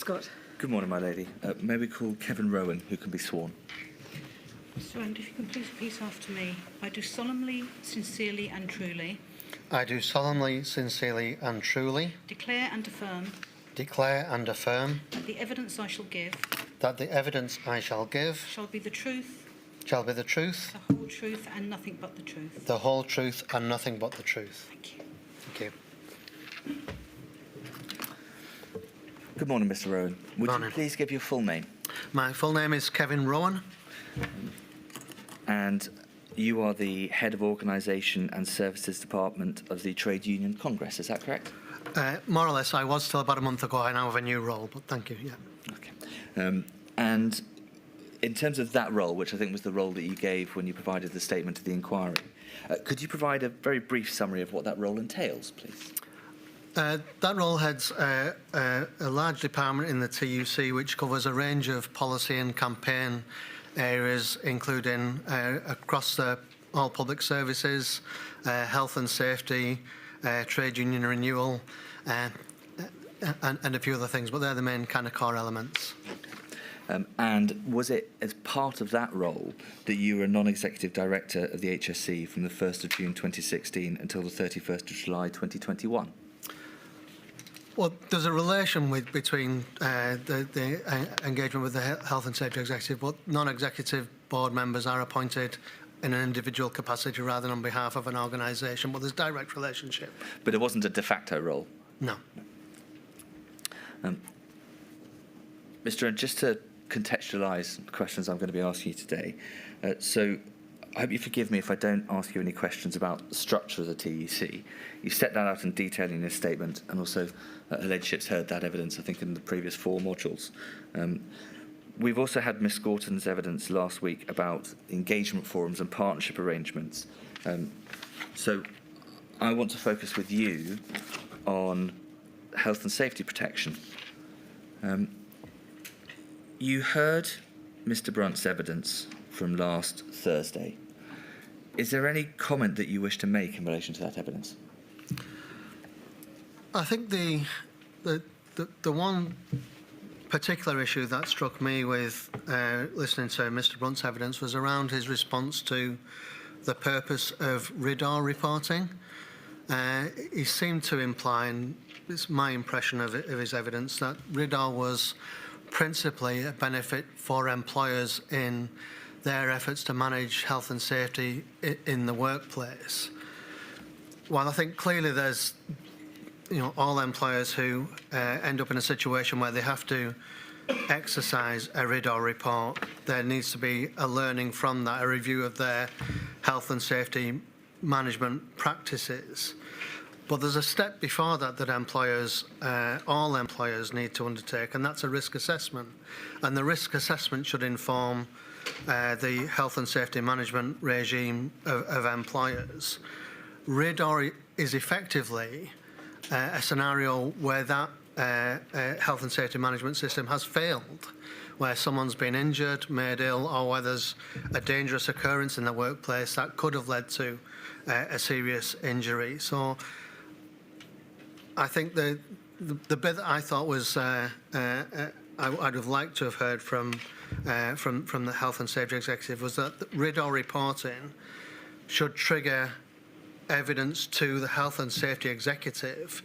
Scott. Good morning, my lady. May we call Kevin Rowan, who can be sworn? Mr. Rowan, if you can please repeat after me. I do solemnly, sincerely and truly I do solemnly, sincerely and truly declare and affirm that the evidence I shall give the evidence I shall give shall be the truth, the truth, the whole truth and nothing but the truth. the whole truth and nothing but the truth. Thank you. Thank you. Good morning, Mr. Rowan. Would Morning. you please give your full name? My full name is Kevin Rowan. And you are the Head of Organisation and Services Department of the Trade Union Congress, is that correct? More or less, I was till about a month ago. I now have a new role, but thank you, yeah. Okay. And in terms of that role, which I think was the role that you gave when you provided the statement to the inquiry, could you provide a very brief summary of what that role entails, please? That role heads a large department in the TUC which covers a range of policy and campaign areas, including across all public services, health and safety, trade union renewal, and a few other things, but they're the main kind of core elements. And was it as part of that role that you were a non-executive director of the HSC from the 1st of June 2016 until the 31st of July 2021? Well, there's a relation between the engagement with the Health and Safety Executive, but non-executive board members are appointed in an individual capacity rather than on behalf of an organisation, but there's direct relationship. But it wasn't a de facto role? No. Mr. Rowan, just to contextualise the questions I'm going to be asking you today, so I hope you forgive me if I don't ask you any questions about the structure of the TUC. You set that out in detail in your statement, and also her ladyship's heard that evidence, I think, in the previous 4 modules. We've also had Miss Gorton's evidence last week about engagement forums and partnership arrangements. So I want to focus with you on health and safety protection. You heard Mr. Brunt's evidence from last Thursday. Is there any comment that you wish to make in relation to that evidence? I think the one particular issue that struck me with listening to Mr. Brunt's evidence was around his response to the purpose of RIDDOR reporting. He seemed to imply, and it's my impression of his evidence, that RIDDOR was principally a benefit for employers in their efforts to manage health and safety in the workplace. While I think clearly there's, all employers who end up in a situation where they have to exercise a RIDDOR report, there needs to be a learning from that, a review of their health and safety management practices. But there's a step before that employers, all employers need to undertake, and that's a risk assessment. And the risk assessment should inform the health and safety management regime of employers. RIDDOR is effectively a scenario where that health and safety management system has failed, where someone's been injured, made ill, or where there's a dangerous occurrence in the workplace that could have led to a serious injury. So I think the bit that I thought was I'd have liked to have heard from the Health and Safety Executive was that the RIDDOR reporting should trigger evidence to the Health and Safety Executive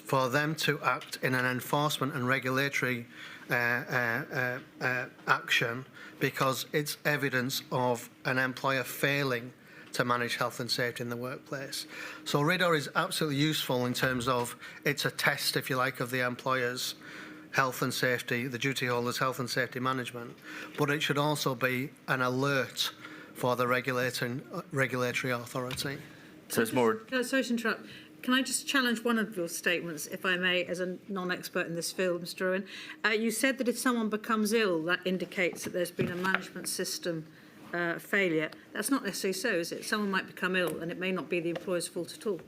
for them to act in an enforcement and regulatory action, because it's evidence of an employer failing to manage health and safety in the workplace. So RIDDOR is absolutely useful in terms of it's a test, if you like, of the employer's health and safety, the duty holder's health and safety management, but it should also be an alert for the regulatory authority. So it's more... Sorry to interrupt. Can I just challenge one of your statements, if I may, as a non-expert in this field, Mr. Rowan? You said that if someone becomes ill, that indicates that there's been a management system failure. That's not necessarily so, is it? Someone might become ill and it may not be the employer's fault at all.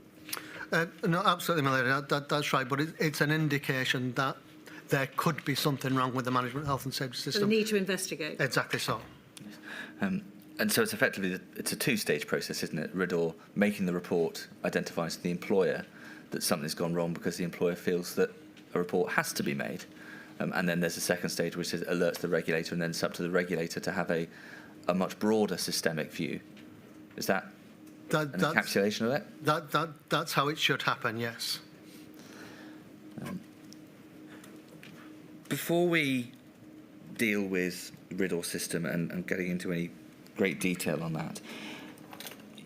No, absolutely, my lady, that's right, but it's an indication that there could be something wrong with the management health and safety system. So they need to investigate. Exactly so. And so it's effectively, it's a 2-stage process, isn't it? RIDDOR making the report identifies to the employer that something's gone wrong because the employer feels that a report has to be made. And then there's a second stage which alerts the regulator, and then it's up to the regulator to have a much broader systemic view. Is that an encapsulation of that? That's how it should happen, yes. Before we deal with the RIDDOR system and getting into any great detail on that,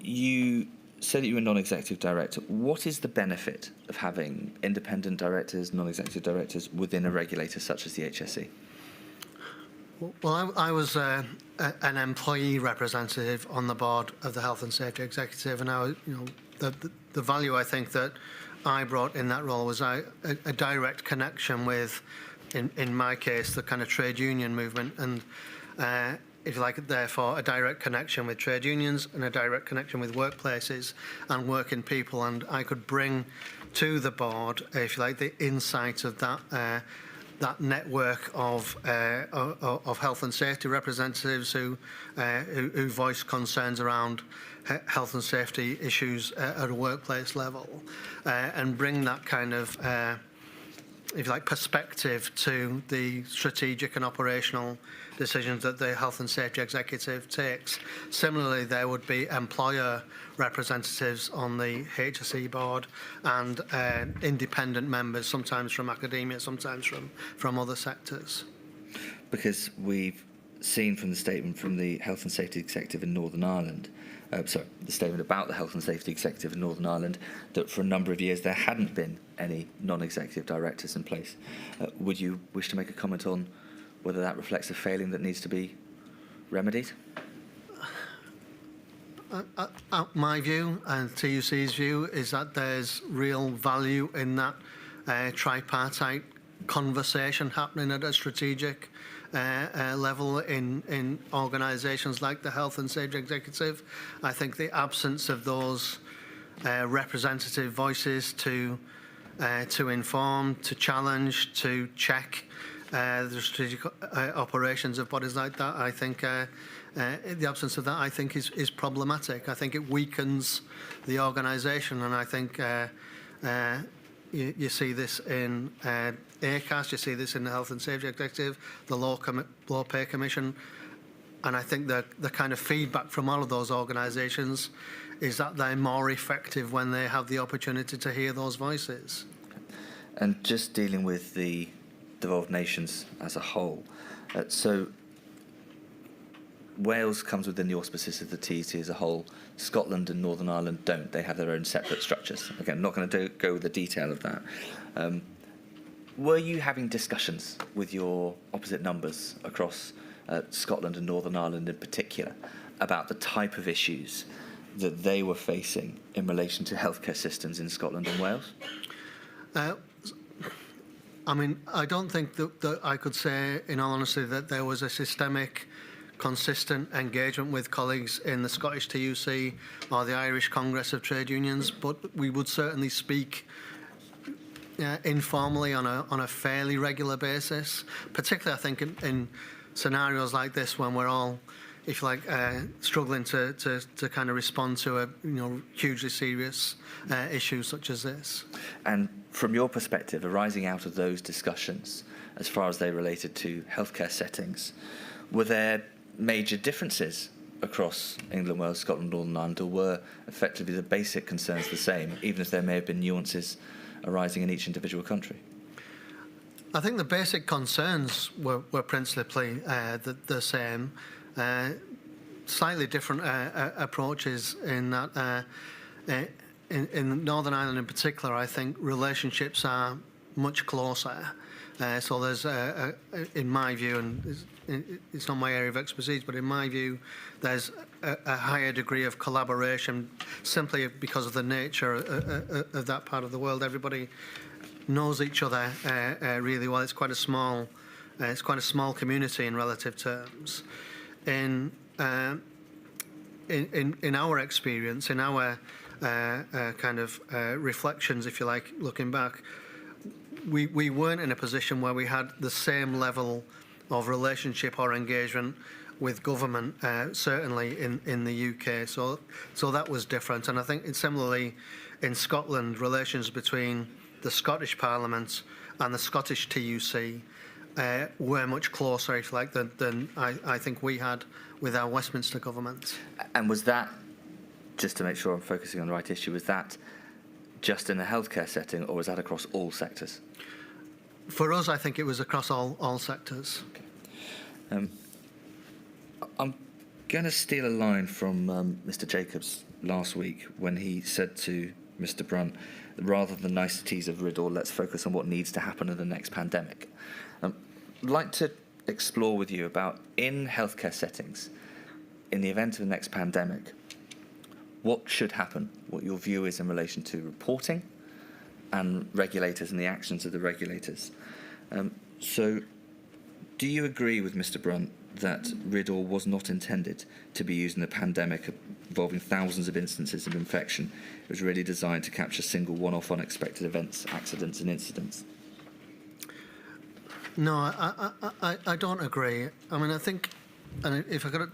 you said that you were a non-executive director. What is the benefit of having independent directors, non-executive directors within a regulator such as the HSE? Well, I was an employee representative on the board of the Health and Safety Executive, and the value I think that I brought in that role was a direct connection with, in my case, the kind of trade union movement, and if you like, therefore, a direct connection with trade unions and a direct connection with workplaces and working people, and I could bring to the board, if you like, the insight of that network of health and safety representatives who voice concerns around health and safety issues at a workplace level, and bring that kind of, if you like, perspective to the strategic and operational decisions that the Health and Safety Executive takes. Similarly, there would be employer representatives on the HSE board and independent members, sometimes from academia, sometimes from other sectors. Because we've seen from the statement from the Health and Safety Executive in Northern Ireland, the statement about the Health and Safety Executive in Northern Ireland, that for a number of years there hadn't been any non-executive directors in place. Would you wish to make a comment on whether that reflects a failing that needs to be remedied? My view and TUC's view is that there's real value in that tripartite conversation happening at a strategic level in organisations like the Health and Safety Executive. I think the absence of those representative voices to inform, to challenge, to check the strategic operations of bodies like that, I think the absence of that, I think, is problematic. I think it weakens the organisation, and I think you see this in ACAS, you see this in the Health and Safety Executive, the Law Pay Commission, and I think the kind of feedback from all of those organisations is that they're more effective when they have the opportunity to hear those voices. And just dealing with the devolved nations as a whole, so Wales comes within the auspices of the TEC as a whole. Scotland and Northern Ireland don't. They have their own separate structures. Again, I'm not going to go with the detail of that. Were you having discussions with your opposite numbers across Scotland and Northern Ireland in particular about the type of issues that they were facing in relation to healthcare systems in Scotland and Wales? I mean, I don't think that I could say, in all honesty, that there was a systemic, consistent engagement with colleagues in the Scottish TUC or the Irish Congress of Trade Unions, but we would certainly speak informally on a fairly regular basis, particularly, I think, in scenarios like this when we're all, if you like, struggling to kind of respond to a hugely serious issue such as this. And from your perspective, arising out of those discussions, as far as they related to healthcare settings, were there major differences across England, Wales, Scotland, Northern Ireland, or were effectively the basic concerns the same, even if there may have been nuances arising in each individual country? I think the basic concerns were principally the same. Slightly different approaches in that in Northern Ireland in particular, I think relationships are much closer. So there's, in my view, and it's not my area of expertise, but in my view, there's a higher degree of collaboration simply because of the nature of that part of the world. Everybody knows each other really well. It's quite a small community in relative terms. In our experience, in our kind of reflections, if you like, looking back, we weren't in a position where we had the same level of relationship or engagement with government, certainly in the UK. So that was different. And I think similarly in Scotland, relations between the Scottish Parliament and the Scottish TUC were much closer, if you like, than I think we had with our Westminster government. And was that, just to make sure I'm focusing on the right issue, was that just in the healthcare setting, or was that across all sectors? For us, I think it was across all sectors. Okay. I'm going to steal a line from Mr. Jacobs last week when he said to Mr. Brunt, rather than niceties of riddle, let's focus on what needs to happen in the next pandemic. I'd like to explore with you about, in healthcare settings, in the event of the next pandemic, what should happen, what your view is in relation to reporting and regulators and the actions of the regulators. So do you agree with Mr. Brunt that RIDDOR was not intended to be used in a pandemic involving thousands of instances of infection? It was really designed to capture single one-off unexpected events, accidents and incidents. No, I don't agree. I mean, I think, and if I got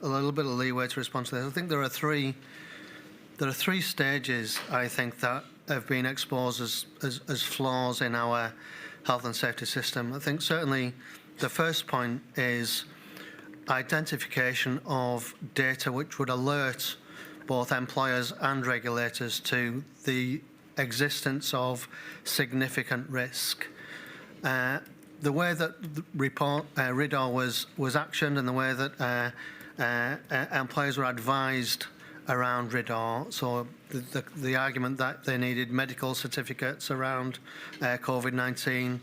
a little bit of leeway to respond to this, I think there are three stages, I think, that have been exposed as flaws in our health and safety system. I think certainly the first point is identification of data which would alert both employers and regulators to the existence of significant risk. The way that the report RIDDOR was actioned, and the way that employers were advised around RIDDOR, so the argument that they needed medical certificates around Covid-19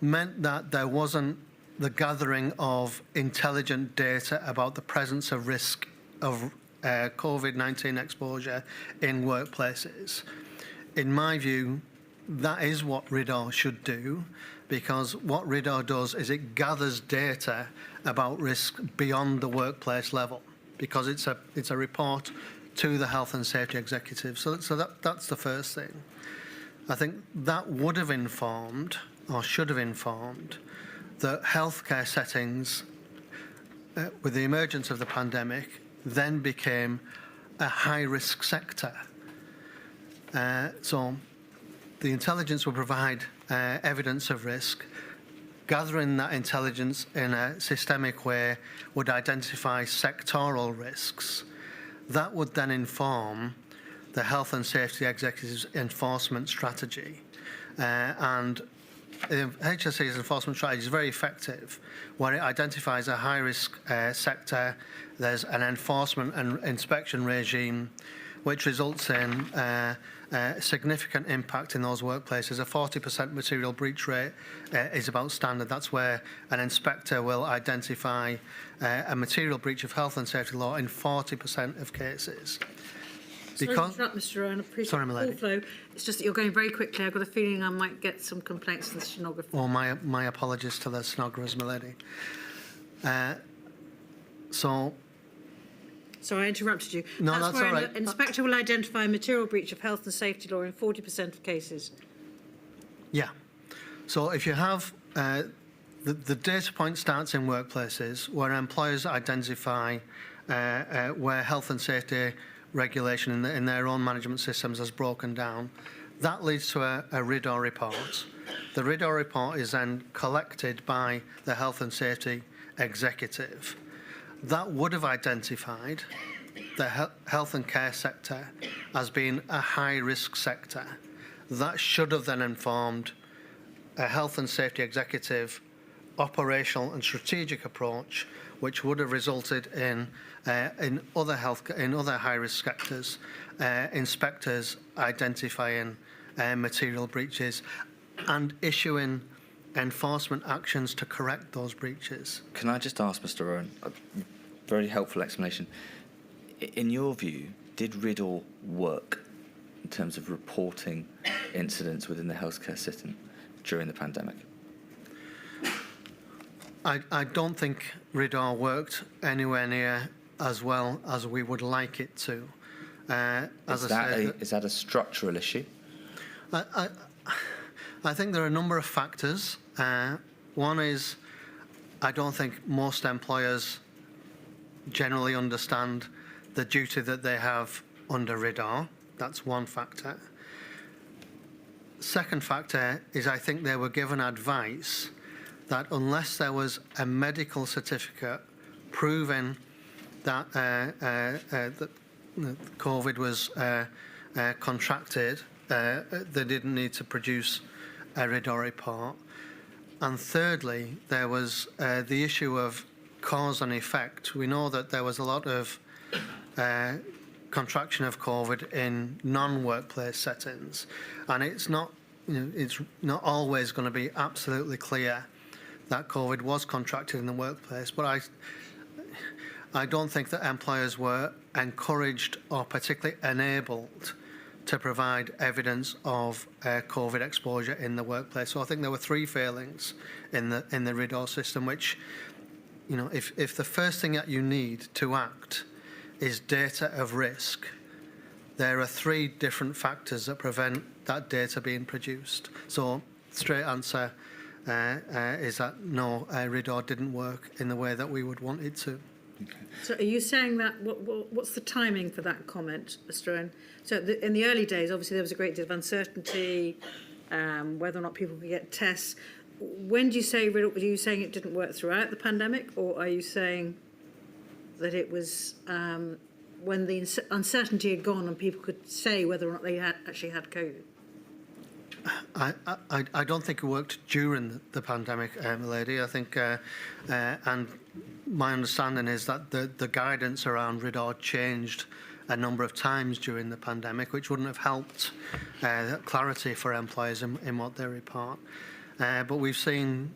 meant that there wasn't the gathering of intelligent data about the presence of risk of Covid-19 exposure in workplaces. In my view, that is what RIDDOR should do, because what RIDDOR does is it gathers data about risk beyond the workplace level, because it's a report to the health and safety executive. So that's the first thing. I think that would have informed, or should have informed, that healthcare settings, with the emergence of the pandemic, then became a high-risk sector. So the intelligence will provide evidence of risk. Gathering that intelligence in a systemic way would identify sectoral risks. That would then inform the health and safety executive's enforcement strategy. And HSE's enforcement strategy is very effective, where it identifies a high-risk sector. There's an enforcement and inspection regime which results in significant impact in those workplaces. A 40% material breach rate is about standard. That's where an inspector will identify a material breach of health and safety law in 40% of cases. Sorry to interrupt, Mr. Rowan. I appreciate the call flow. It's just that you're going very quickly. I've got a feeling I might get some complaints from the stenographer. Well, my apologies to the stenographers, my lady. Sorry, I interrupted you. No, that's all where right. An inspector will identify a material breach of health and safety law in 40% of cases. Yeah. So if you have the data point starts in workplaces where employers identify where health and safety regulation in their own management systems has broken down, that leads to a RIDDOR report. The RIDDOR report is then collected by the health and safety executive. That would have identified the health and care sector as being a high-risk sector. That should have then informed a health and safety executive operational and strategic approach, which would have resulted in other high-risk sectors, inspectors identifying material breaches and issuing enforcement actions to correct those breaches. Can I just ask, Mr. Rowan, a very helpful explanation. In your view, did RIDDOR work in terms of reporting incidents within the healthcare system during the pandemic? I don't think RIDDOR worked anywhere near as well as we would like it to. Is that a structural issue? I think there are a number of factors. One is, I don't think most employers generally understand the duty that they have under RIDDOR. That's one factor. Second factor is, I think they were given advice that unless there was a medical certificate proving that that COVID was contracted, they didn't need to produce a RIDDOR report. And thirdly, there was the issue of cause and effect. We know that there was a lot of contraction of COVID in non-workplace settings, and it's not always going to be absolutely clear that COVID was contracted in the workplace. But I don't think that employers were encouraged or particularly enabled to provide evidence of COVID exposure in the workplace. So I think there were three failings in the RIDDOR system, which, if the first thing that you need to act is data of risk, there are three different factors that prevent that data being produced. So straight answer is that no, RIDDOR didn't work in the way that we would want it to. Okay. So are you saying that, what's the timing for that comment, Mr. Owen? So in the early days, obviously there was a great deal of uncertainty, whether or not people could get tests. When do you say, are you saying it didn't work throughout the pandemic, or are you saying that it was when the uncertainty had gone and people could say whether or not they actually had COVID? I don't think it worked during the pandemic, lady. I think, and my understanding is that the guidance around RIDDOR changed a number of times during the pandemic, which wouldn't have helped clarity for employers in what they report. But we've seen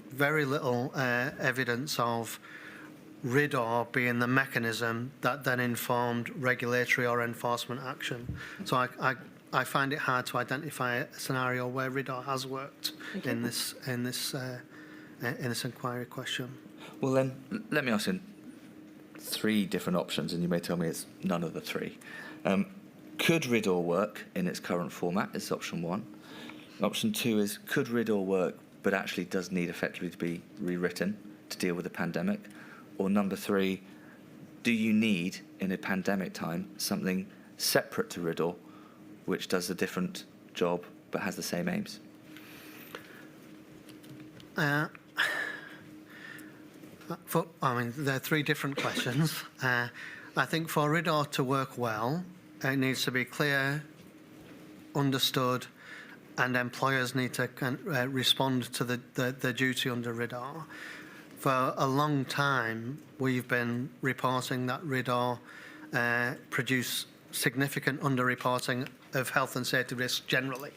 very little evidence of RIDDOR being the mechanism that then informed regulatory or enforcement action. So I find it hard to identify a scenario where RIDDOR has worked in this inquiry question. Well, then, let me ask you three different options, and you may tell me it's none of the three. Could RIDDOR work in its current format? Is option one. Option two is, could RIDDOR work, but actually does need effectively to be rewritten to deal with the pandemic? Or number three, do you need, in a pandemic time, something separate to RIDDOR, which does a different job but has the same aims? There are three different questions. I think for RIDDOR to work well, it needs to be clear, understood, and employers need to respond to the duty under RIDDOR. For a long time, we've been reporting that RIDDOR produced significant underreporting of health and safety risks generally.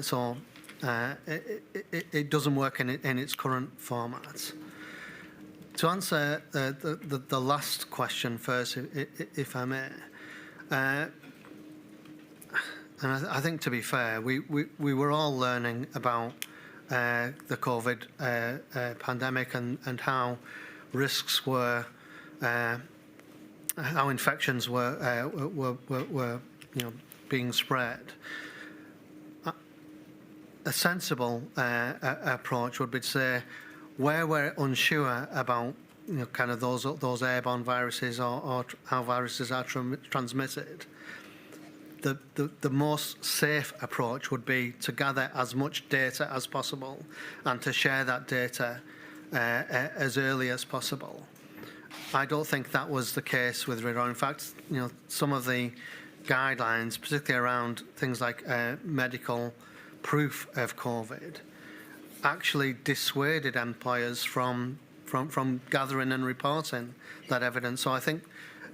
So it doesn't work in its current format. To answer the last question first, if I may, and I think, to be fair, we were all learning about the COVID pandemic and how risks were, how infections were being spread. A sensible approach would be to say, where we're unsure about kind of those airborne viruses or how viruses are transmitted, the most safe approach would be to gather as much data as possible and to share that data as early as possible. I don't think that was the case with RIDDOR. In fact, some of the guidelines, particularly around things like medical proof of COVID, actually dissuaded employers from gathering and reporting that evidence. So I think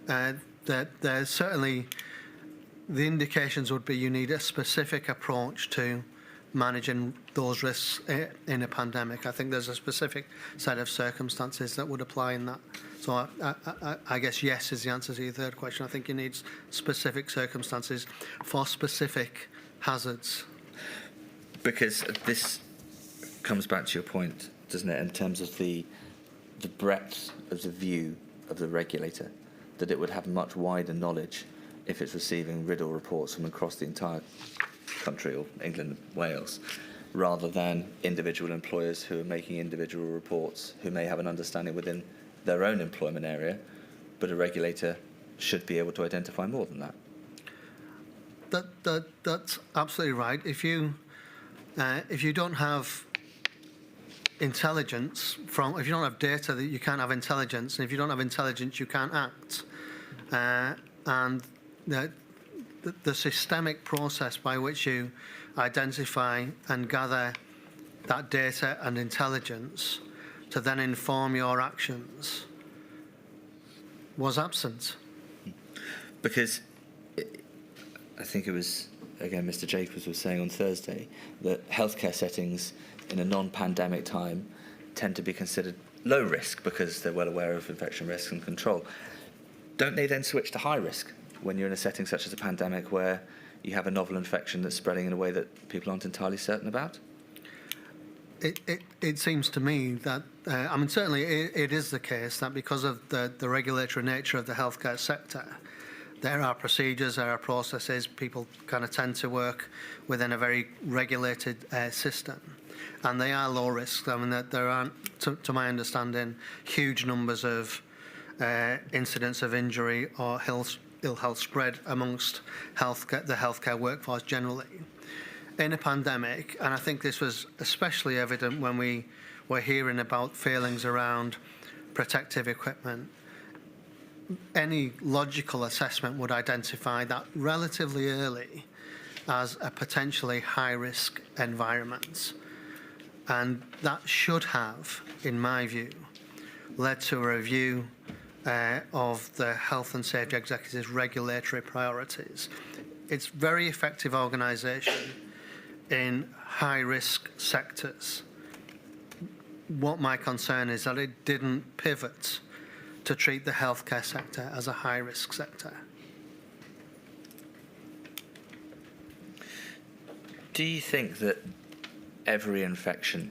that there's certainly the indications would be you need a specific approach to managing those risks in a pandemic. I think there's a specific set of circumstances that would apply in that. So I guess yes is the answer to your third question. I think you need specific circumstances for specific hazards. Because this comes back to your point, doesn't it, in terms of the breadth of the view of the regulator, that it would have much wider knowledge if it's receiving RIDDOR reports from across the entire country, or England and Wales, rather than individual employers who are making individual reports, who may have an understanding within their own employment area, but a regulator should be able to identify more than that. That's absolutely right. If you don't have intelligence from, if you don't have data, that you can't have intelligence, and if you don't have intelligence, you can't act. And the systemic process by which you identify and gather that data and intelligence to then inform your actions was absent. Because I think it was, again, Mr. Jacobs was saying on Thursday that healthcare settings in a non-pandemic time tend to be considered low risk because they're well aware of infection risks and control. Don't they then switch to high risk when you're in a setting such as a pandemic where you have a novel infection that's spreading in a way that people aren't entirely certain about? It seems to me that, I mean, certainly it is the case that because of the regulatory nature of the healthcare sector, there are procedures, there are processes, people kind of tend to work within a very regulated system. And they are low risk. I mean, there aren't, to my understanding, huge numbers of incidents of injury or ill health spread amongst the healthcare workforce generally. In a pandemic, and I think this was especially evident when we were hearing about failings around protective equipment, any logical assessment would identify that relatively early as a potentially high-risk environment. And that should have, in my view, led to a review of the Health and Safety Executive's regulatory priorities. It's very effective organisation in high-risk sectors. What my concern is that it didn't pivot to treat the healthcare sector as a high-risk sector. Do you think that every infection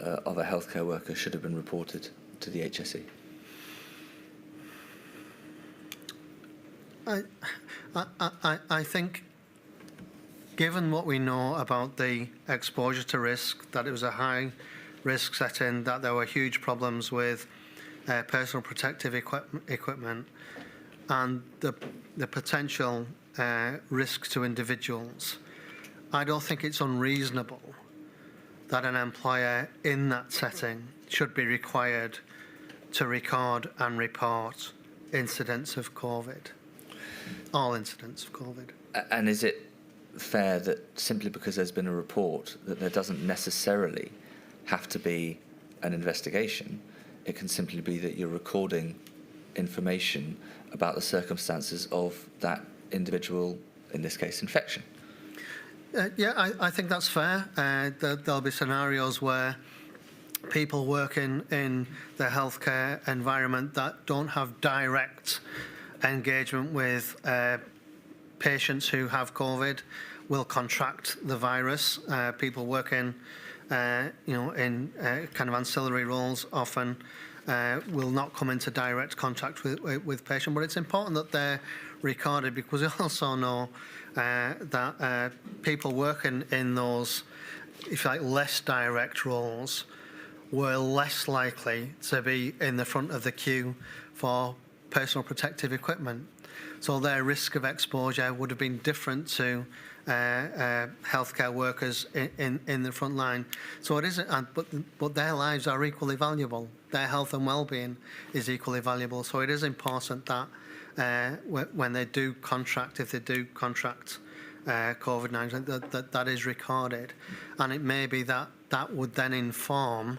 of a healthcare worker should have been reported to the HSE? I think, given what we know about the exposure to risk, that it was a high-risk setting, that there were huge problems with personal protective equipment, and the potential risk to individuals, I don't think it's unreasonable that an employer in that setting should be required to record and report incidents of COVID, all incidents of COVID. And is it fair that simply because there's been a report that there doesn't necessarily have to be an investigation? It can simply be that you're recording information about the circumstances of that individual, in this case, infection. Yeah, I think that's fair. There'll be scenarios where people working in the healthcare environment that don't have direct engagement with patients who have COVID will contract the virus. People working, in kind of ancillary roles often will not come into direct contact with patients. But it's important that they're recorded, because we also know that people working in those, if you like, less direct roles were less likely to be in the front of the queue for personal protective equipment. So their risk of exposure would have been different to healthcare workers in the front line. So it isn't, but their lives are equally valuable. Their health and well-being is equally valuable. So it is important that when they do contract, if they do contract COVID-19, that is recorded. And it may be that would then inform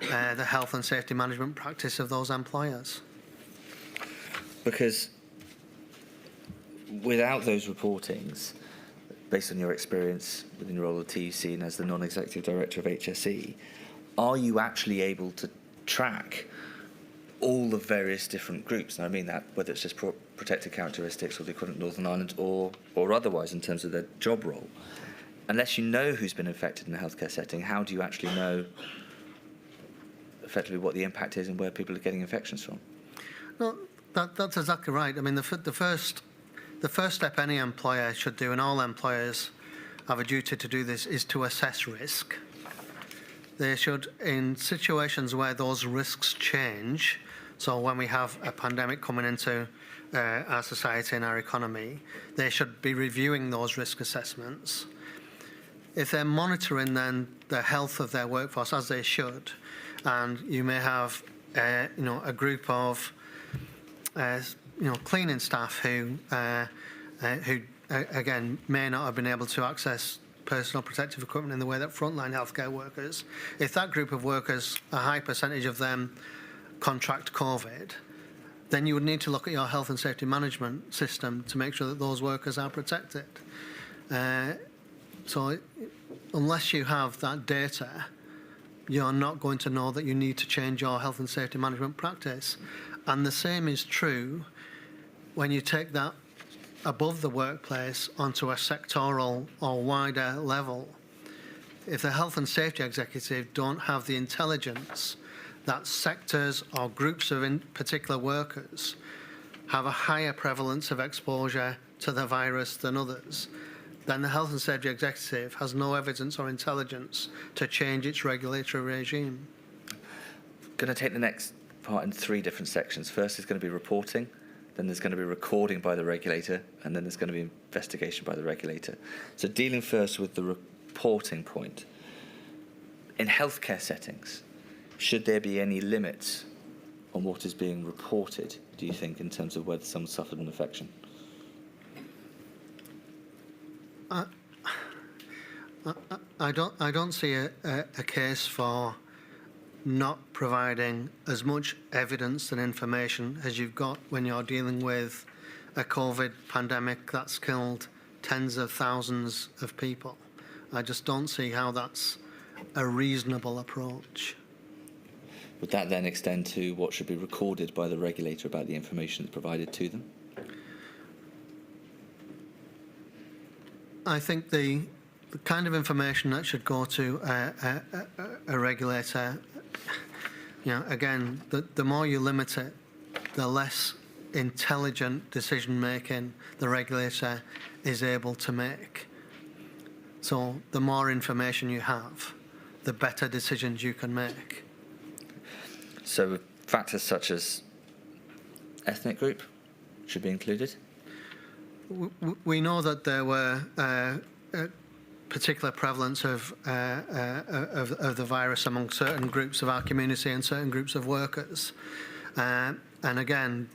the health and safety management practice of those employers. Because without those reportings, based on your experience within your role at TUC and as the non-executive director of HSE, are you actually able to track all the various different groups? And I mean that whether it's just protected characteristics or the equivalent Northern Ireland or otherwise in terms of their job role. Unless you know who's been infected in a healthcare setting, how do you actually know effectively what the impact is and where people are getting infections from? No, that's exactly right. I mean, the first step any employer should do, and all employers have a duty to do this, is to assess risk. They should, in situations where those risks change, so when we have a pandemic coming into our society and our economy, they should be reviewing those risk assessments. if they're monitoring then the health of their workforce, as they should, and you may have a group of cleaning staff who again may not have been able to access personal protective equipment in the way that frontline healthcare workers. If that group of workers, a high percentage of them contract COVID, then you would need to look at your health and safety management system to make sure that those workers are protected. So unless you have that data, you're not going to know that you need to change your health and safety management practice. And the same is true when you take that above the workplace onto a sectoral or wider level. If the health and safety executive don't have the intelligence that sectors or groups of in particular workers have a higher prevalence of exposure to the virus than others, then the health and safety executive has no evidence or intelligence to change its regulatory regime. Going to take the next part in 3 different sections. First is going to be reporting, then there's going to be recording by the regulator, and then there's going to be investigation by the regulator. So dealing first with the reporting point. In healthcare settings, should there be any limits on what is being reported, do you think, in terms of whether someone suffered an infection? I don't see a case for not providing as much evidence and information as you've got when you're dealing with a COVID pandemic that's killed tens of thousands of people. I just don't see how that's a reasonable approach. Would that then extend to what should be recorded by the regulator about the information that's provided to them? I think the kind of information that should go to a regulator, again, the more you limit it, the less intelligent decision making the regulator is able to make. So the more information you have, the better decisions you can make. So factors such as ethnic group should be included? We know that there were particular prevalence of the virus among certain groups of our community and certain groups of workers. And again,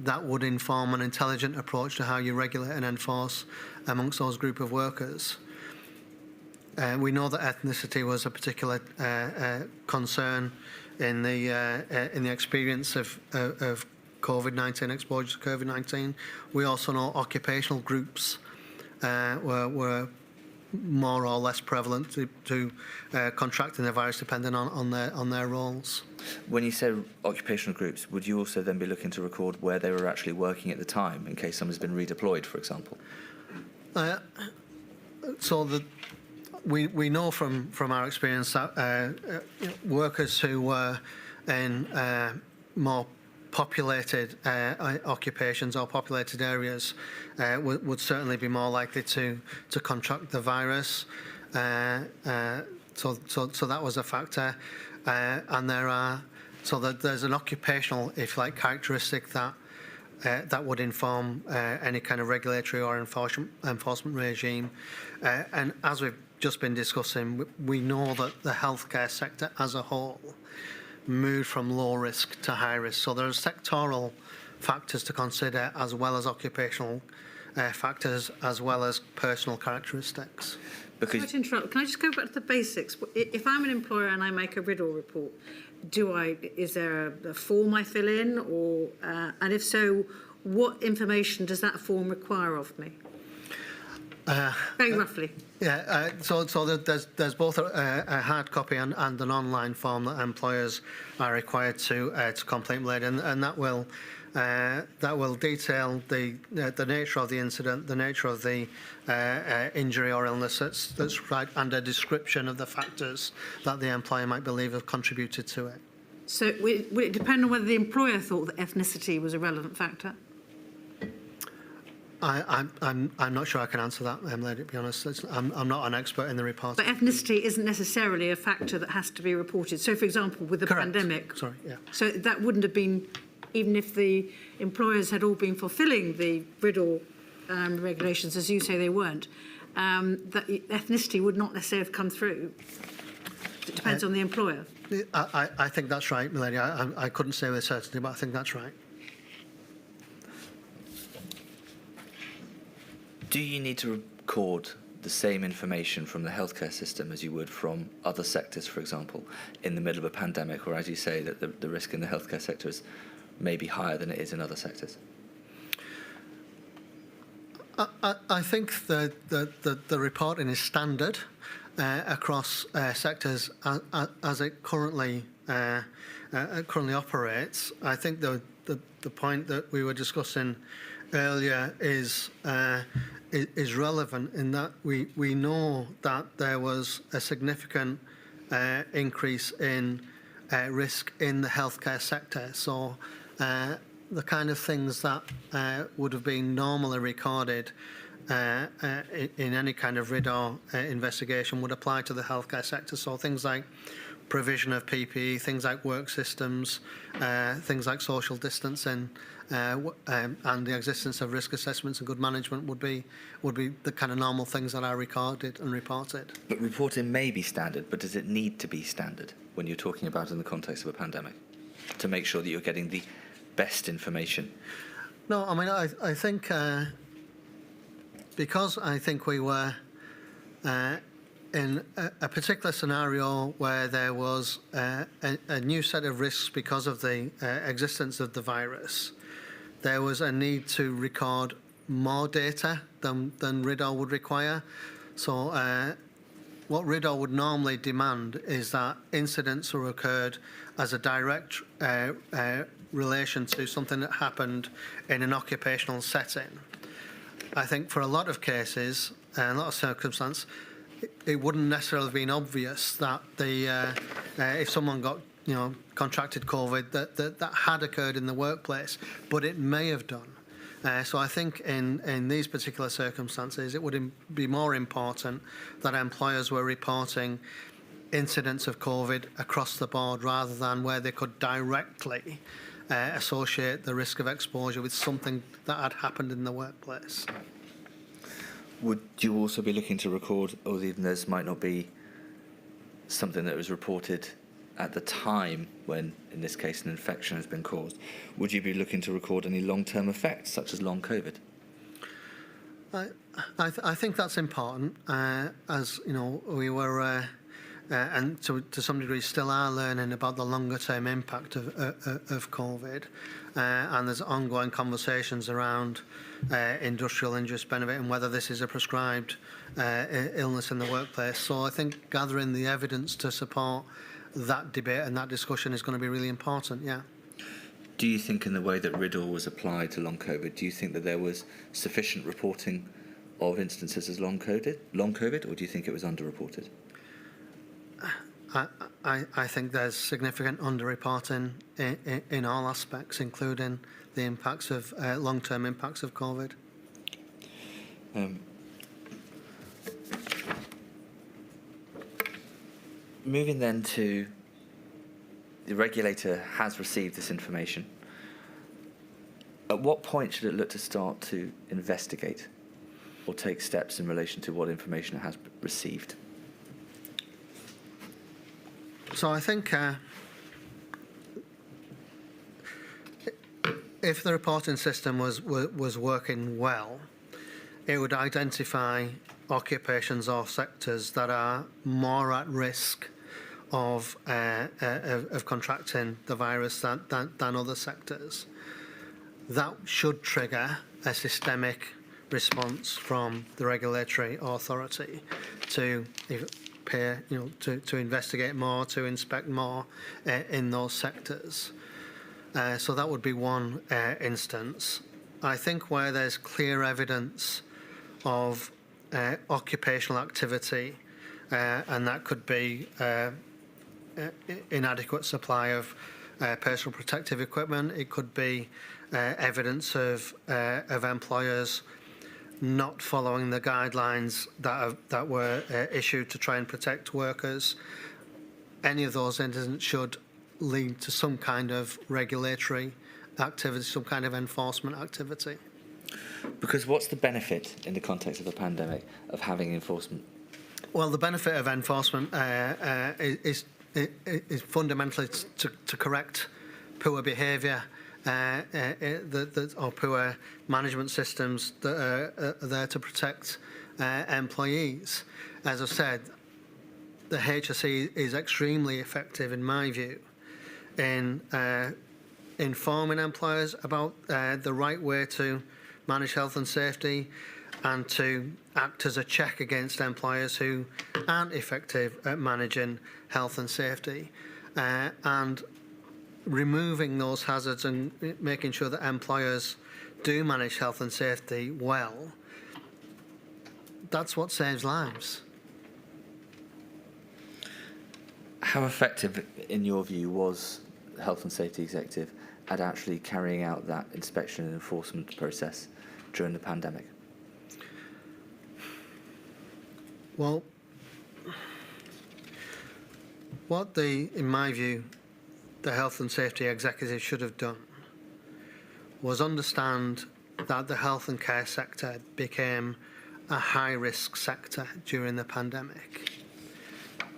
that would inform an intelligent approach to how you regulate and enforce amongst those group of workers. We know that ethnicity was a particular concern in the experience of COVID-19, exposure to COVID-19. We also know occupational groups were more or less prevalent to contracting the virus depending on their roles. When you say occupational groups, would you also then be looking to record where they were actually working at the time in case someone's been redeployed, for example? So we know from our experience that workers who were in more populated occupations or populated areas would certainly be more likely to contract the virus. So that was a factor. And there's an occupational, if you like, characteristic that would inform any kind of regulatory or enforcement regime. And as we've just been discussing, we know that the healthcare sector as a whole moved from low risk to high risk. So there are sectoral factors to consider as well as occupational factors as well as personal characteristics. Because Can I just go back to the basics? If I'm an employer and I make a riddle report, is there a form I fill in, or and if so, what information does that form require of me? Very roughly. Yeah, so there's both a hard copy and an online form that employers are required to complete, and that will detail the nature of the incident, the nature of the injury or illness that's right, and a description of the factors that the employer might believe have contributed to it. So would it depend on whether the employer thought that ethnicity was a relevant factor? I'm not sure I can answer that, Emily, to be honest. I'm not an expert in the report. But ethnicity isn't necessarily a factor that has to be reported. So, for example, with the Correct. pandemic. Sorry, yeah. So that wouldn't have been, even if the employers had all been fulfilling the riddle regulations, as you say they weren't, that ethnicity would not necessarily have come through. It depends on the employer. I think that's right, Milady. I couldn't say with certainty, but I think that's right. Do you need to record the same information from the healthcare system as you would from other sectors, for example, in the middle of a pandemic, or as you say, that the risk in the healthcare sector is maybe higher than it is in other sectors? I think the reporting is standard across sectors as it currently operates. I think the point that we were discussing earlier is relevant in that we know that there was a significant increase in risk in the healthcare sector. So the kind of things that would have been normally recorded in any kind of RIDDOR investigation would apply to the healthcare sector. So things like provision of PPE, things like work systems, things like social distancing, and the existence of risk assessments and good management would be the kind of normal things that are recorded and reported. But reporting may be standard, but does it need to be standard when you're talking about in the context of a pandemic to make sure that you're getting the best information? No, I mean, I think because I think we were in a particular scenario where there was a new set of risks because of the existence of the virus, there was a need to record more data than RIDDOR would require. So what RIDDOR would normally demand is that incidents are occurred as a direct relation to something that happened in an occupational setting. I think for a lot of cases and a lot of circumstances, it wouldn't necessarily have been obvious that if someone got contracted COVID that had occurred in the workplace, but it may have done. So I think in these particular circumstances, it would be more important that employers were reporting incidents of COVID across the board rather than where they could directly associate the risk of exposure with something that had happened in the workplace. Would you also be looking to record, or even this might not be something that was reported at the time when, in this case, an infection has been caused, would you be looking to record any long-term effects, such as long COVID? I think that's important. As you know, we were, and to some degree still are learning about the longer-term impact of COVID, and there's ongoing conversations around industrial injuries benefit and whether this is a prescribed illness in the workplace. So I think gathering the evidence to support that debate and that discussion is going to be really important, yeah. Do you think in the way that RIDDOR was applied to long COVID, do you think that there was sufficient reporting of instances as long COVID, or do you think it was underreported? I think there's significant underreporting in all aspects, including the impacts of long-term impacts of COVID. Moving then to the regulator has received this information. At what point should it look to start to investigate or take steps in relation to what information it has received? So I think if the reporting system was working well, it would identify occupations or sectors that are more at risk of contracting the virus than other sectors. That should trigger a systemic response from the regulatory authority to investigate more, to inspect more in those sectors. So that would be one instance. I think where there's clear evidence of occupational activity, and that could be inadequate supply of personal protective equipment. It could be evidence of employers not following the guidelines that were issued to try and protect workers. Any of those incidents should lead to some kind of regulatory activity, some kind of enforcement activity. Because what's the benefit in the context of a pandemic of having enforcement? Well, the benefit of enforcement is fundamentally to correct poor behaviour or poor management systems that are there to protect employees. As I said, the HSE is extremely effective, in my view, in informing employers about the right way to manage health and safety, and to act as a check against employers who aren't effective at managing health and safety, and removing those hazards and making sure that employers do manage health and safety well. That's what saves lives. How effective, in your view, was the Health and Safety Executive at actually carrying out that inspection and enforcement process during the pandemic? Well, in my view, the Health and Safety Executive should have done was understand that the health and care sector became a high-risk sector during the pandemic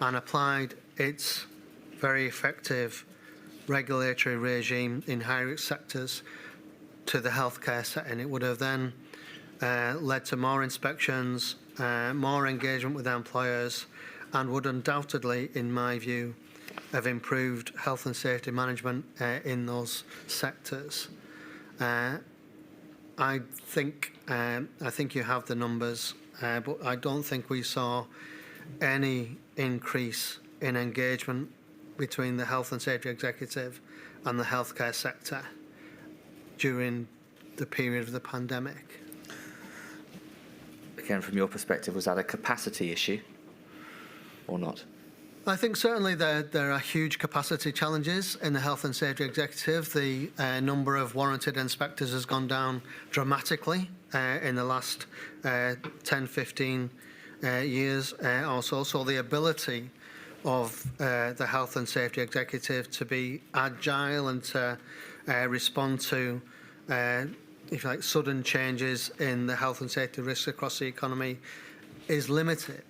and applied its very effective regulatory regime in high-risk sectors to the healthcare setting. It would have then led to more inspections, more engagement with employers, and would undoubtedly, in my view, have improved health and safety management in those sectors. I think you have the numbers, but I don't think we saw any increase in engagement between the Health and Safety Executive and the healthcare sector during the period of the pandemic. Again, from your perspective, was that a capacity issue or not? I think certainly there are huge capacity challenges in the Health and Safety Executive. The number of warranted inspectors has gone down dramatically in the last 10, 15 years or so. So the ability of the Health and Safety Executive to be agile and to respond to if you like, sudden changes in the health and safety risks across the economy is limited.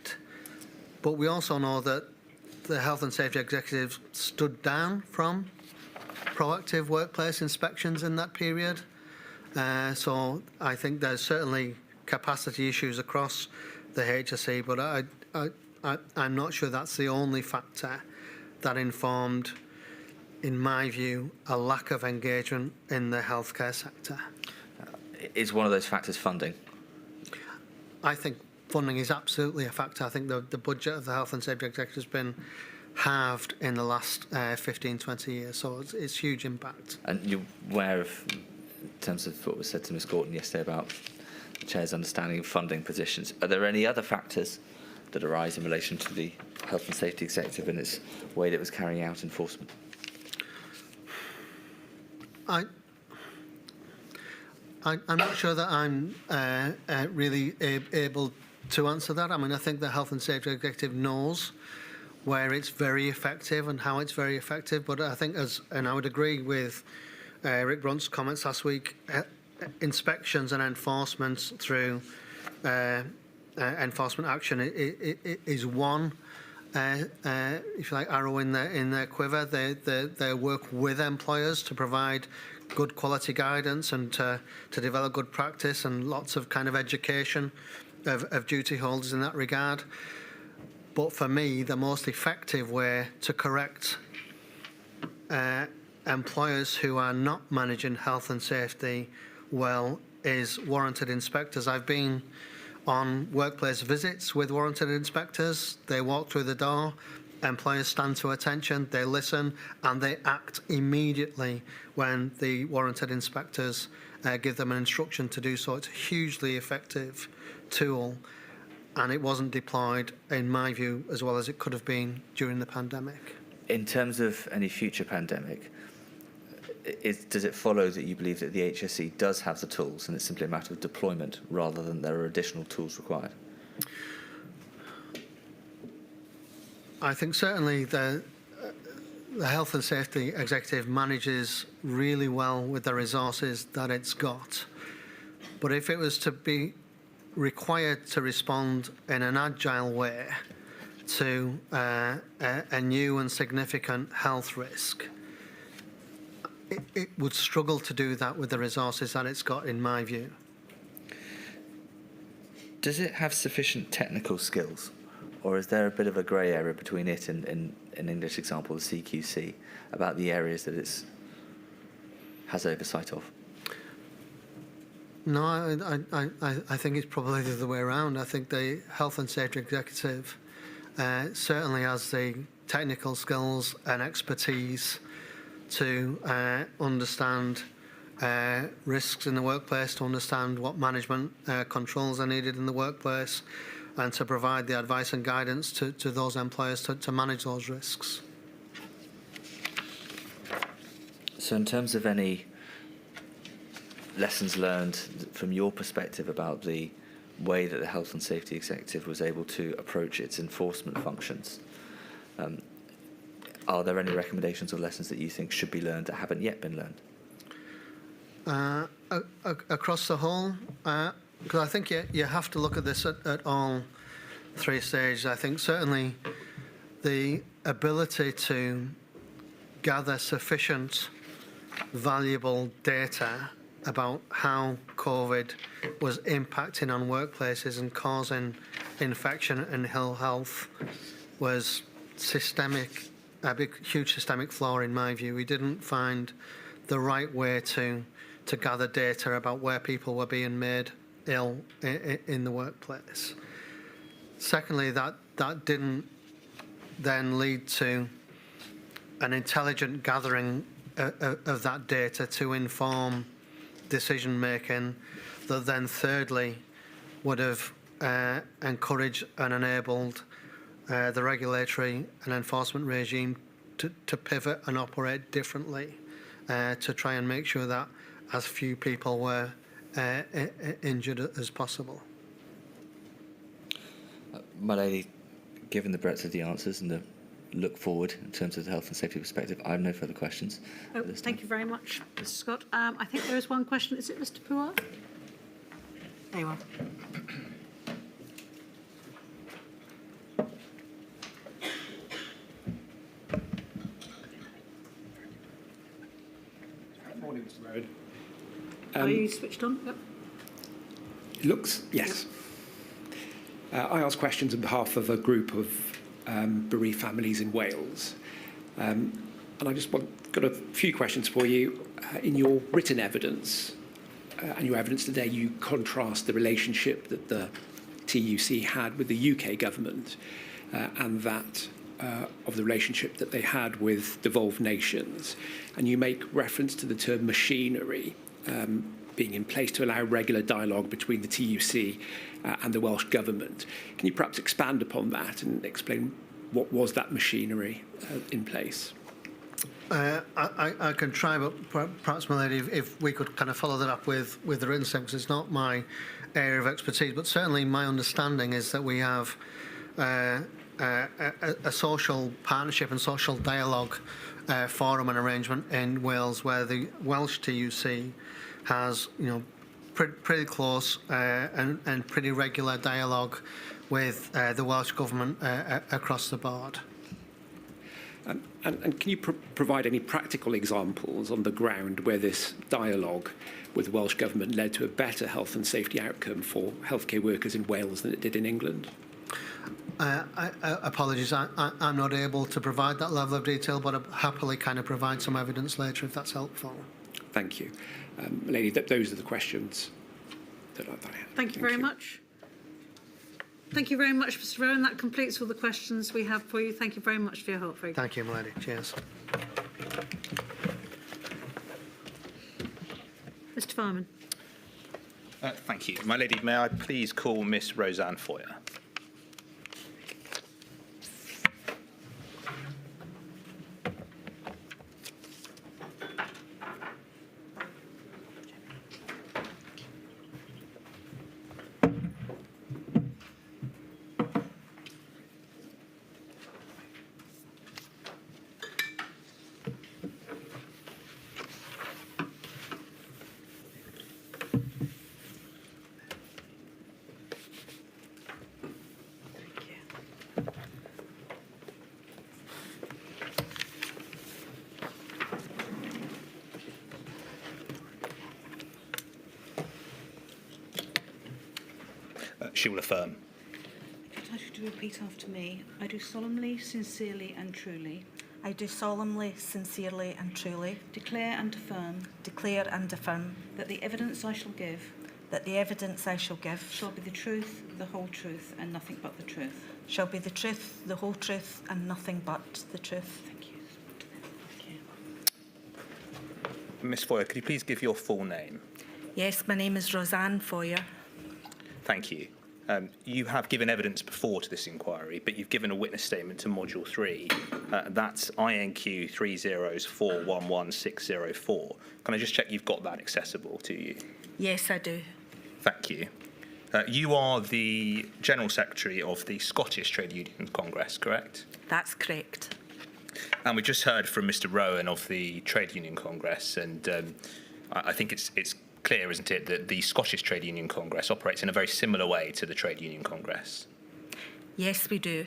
But we also know that the Health and Safety Executive stood down from proactive workplace inspections in that period. So I think there's certainly capacity issues across the HSE, but I'm not sure that's the only factor that informed, in my view, a lack of engagement in the healthcare sector. Is one of those factors funding? I think funding is absolutely a factor. I think the budget of the Health and Safety Executive has been halved in the last 15, 20 years, so it's huge impact. And you're aware of, in terms of what was said to Ms Gorton yesterday about the Chair's understanding of funding positions, are there any other factors that arise in relation to the Health and Safety Executive and its way that it was carrying out enforcement? I'm not sure that I'm really able to answer that. I mean, I think the Health and Safety Executive knows where it's very effective and how it's very effective. But I think, and I would agree with Rick Brunt's comments last week, inspections and enforcement through enforcement action is one, if you like, arrow in their quiver. They work with employers to provide good quality guidance and to develop good practice and lots of kind of education of duty holders in that regard. But for me, the most effective way to correct employers who are not managing health and safety well is warranted inspectors. I've been on workplace visits with warranted inspectors. They walk through the door, employers stand to attention, they listen, and they act immediately when the warranted inspectors give them an instruction to do so. It's a hugely effective tool, and it wasn't deployed, in my view, as well as it could have been during the pandemic. In terms of any future pandemic, does it follow that you believe that the HSE does have the tools and it's simply a matter of deployment rather than there are additional tools required? I think certainly the Health and Safety Executive manages really well with the resources that it's got. But if it was to be required to respond in an agile way to a new and significant health risk, it would struggle to do that with the resources that it's got, in my view. Does it have sufficient technical skills, or is there a bit of a grey area between it and an English example, the CQC, about the areas that it has oversight of? No, I think it's probably the other way around. I think the Health and Safety Executive certainly has the technical skills and expertise to understand risks in the workplace, to understand what management controls are needed in the workplace, and to provide the advice and guidance to those employers to manage those risks. So in terms of any lessons learned from your perspective about the way that the Health and Safety Executive was able to approach its enforcement functions, are there any recommendations or lessons that you think should be learned that haven't yet been learned? Across the whole, because I think you have to look at this at all three stages. I think certainly the ability to gather sufficient valuable data about how COVID was impacting on workplaces and causing infection and ill health was systemic, a huge systemic flaw in my view. We didn't find the right way to gather data about where people were being made ill in the workplace. Secondly, that didn't then lead to an intelligent gathering of that data to inform decision making that then thirdly would have encouraged and enabled the regulatory and enforcement regime to pivot and operate differently to try and make sure that as few people were injured as possible. My lady, given the breadth of the answers and the look forward in terms of the health and safety perspective, I have no further questions. Oh, thank you very much, Mr. Scott. I think there is one question. Is it Mr. Puar? There you are. Morning, Mr. Rowan. Are you switched on? Yep. It looks, yes. I ask questions on behalf of a group of bereaved families in Wales. And I just got a few questions for you. In your written evidence and your evidence today, you contrast the relationship that the TUC had with the UK government and that of the relationship that they had with devolved nations. And you make reference to the term machinery being in place to allow regular dialogue between the TUC and the Welsh Government. Can you perhaps expand upon that and explain what was that machinery in place? I can try, but perhaps, my lady, if we could kind of follow that up with the written statement, because it's not my area of expertise, but certainly my understanding is that we have a social partnership and social dialogue forum and arrangement in Wales where the Welsh TUC has, pretty close and pretty regular dialogue with the Welsh Government across the board. And can you provide any practical examples on the ground where this dialogue with the Welsh Government led to a better health and safety outcome for healthcare workers in Wales than it did in England? Apologies, I'm not able to provide that level of detail, but I'll happily kind of provide some evidence later if that's helpful. Thank you. Lady, those are the questions that I had. Thank you very much. Thank you very much, Mr. Rowan. That completes all the questions we have for you. Thank you very much for your help. Thank you, my lady. Cheers. Mr. Fireman. Thank you. My lady, may I please call Miss Roseanne Foyer? She will affirm. Could I ask you to repeat after me? I do solemnly, sincerely and truly I do solemnly, sincerely and truly declare and affirm that the evidence I shall give the evidence I shall give shall be the truth, the whole truth and nothing but the truth. shall be the truth, the whole truth and nothing but the truth. Thank you. Ms Foyer, could you please give your full name? Yes, my name is Roseanne Foyer. Thank you. You have given evidence before to this inquiry, but you've given a witness statement to Module 3. That's INQ 304111604. Can I just check you've got that accessible to you? Yes, I do. Thank you. You are the General Secretary of the Scottish Trade Union Congress, correct? That's correct. And we just heard from Mr Rowan of the Trade Union Congress, and I think it's clear, isn't it, that the Scottish Trade Union Congress operates in a very similar way to the Trade Union Congress? Yes, we do.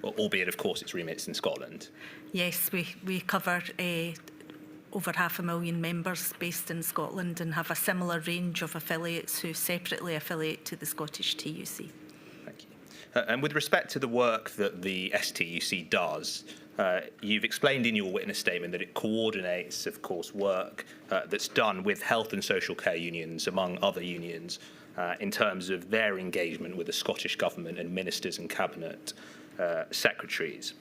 Albeit, of course, its remit's in Scotland. Yes, we cover over 500,000 members based in Scotland and have a similar range of affiliates who separately affiliate to the Scottish TUC. Thank you. And with respect to the work that the STUC does, you've explained in your witness statement that it coordinates, of course, work that's done with health and social care unions, among other unions, in terms of their engagement with the Scottish Government and ministers and cabinet secretaries.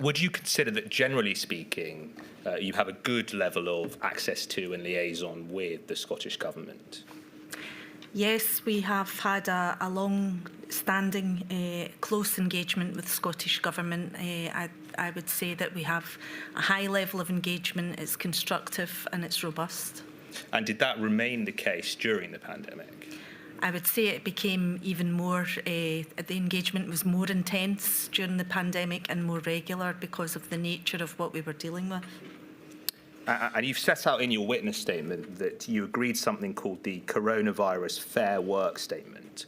Would you consider that, generally speaking, you have a good level of access to and liaison with the Scottish Government? Yes, we have had a long-standing, close engagement with the Scottish Government. I would say that we have a high level of engagement. It's constructive and it's robust. And did that remain the case during the pandemic? I would say it became even more, the engagement was more intense during the pandemic and more regular because of the nature of what we were dealing with. And you've set out in your witness statement that you agreed something called the Coronavirus Fair Work Statement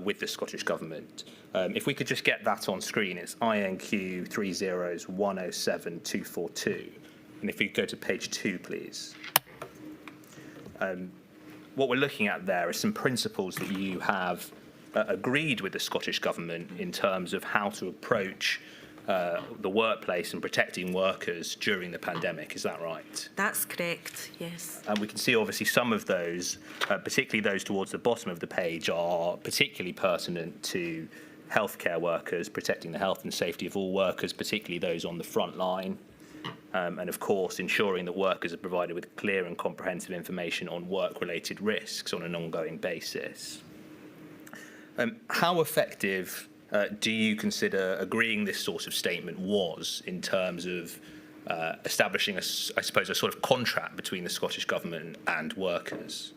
with the Scottish Government. If we could just get that on screen, it's INQ 30107-242. And if we could go to page 2, please. What we're looking at there are some principles that you have agreed with the Scottish Government in terms of how to approach the workplace and protecting workers during the pandemic. Is that right? That's correct, yes. And we can see obviously some of those, particularly those towards the bottom of the page, are particularly pertinent to healthcare workers, protecting the health and safety of all workers, particularly those on the front line. And of course, ensuring that workers are provided with clear and comprehensive information on work-related risks on an ongoing basis. How effective do you consider agreeing this sort of statement was in terms of establishing, I suppose, a sort of contract between the Scottish Government and workers?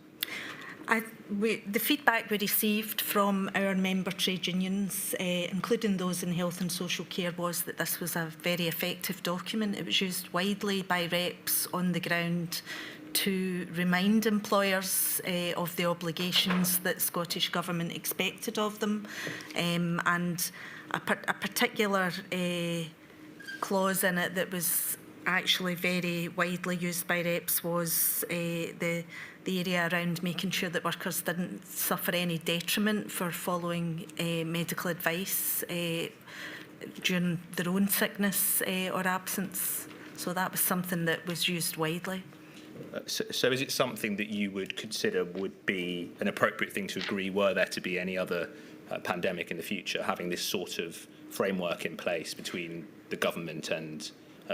The feedback we received from our member trade unions, including those in health and social care, was that this was a very effective document. It was used widely by reps on the ground to remind employers of the obligations that Scottish Government expected of them, and a particular clause in it that was actually very widely used by reps was the area around making sure that workers didn't suffer any detriment for following medical advice during their own sickness or absence. So that was something that was used widely. So is it something that you would consider would be an appropriate thing to agree were there to be any other pandemic in the future, having this sort of framework in place between the government and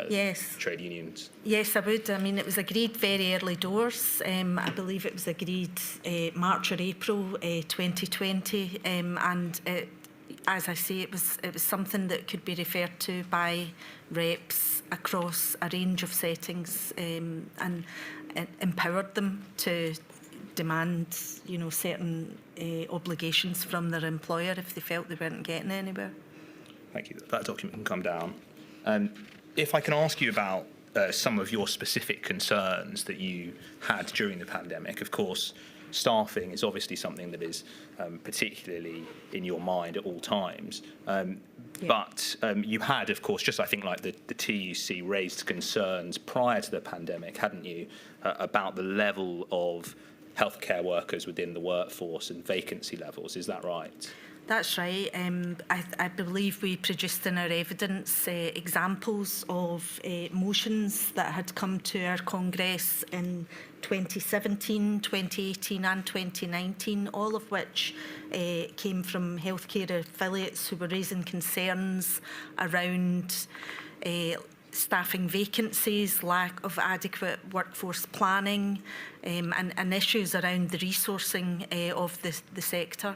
yes. trade unions? Yes, I would. I mean, it was agreed very early doors. I believe it was agreed March or April 2020, and as I say, it was something that could be referred to by reps across a range of settings, and empowered them to demand, certain obligations from their employer if they felt they weren't getting anywhere. Thank you. That document can come down. If I can ask you about some of your specific concerns that you had during the pandemic, of course, staffing is obviously something that is particularly in your mind at all times. But you had, of course, just I think like the TUC raised concerns prior to the pandemic, hadn't you, about the level of healthcare workers within the workforce and vacancy levels. Is that right? That's right. I believe we produced in our evidence examples of motions that had come to our Congress in 2017, 2018 and 2019, all of which came from healthcare affiliates who were raising concerns around staffing vacancies, lack of adequate workforce planning, and issues around the resourcing of the sector.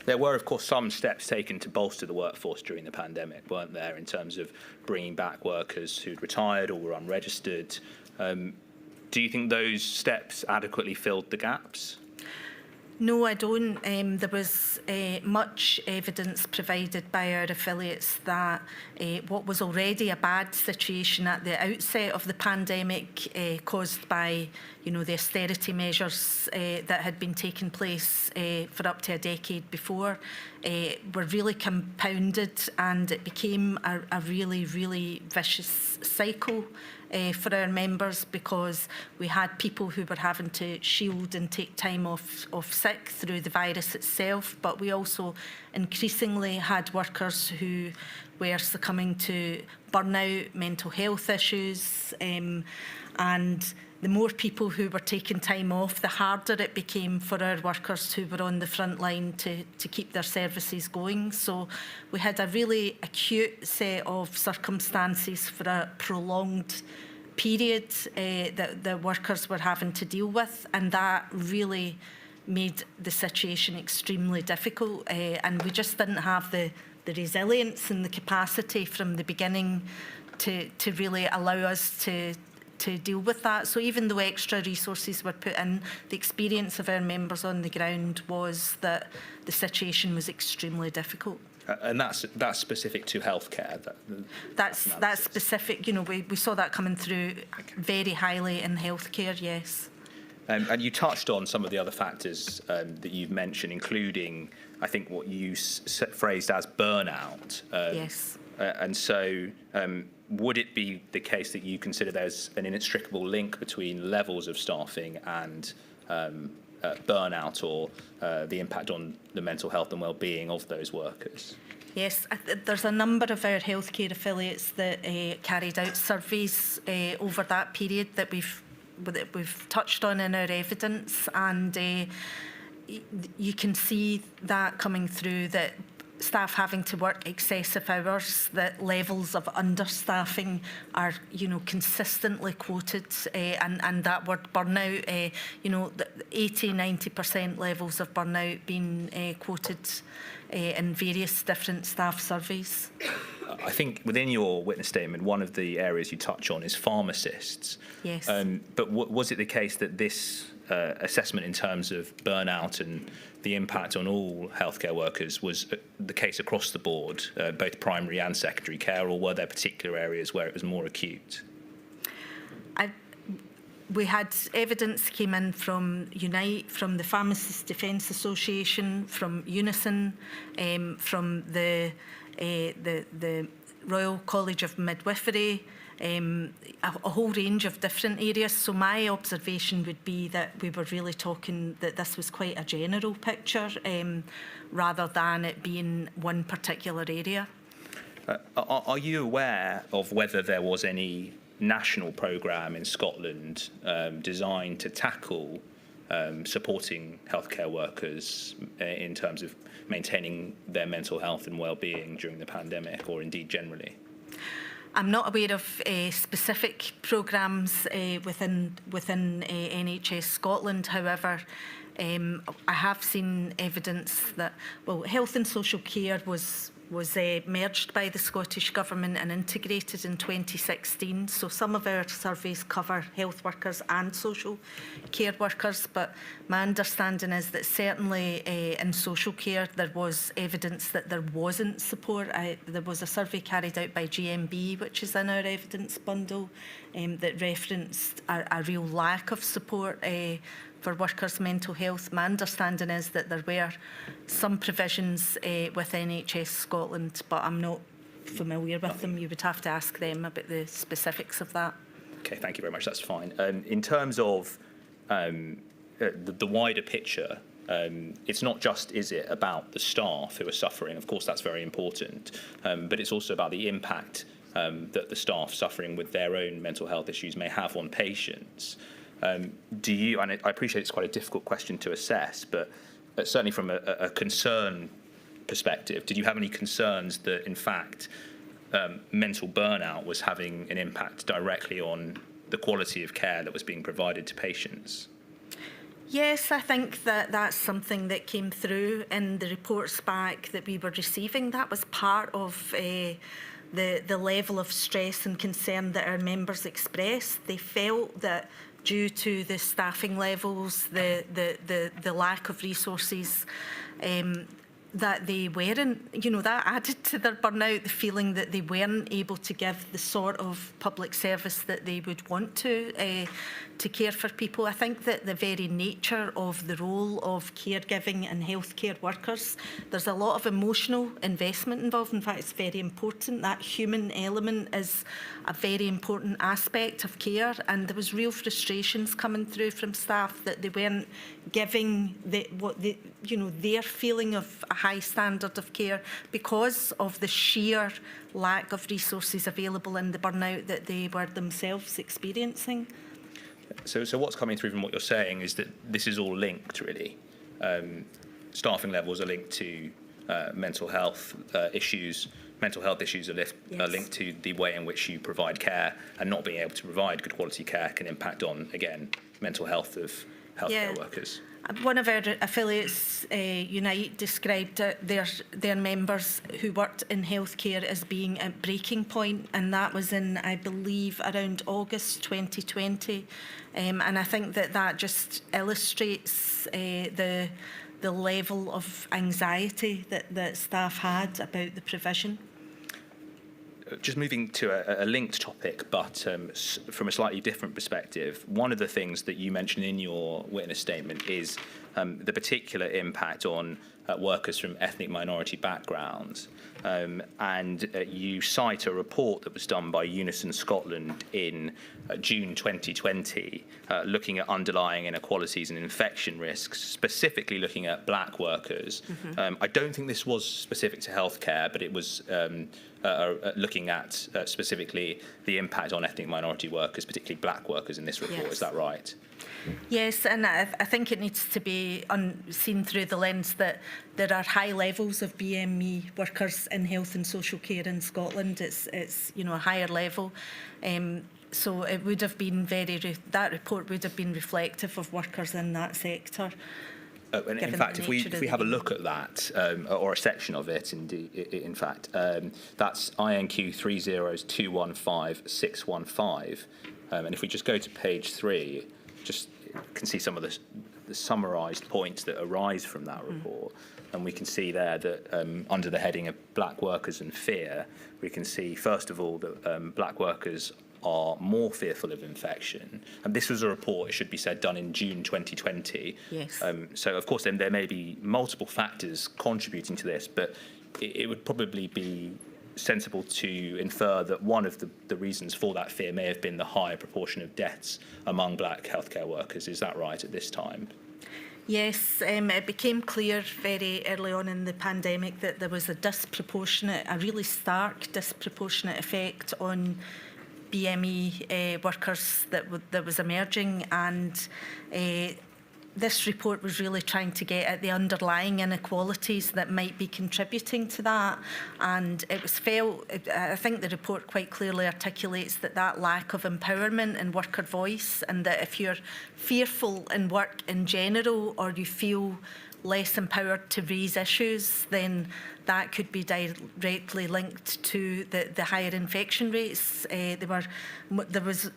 There were, of course, some steps taken to bolster the workforce during the pandemic, weren't there, in terms of bringing back workers who'd retired or were unregistered. Do you think those steps adequately filled the gaps? No, I don't. There was much evidence provided by our affiliates that what was already a bad situation at the outset of the pandemic, caused by, the austerity measures that had been taking place for up to a decade before, were really compounded, and it became a really, really vicious cycle for our members, because we had people who were having to shield and take time off sick through the virus itself, but we also increasingly had workers who were succumbing to burnout, mental health issues, and the more people who were taking time off, the harder it became for our workers who were on the front line to keep their services going. So we had a really acute set of circumstances for a prolonged period that the workers were having to deal with, and that really made the situation extremely difficult, and we just didn't have the resilience and the capacity from the beginning to really allow us to deal with that. So even though extra resources were put in, the experience of our members on the ground was that the situation was extremely difficult. And that's specific to healthcare. That's specific. We saw that coming through very highly in healthcare. Yes. And you touched on some of the other factors that you've mentioned, including, I think, what you phrased as burnout. Yes. And so, would it be the case that you consider there's an inextricable link between levels of staffing and burnout, or the impact on the mental health and well-being of those workers? Yes, there's a number of our healthcare affiliates that carried out surveys over that period that we've touched on in our evidence, and you can see that coming through, that staff having to work excessive hours, that levels of understaffing are, consistently quoted, and that word burnout, 80-90% levels of burnout being quoted in various different staff surveys. I think within your witness statement, one of the areas you touch on is pharmacists. Yes. But was it the case that this assessment in terms of burnout and the impact on all healthcare workers was the case across the board, both primary and secondary care, or were there particular areas where it was more acute? We had evidence came in from Unite, from the Pharmacists Defence Association, from Unison, from the Royal College of Midwifery, a whole range of different areas. So my observation would be that we were really talking that this was quite a general picture, rather than it being one particular area. Are you aware of whether there was any national programme in Scotland designed to tackle supporting healthcare workers in terms of maintaining their mental health and well-being during the pandemic, or indeed generally? I'm not aware of specific programmes within NHS Scotland. However, I have seen evidence that, health and social care was merged by the Scottish Government and integrated in 2016. So some of our surveys cover health workers and social care workers, but my understanding is that certainly in social care there was evidence that there wasn't support. There was a survey carried out by GMB, which is in our evidence bundle, that referenced a real lack of support for workers' mental health. My understanding is that there were some provisions with NHS Scotland, but I'm not familiar with them. You would have to ask them about the specifics of that. Okay, thank you very much. That's fine. In terms of the wider picture. It's not just, is it, about the staff who are suffering? Of course, that's very important, but it's also about the impact that the staff suffering with their own mental health issues may have on patients. Do you, and I appreciate it's quite a difficult question to assess, but certainly from a concern perspective, did you have any concerns that, in fact, mental burnout was having an impact directly on the quality of care that was being provided to patients? Yes, I think that that's something that came through in the reports back that we were receiving. That was part of the level of stress and concern that our members expressed. They felt that due to the staffing levels, the lack of resources, that they weren't, that added to their burnout, the feeling that they weren't able to give the sort of public service that they would want to care for people. I think that the very nature of the role of caregiving and healthcare workers, there's a lot of emotional investment involved. In fact, it's very important. That human element is a very important aspect of care, and there was real frustrations coming through from staff that they weren't giving their feeling of a high standard of care because of the sheer lack of resources available and the burnout that they were themselves experiencing. So what's coming through from what you're saying is that this is all linked, really. Staffing levels are linked to mental health issues. Mental health issues are linked to the way in which you provide care, and not being able to provide good quality care can impact on, again, mental health of healthcare workers. One of our affiliates, Unite, described their members who worked in healthcare as being at breaking point, and that was in, I believe, around August 2020. And I think that just illustrates the level of anxiety that staff had about the provision. Just moving to a linked topic, but from a slightly different perspective, one of the things that you mentioned in your witness statement is the particular impact on workers from ethnic minority backgrounds. And you cite a report that was done by Unison Scotland in June 2020, looking at underlying inequalities and infection risks, specifically looking at black workers. Mm-hmm. I don't think this was specific to healthcare, but it was looking at specifically the impact on ethnic minority workers, particularly black workers in this report. Yes. Is that right? Yes, and I think it needs to be seen through the lens that there are high levels of BME workers in health and social care in Scotland. It's a higher level. So it would have been that report would have been reflective of workers in that sector. And in fact, if we have a look at that, or a section of it, in fact, that's INQ 30215-615. And if we just go to page 3, just can see some of the summarised points that arise from that report. And we can see there that under the heading of black workers and fear, we can see, first of all, that black workers are more fearful of infection. And this was a report, it should be said, done in June 2020. Yes. So, of course, then there may be multiple factors contributing to this, but it would probably be sensible to infer that one of the reasons for that fear may have been the higher proportion of deaths among black healthcare workers. Is that right at this time? Yes, it became clear very early on in the pandemic that there was a really stark disproportionate effect on BME workers that was emerging, and this report was really trying to get at the underlying inequalities that might be contributing to that. And it was I think the report quite clearly articulates that lack of empowerment and worker voice, and that if you're fearful in work in general, or you feel less empowered to raise issues, then that could be directly linked to the higher infection rates. There was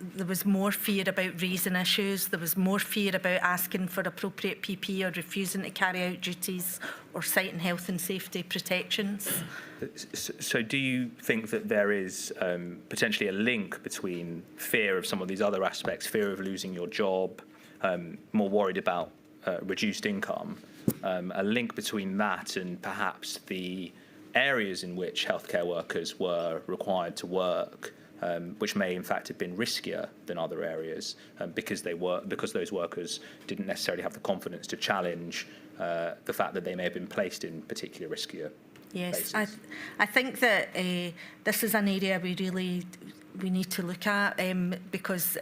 more fear about raising issues. There was more fear about asking for appropriate PPE or refusing to carry out duties or citing health and safety protections. So do you think that there is potentially a link between fear of some of these other aspects, fear of losing your job, more worried about reduced income, a link between that and perhaps the areas in which healthcare workers were required to work which may in fact have been riskier than other areas because those workers didn't necessarily have the confidence to challenge the fact that they may have been placed in particularly riskier Yes, places. I think that this is an area we need to look at because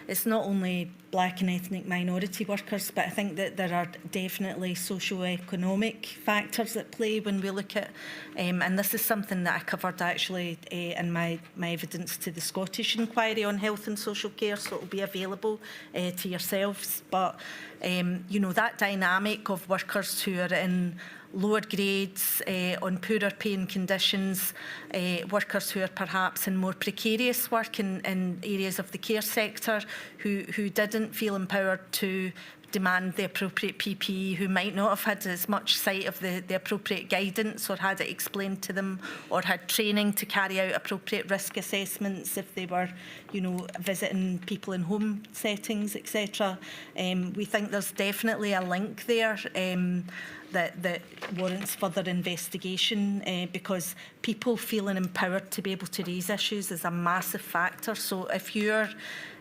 it's not only black and ethnic minority workers, but I think that there are definitely socio-economic factors at play when we look at, and this is something that I covered actually in my evidence to the Scottish inquiry on health and social care, so it will be available to yourselves. But you know, that dynamic of workers who are in lower grades, on poorer paying conditions, workers who are perhaps in more precarious work in areas of the care sector, who didn't feel empowered to demand the appropriate PPE, who might not have had as much sight of the appropriate guidance or had it explained to them or had training to carry out appropriate risk assessments if they were, you know, visiting people in home settings, etc. We think there's definitely a link there that warrants further investigation because people feeling empowered to be able to raise issues is a massive factor. So if you're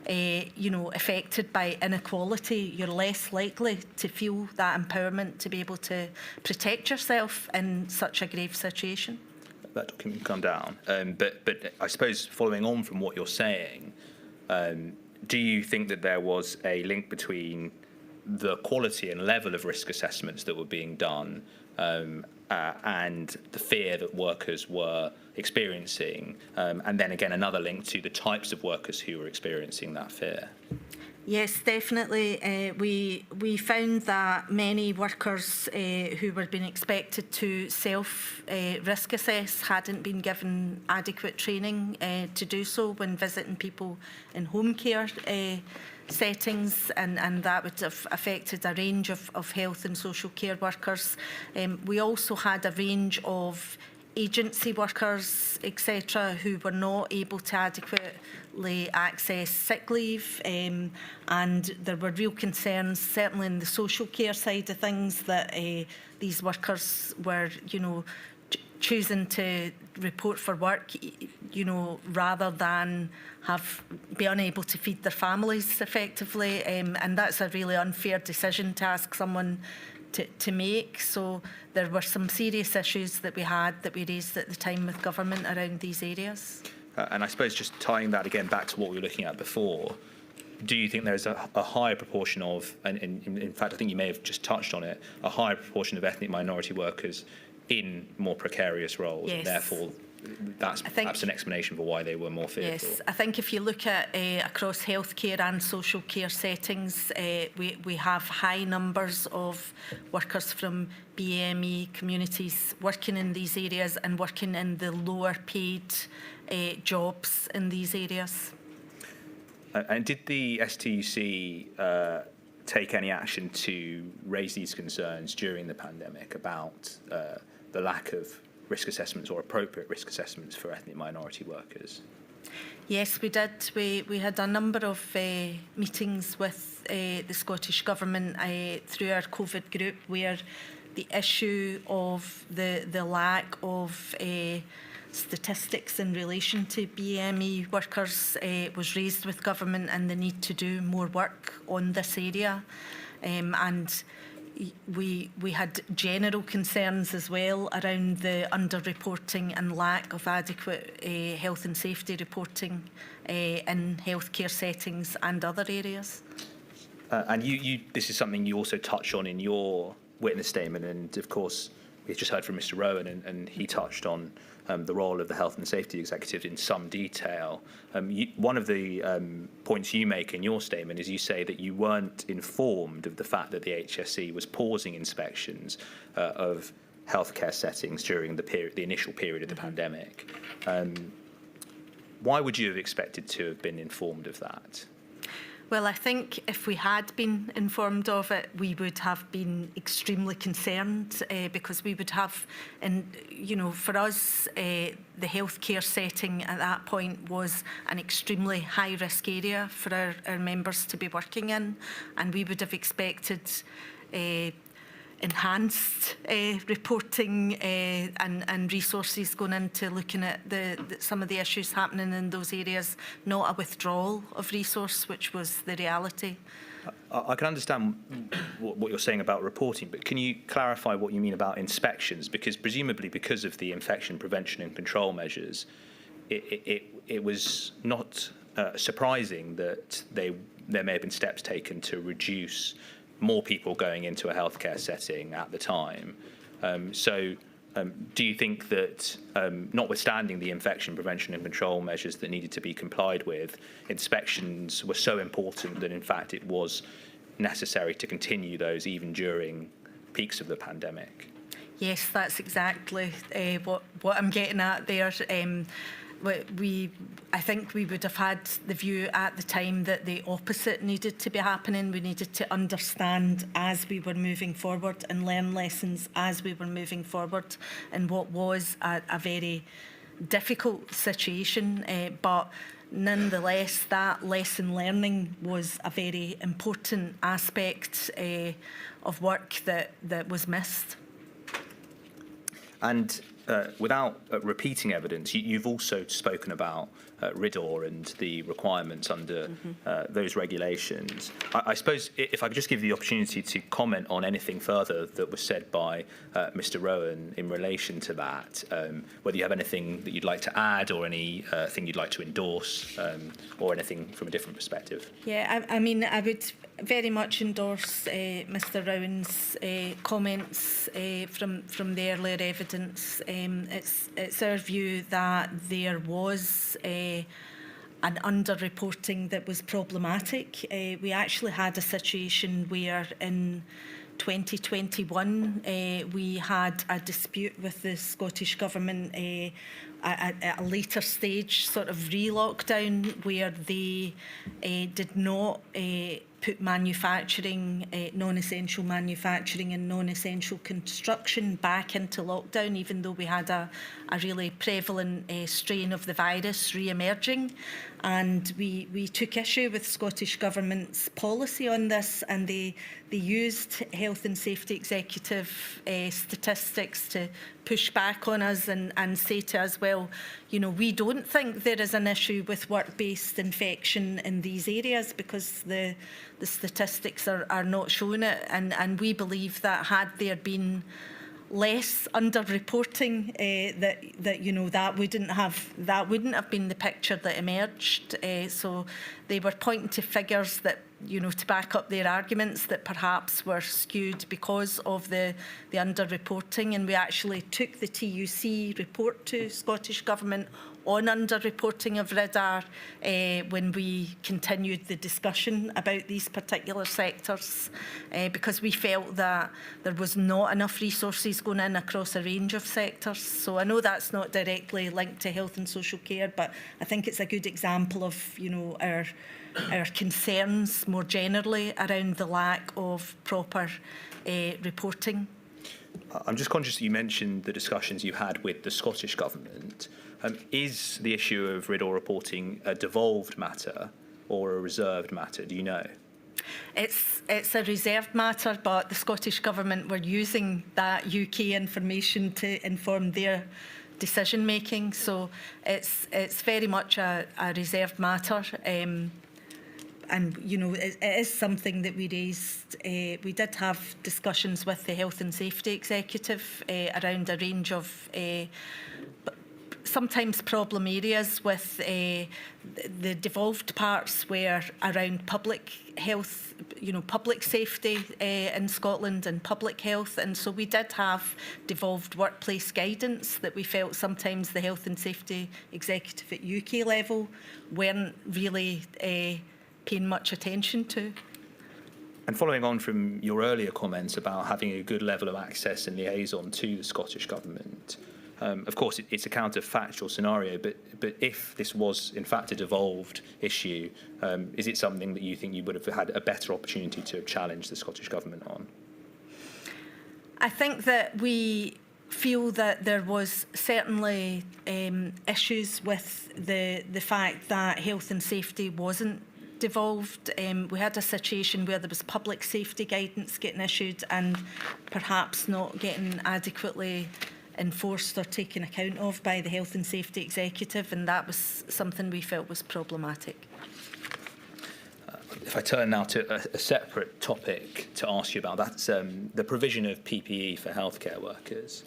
you know, affected by inequality, you're less likely to feel that empowerment to be able to protect yourself in such a grave situation. That document can come down. But I suppose following on from what you're saying, do you think that there was a link between the quality and level of risk assessments that were being done and the fear that workers were experiencing, and then again another link to the types of workers who were experiencing that fear? Yes, definitely. We found that many workers who were being expected to self-risk assess hadn't been given adequate training to do so when visiting people in home care settings, and that would have affected a range of health and social care workers. We also had a range of agency workers, etc., who were not able to adequately access sick leave, and there were real concerns, certainly in the social care side of things, that these workers were, you know, choosing to report for work, you know, rather than be unable to feed their families effectively, and that's a really unfair decision to ask someone to make. So there were some serious issues that we raised at the time with government around these areas. And I suppose just tying that again back to what we were looking at before, do you think there's a higher proportion of, and in fact I think you may have just touched on it, a higher proportion of ethnic minority workers in more precarious roles, yes. And therefore that's perhaps an explanation for why they were more fearful? Yes, I think if you look at across healthcare and social care settings, we have high numbers of workers from BME communities working in these areas and working in the lower paid jobs in these areas. And did the STUC take any action to raise these concerns during the pandemic about the lack of risk assessments or appropriate risk assessments for ethnic minority workers? Yes, we did. We had a number of meetings with the Scottish Government through our COVID group, where the issue of the lack of statistics in relation to BME workers was raised with government, and the need to do more work on this area. And we had general concerns as well around the underreporting and lack of adequate health and safety reporting in healthcare settings and other areas. And this is something you also touch on in your witness statement, and of course we've just heard from Mr. Rowan, and he touched on the role of the Health and Safety Executive in some detail. One of the points you make in your statement is you say that you weren't informed of the fact that the HSE was pausing inspections of healthcare settings during the initial period of the pandemic. Why would you have expected to have been informed of that? Well, I think if we had been informed of it, we would have been extremely concerned because we would have, and you know, for us, the healthcare setting at that point was an extremely high-risk area for our members to be working in, and we would have expected enhanced reporting and resources going into looking at some of the issues happening in those areas, not a withdrawal of resource, which was the reality. I can understand what you're saying about reporting, but can you clarify what you mean about inspections? Because presumably because of the infection prevention and control measures, it was not surprising that there may have been steps taken to reduce more people going into a healthcare setting at the time. Do you think that, notwithstanding the infection prevention and control measures that needed to be complied with, inspections were so important that, in fact, it was necessary to continue those even during peaks of the pandemic? Yes, that's exactly what I'm getting at there. I think we would have had the view at the time that the opposite needed to be happening. We needed to understand as we were moving forward and learn lessons as we were moving forward in what was a very difficult situation. But nonetheless, that lesson learning was a very important aspect of work that was missed. And without repeating evidence, you've also spoken about RIDOR and the requirements under those regulations. I suppose if I could just give you the opportunity to comment on anything further that was said by Mr. Rowan in relation to that, whether you have anything that you'd like to add or anything you'd like to endorse or anything from a different perspective. Yeah, I mean, I would very much endorse Mr. Rowan's comments from the earlier evidence. It's our view that there was an under-reporting that was problematic. We actually had a situation where in 2021 we had a dispute with the Scottish Government at a later stage, sort of re-lockdown, where they did not put manufacturing, non-essential manufacturing and non-essential construction back into lockdown, even though we had a really prevalent strain of the virus re-emerging. And we took issue with Scottish Government's policy on this, and they used Health and Safety Executive statistics to push back on us and say to us, well, you know, we don't think there is an issue with work-based infection in these areas because the statistics are not showing it, and we believe that had there been less under-reporting, that you know that wouldn't have been the picture that emerged. So they were pointing to figures that, you know, to back up their arguments that perhaps were skewed because of the under-reporting, and we actually took the TUC report to Scottish Government on under-reporting of RIDOR when we continued the discussion about these particular sectors, because we felt that there was not enough resources going in across a range of sectors. So I know that's not directly linked to health and social care, but I think it's a good example of, you know, our concerns more generally around the lack of proper reporting. I'm just conscious that you mentioned the discussions you had with the Scottish Government. Is the issue of RIDOR reporting a devolved matter or a reserved matter? Do you know? It's a reserved matter, but the Scottish Government were using that UK information to inform their decision making. So it's very much a reserved matter. And, you know, it is something that we raised. We did have discussions with the Health and Safety Executive around a range of sometimes problem areas, with the devolved parts were around public health, you know, public safety in Scotland and public health. And so we did have devolved workplace guidance that we felt sometimes the Health and Safety Executive at UK level weren't really paying much attention to. And following on from your earlier comments about having a good level of access and liaison to the Scottish Government, of course, it's a counterfactual scenario, but if this was in fact a devolved issue, is it something that you think you would have had a better opportunity to challenge the Scottish Government on? I think that we feel that there was certainly issues with the fact that health and safety wasn't devolved. We had a situation where there was public safety guidance getting issued and perhaps not getting adequately enforced or taken account of by the Health and Safety Executive, and that was something we felt was problematic. If I turn now to a separate topic to ask you about, that's the provision of PPE for healthcare workers.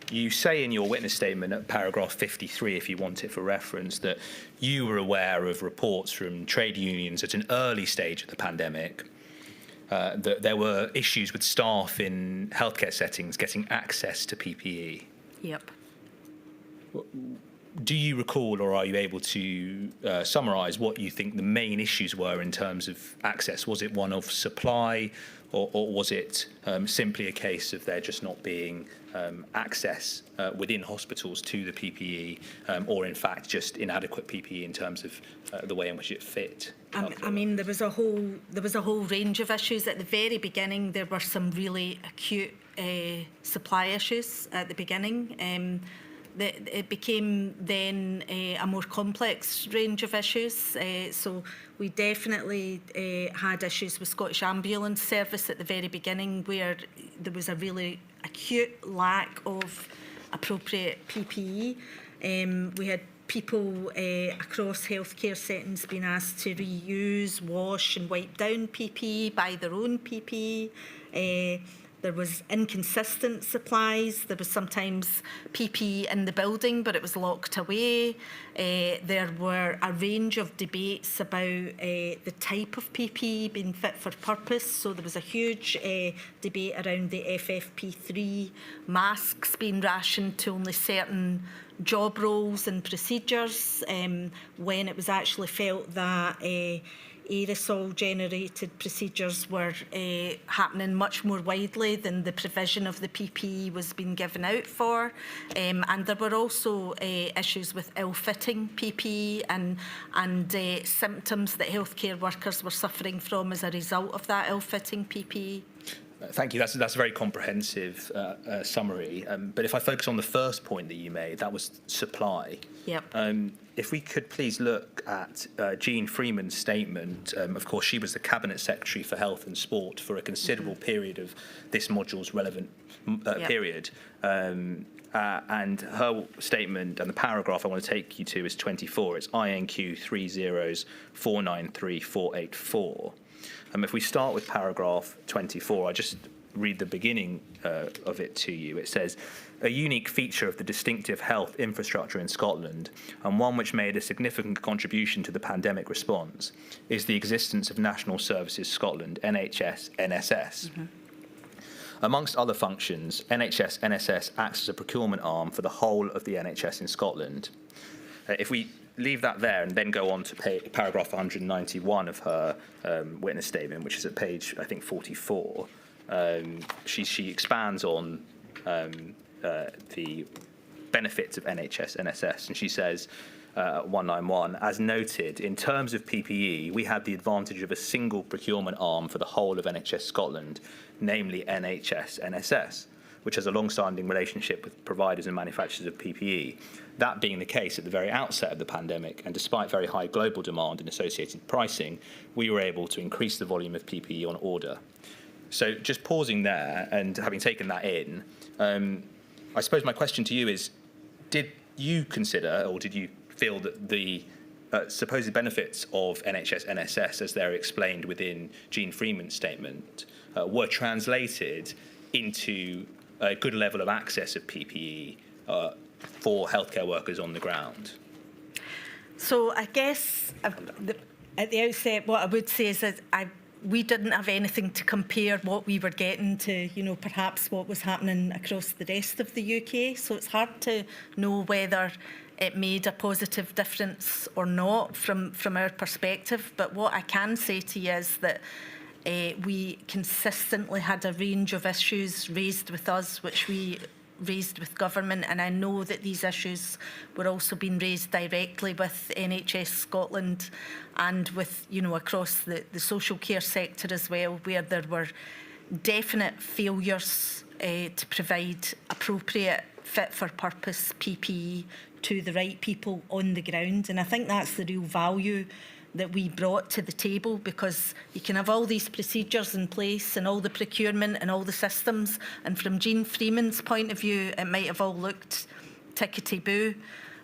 You say in your witness statement at paragraph 53, if you want it for reference, that you were aware of reports from trade unions at an early stage of the pandemic that there were issues with staff in healthcare settings getting access to PPE. Yep. Do you recall, or are you able to summarise what you think the main issues were in terms of access? Was it one of supply, or was it simply a case of there just not being access within hospitals to the PPE, or in fact just inadequate PPE in terms of the way in which it fit? I mean, there was a whole range of issues at the very beginning. There were some really acute supply issues at the beginning. It became then a more complex range of issues. So we definitely had issues with Scottish Ambulance Service at the very beginning, where there was a really acute lack of appropriate PPE. We had people across healthcare settings being asked to reuse, wash and wipe down PPE, buy their own PPE. There was inconsistent supplies. There was sometimes PPE in the building, but it was locked away. There were a range of debates about the type of PPE being fit for purpose. So there was a huge debate around the FFP3 masks being rationed to only certain job roles and procedures, when it was actually felt that aerosol-generated procedures were happening much more widely than the provision of the PPE was being given out for. And there were also issues with ill-fitting PPE and symptoms that healthcare workers were suffering from as a result of that ill-fitting PPE. Thank you. That's a very comprehensive summary. But if I focus on the first point that you made, that was supply. Yep. If we could please look at Jean Freeman's statement. Of course, she was the Cabinet Secretary for Health and Sport for a considerable period of this module's relevant period. And her statement, and the paragraph I want to take you to, is 24. It's INQ 304934884. If we start with paragraph 24, I just read the beginning of it to you. It says, a unique feature of the distinctive health infrastructure in Scotland, and one which made a significant contribution to the pandemic response, is the existence of National Services Scotland, NHS, NSS. Mm-hmm. Amongst other functions, NHS, NSS acts as a procurement arm for the whole of the NHS in Scotland. If we leave that there and then go on to paragraph 191 of her witness statement, which is at page, I think, 44. She expands on the benefits of NHS, NSS, and she says, 191, as noted, in terms of PPE, we had the advantage of a single procurement arm for the whole of NHS Scotland, namely NHS, NSS, which has a long-standing relationship with providers and manufacturers of PPE. That being the case at the very outset of the pandemic, and despite very high global demand and associated pricing, we were able to increase the volume of PPE on order. So just pausing there and having taken that in, I suppose my question to you is, did you consider, or did you feel that the supposed benefits of NHS, NSS, as they're explained within Jean Freeman's statement, were translated into a good level of access of PPE for healthcare workers on the ground? So I guess at the outset, what I would say is that we didn't have anything to compare what we were getting to, perhaps what was happening across the rest of the UK. So it's hard to know whether it made a positive difference or not from our perspective. But what I can say to you is that we consistently had a range of issues raised with us, which we raised with government, and I know that these issues were also being raised directly with NHS Scotland and with, across the social care sector as well, where there were definite failures to provide appropriate fit for purpose PPE to the right people on the ground. And I think that's the real value that we brought to the table, because you can have all these procedures in place and all the procurement and all the systems, and from Jean Freeman's point of view it might have all looked tickety-boo,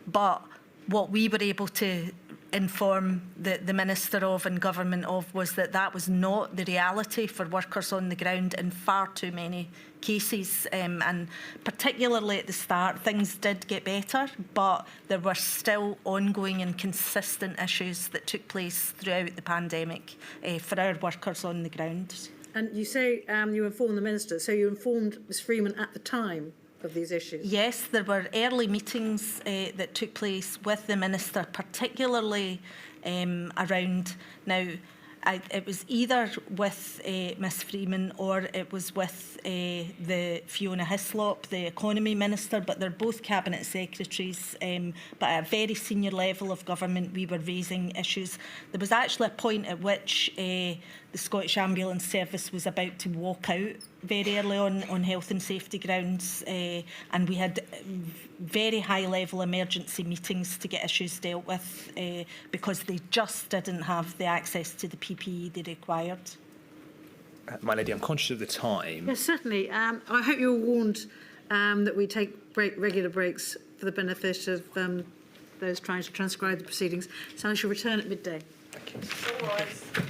but what we were able to inform the Minister of and Government of was that that was not the reality for workers on the ground in far too many cases, and particularly at the start things did get better, but there were still ongoing and consistent issues that took place throughout the pandemic for our workers on the ground. And you say you informed the Minister, so you informed Ms Freeman at the time of these issues? Yes, there were early meetings that took place with the Minister, particularly around now. It was either with Miss Freeman or it was with the Fiona Hislop, the Economy Minister, but they're both Cabinet Secretaries, but at a very senior level of government we were raising issues. There was actually a point at which the Scottish Ambulance Service was about to walk out very early on health and safety grounds, and we had very high level emergency meetings to get issues dealt with because they just didn't have the access to the PPE they required. My lady, I'm conscious of the time. Yes, certainly. I hope you were warned that we take regular breaks for the benefit of those trying to transcribe the proceedings. So I shall return at midday. Thank you.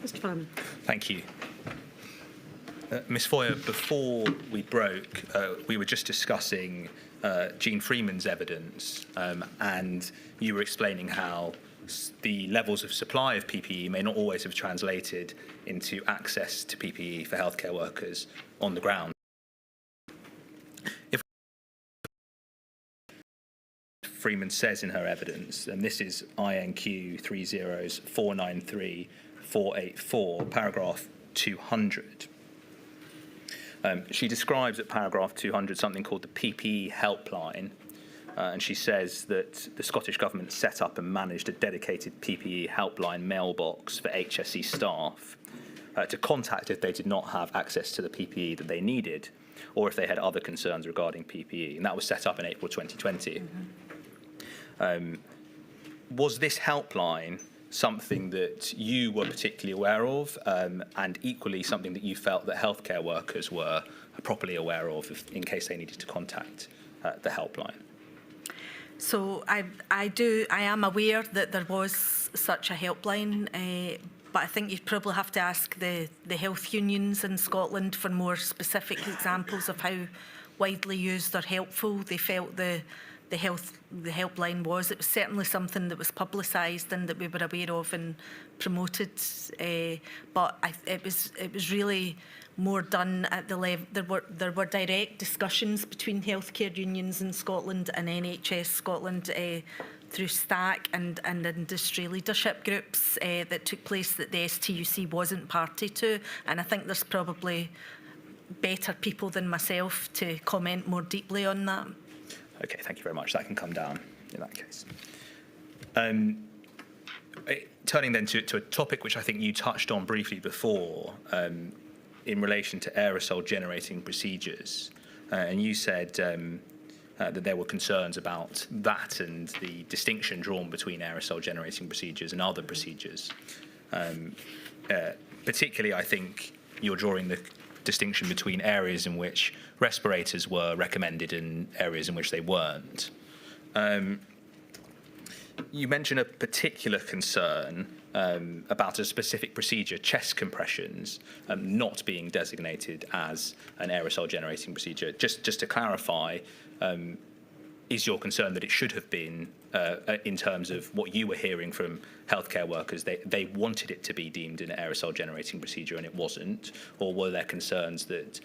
Mr Fireman. Thank you. Ms Foyer, before we broke, we were just discussing Jean Freeman's evidence, and you were explaining how the levels of supply of PPE may not always have translated into access to PPE for healthcare workers on the ground. If Freeman says in her evidence, and this is INQ 30493-484, paragraph 200. She describes at paragraph 200 something called the PPE helpline, and she says that the Scottish Government set up and managed a dedicated PPE helpline mailbox for HSE staff to contact if they did not have access to the PPE that they needed, or if they had other concerns regarding PPE, and that was set up in April 2020. Was this helpline something that you were particularly aware of, and equally something that you felt that healthcare workers were properly aware of in case they needed to contact the helpline? So I am aware that there was such a helpline, but I think you'd probably have to ask the health unions in Scotland for more specific examples of how widely used or helpful they felt the helpline was. It was certainly something that was publicised and that we were aware of and promoted, but it was really more done at the level. There were direct discussions between healthcare unions in Scotland and NHS Scotland through STAC and industry leadership groups that took place that the STUC wasn't party to, and I think there's probably better people than myself to comment more deeply on that. Okay, thank you very much. That can come down in that case. Turning then to a topic which I think you touched on briefly before, in relation to aerosol generating procedures, and you said that there were concerns about that and the distinction drawn between aerosol generating procedures and other procedures. Particularly, I think you're drawing the distinction between areas in which respirators were recommended and areas in which they weren't. You mentioned a particular concern about a specific procedure, chest compressions, not being designated as an aerosol generating procedure. Just to clarify, is your concern that it should have been, in terms of what you were hearing from healthcare workers, they wanted it to be deemed an aerosol generating procedure and it wasn't? Or were there concerns that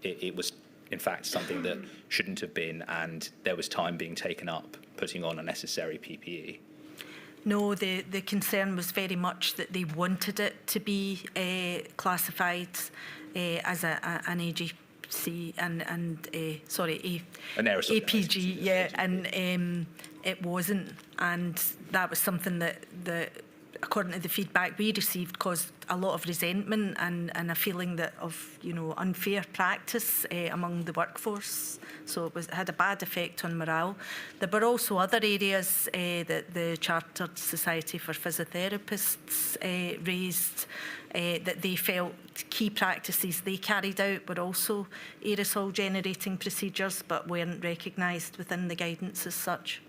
it was in fact something that shouldn't have been and there was time being taken up putting on unnecessary PPE? No, the concern was very much that they wanted it to be classified as an AGC and an aerosol APG, yeah, and it wasn't, and that was something that according to the feedback we received, caused a lot of resentment and a feeling of unfair practice among the workforce. So it had a bad effect on morale. There were also other areas that the Chartered Society for Physiotherapists raised that they felt key practices they carried out were also aerosol generating procedures but weren't recognised within the guidance as such.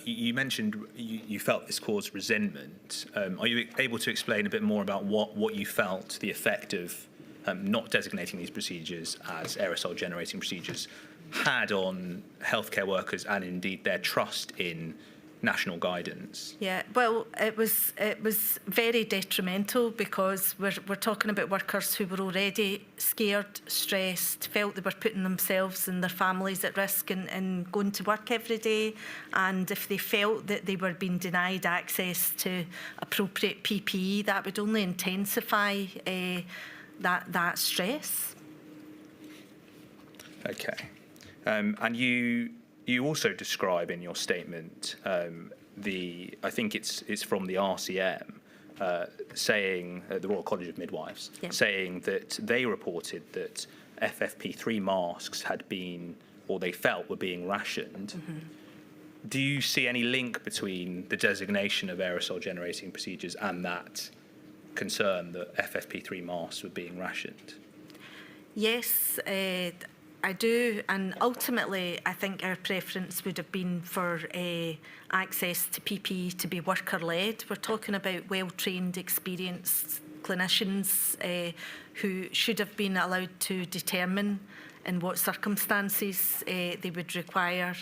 You mentioned you felt this caused resentment. Are you able to explain a bit more about what you felt the effect of not designating these procedures as aerosol generating procedures had on healthcare workers and indeed their trust in national guidance? Yeah, well, it was very detrimental because we're talking about workers who were already scared, stressed, felt they were putting themselves and their families at risk in going to work every day, and if they felt that they were being denied access to appropriate PPE, that would only intensify that stress. Okay, and you also describe in your statement I think it's from the RCM saying the Royal College of Midwives, saying that they reported that FFP3 masks had been, or they felt were being rationed. Mm-hmm. Do you see any link between the designation of aerosol generating procedures and that concern that FFP3 masks were being rationed? Yes, I do, and ultimately I think our preference would have been for access to PPE to be worker-led. We're talking about well-trained, experienced clinicians who should have been allowed to determine in what circumstances they would require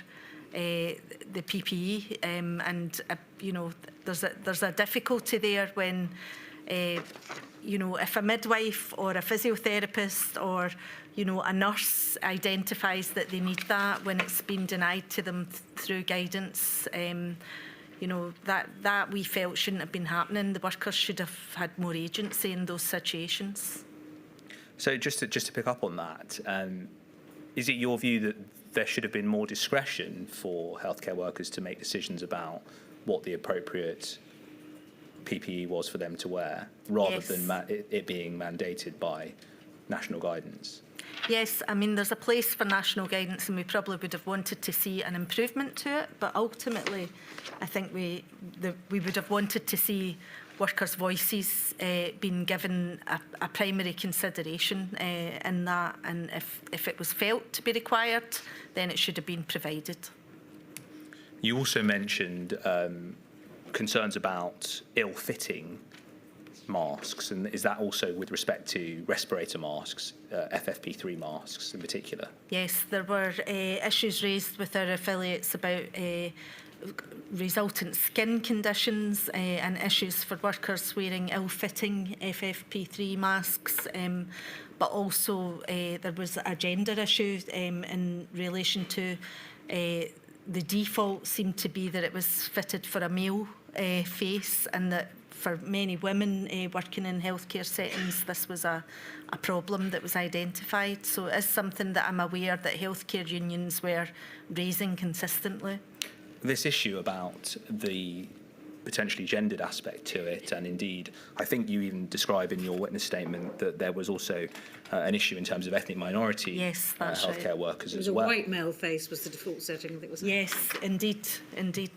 the PPE, and you know, there's a difficulty there when you know, if a midwife or a physiotherapist or you know, a nurse identifies that they need that when it's been denied to them through guidance. You know, that we felt shouldn't have been happening. The workers should have had more agency in those situations. So just to pick up on that, is it your view that there should have been more discretion for healthcare workers to make decisions about what the appropriate PPE was for them to wear, rather than it being mandated by national guidance? Yes, I mean, there's a place for national guidance, and we probably would have wanted to see an improvement to it, but ultimately I think we would have wanted to see workers' voices being given a primary consideration in that, and if it was felt to be required, then it should have been provided. You also mentioned concerns about ill-fitting masks, and is that also with respect to respirator masks, FFP3 masks in particular? Yes, there were issues raised with our affiliates about resultant skin conditions and issues for workers wearing ill-fitting FFP3 masks, but also there was a gender issue in relation to the default seemed to be that it was fitted for a male face, and that for many women working in healthcare settings, this was a problem that was identified. So it is something that I'm aware that healthcare unions were raising consistently. This issue about the potentially gendered aspect to it, and indeed, I think you even describe in your witness statement that there was also an issue in terms of ethnic minority healthcare workers as well. A white male face was the default setting, I think, wasn't it? Yes, indeed.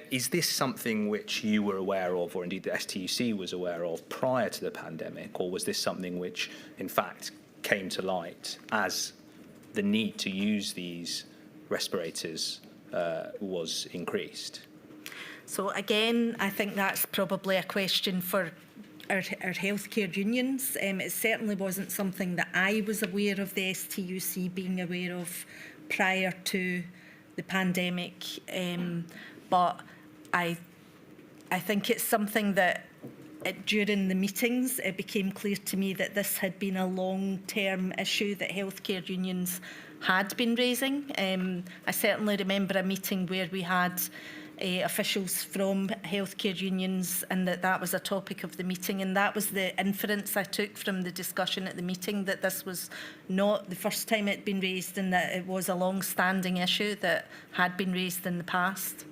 Is this something which you were aware of, or indeed the STUC was aware of prior to the pandemic, or was this something which, in fact, came to light as the need to use these respirators was increased? So again, I think that's probably a question for our healthcare unions. It certainly wasn't something that I was aware of the STUC being aware of prior to the pandemic, but I think it's something that during the meetings it became clear to me that this had been a long-term issue that healthcare unions had been raising. I certainly remember a meeting where we had officials from healthcare unions, and that was a topic of the meeting, and that was the inference I took from the discussion at the meeting, that this was not the first time it had been raised, and that it was a long-standing issue that had been raised in the past.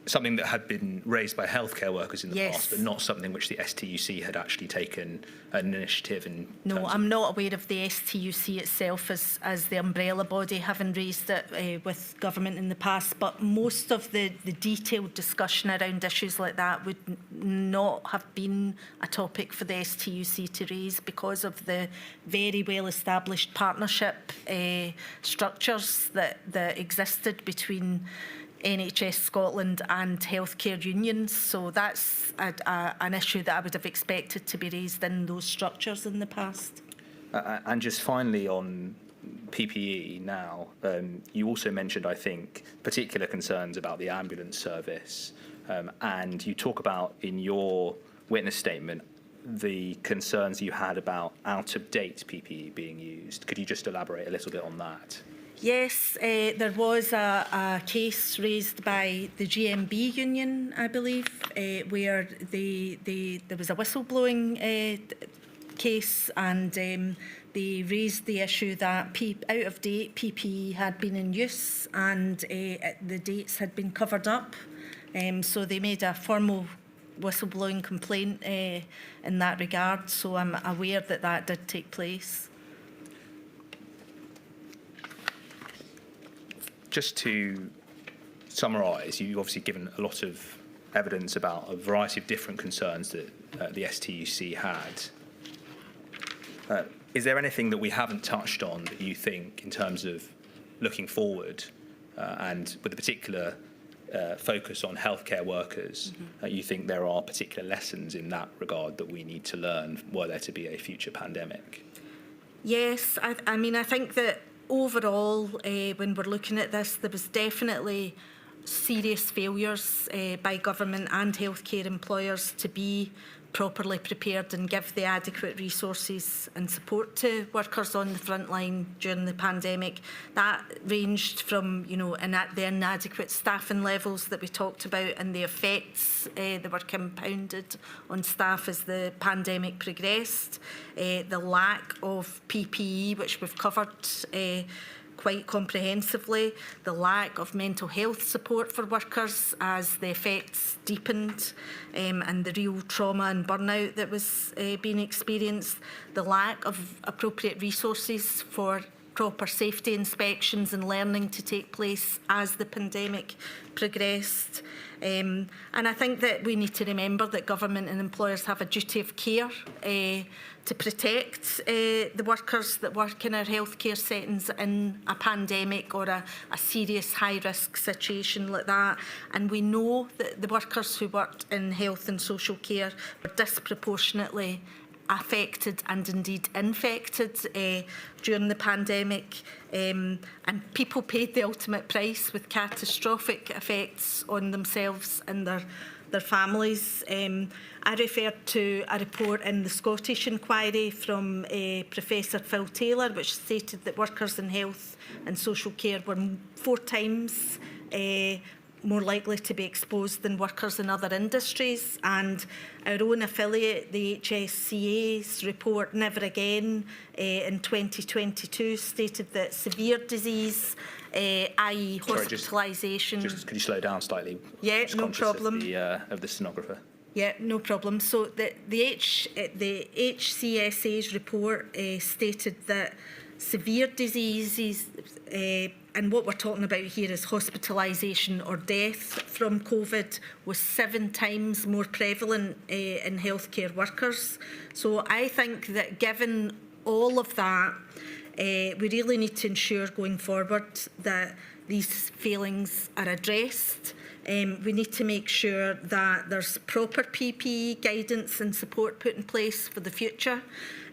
Something that had been raised by healthcare workers in the past, but not something which the STUC had actually taken an initiative in. No, I'm not aware of the STUC itself as the umbrella body having raised it with government in the past, but most of the detailed discussion around issues like that would not have been a topic for the STUC to raise because of the very well-established partnership structures that existed between NHS Scotland and healthcare unions. So that's an issue that I would have expected to be raised in those structures in the past. And just finally on PPE now, you also mentioned, I think, particular concerns about the ambulance service, and you talk about in your witness statement the concerns you had about out-of-date PPE being used. Could you just elaborate a little bit on that? Yes, there was a case raised by the GMB union, I believe, where there was a whistleblowing case, and they raised the issue that out-of-date PPE had been in use and the dates had been covered up. So they made a formal whistleblowing complaint in that regard, so I'm aware that that did take place. Just to summarise, you've obviously given a lot of evidence about a variety of different concerns that the STUC had. Is there anything that we haven't touched on that you think, in terms of looking forward, and with a particular focus on healthcare workers, you think there are particular lessons in that regard that we need to learn were there to be a future pandemic? Yes, I mean, I think that overall, when we're looking at this, there was definitely serious failures by government and healthcare employers to be properly prepared and give the adequate resources and support to workers on the front line during the pandemic. That ranged from, you know, the inadequate staffing levels that we talked about and the effects that were compounded on staff as the pandemic progressed, the lack of PPE, which we've covered quite comprehensively, the lack of mental health support for workers as the effects deepened, and the real trauma and burnout that was being experienced, the lack of appropriate resources for proper safety inspections and learning to take place as the pandemic progressed. And I think that we need to remember that government and employers have a duty of care to protect the workers that work in our healthcare settings in a pandemic or a serious high-risk situation like that. And we know that the workers who worked in health and social care were disproportionately affected and indeed infected during the pandemic, and people paid the ultimate price with catastrophic effects on themselves and their families. I referred to a report in the Scottish inquiry from Professor Phil Taylor, which stated that workers in health and social care were 4 times more likely to be exposed than workers in other industries. And our own affiliate, the HSCA's report, Never Again, in 2022, stated that severe disease, i.e. hospitalisation... Could you slow down slightly? Yeah, no problem. Of the stenographer. Yeah, no problem. So the HCSA's report stated that severe diseases, and what we're talking about here is hospitalisation or death from COVID, was 7 times more prevalent in healthcare workers. So I think that given all of that, we really need to ensure going forward that these failings are addressed. We need to make sure that there's proper PPE guidance and support put in place for the future.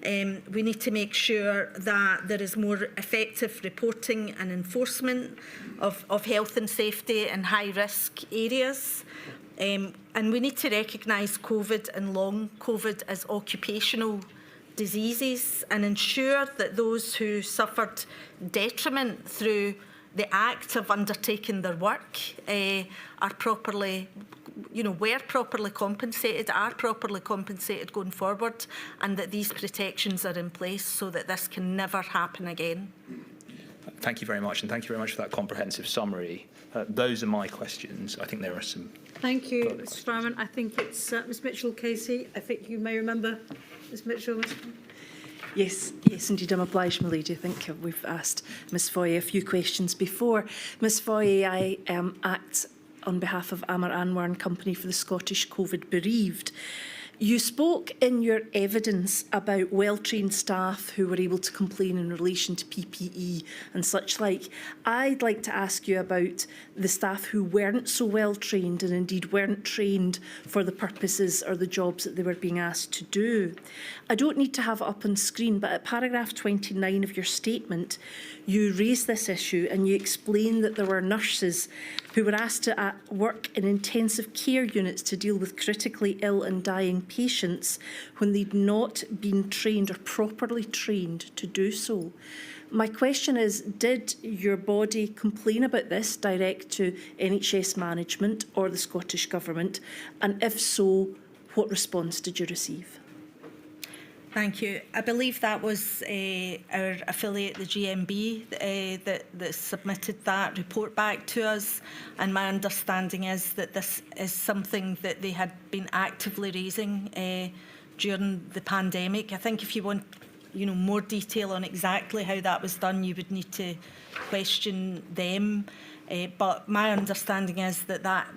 We need to make sure that there is more effective reporting and enforcement of health and safety in high-risk areas. And we need to recognise COVID and long COVID as occupational diseases and ensure that those who suffered detriment through the act of undertaking their work are properly, were properly compensated, are properly compensated going forward, and that these protections are in place so that this can never happen again. Thank you very much, and thank you very much for that comprehensive summary. Those are my questions. I think there are some... Thank you, Mr. Fireman. I think it's Ms Mitchell-Casey. I think you may remember Ms Mitchell. Yes, indeed, I'm obliged, my lady. I think we've asked Ms Foy a few questions before. Ms Foy, I act on behalf of Amar Anwar and Company for the Scottish COVID Bereaved. You spoke in your evidence about well-trained staff who were able to complain in relation to PPE and such like. I'd like to ask you about the staff who weren't so well-trained and indeed weren't trained for the purposes or the jobs that they were being asked to do. I don't need to have it up on screen, but at paragraph 29 of your statement, you raised this issue and you explained that there were nurses who were asked to work in intensive care units to deal with critically ill and dying patients when they'd not been trained or properly trained to do so. My question is, did your body complain about this direct to NHS management or the Scottish Government? And if so, what response did you receive? Thank you. I believe that was our affiliate, the GMB, that submitted that report back to us. And my understanding is that this is something that they had been actively raising during the pandemic. I think if you want, more detail on exactly how that was done, you would need to question them. But my understanding is that that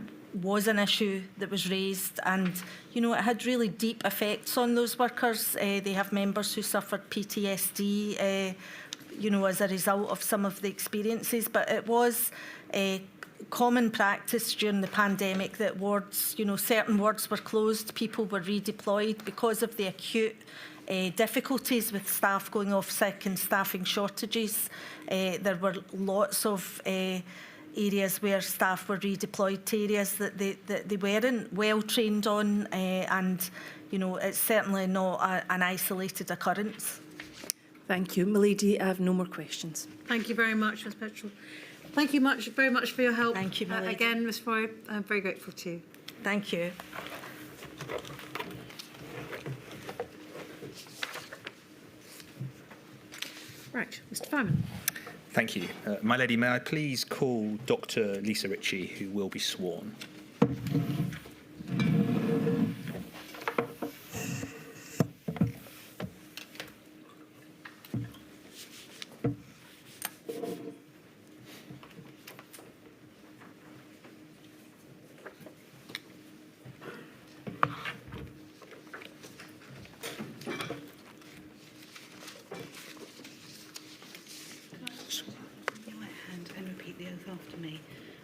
was an issue that was raised, and it had really deep effects on those workers. They have members who suffered PTSD as a result of some of the experiences, but it was common practice during the pandemic that wards, certain wards were closed, people were redeployed because of the acute difficulties with staff going off sick and staffing shortages. There were lots of areas where staff were redeployed to areas that they weren't well trained on, and it's certainly not an isolated occurrence. Thank you. Milady, I have no more questions. Thank you very much, Ms Petrel. Thank you very much for your help. Thank you, Milady. Again, Ms Foy, I'm very grateful to you. Thank you. Right, Mr Fireman. Thank you. My lady, may I please call Dr. Lisa Ritchie, who will be sworn. After me.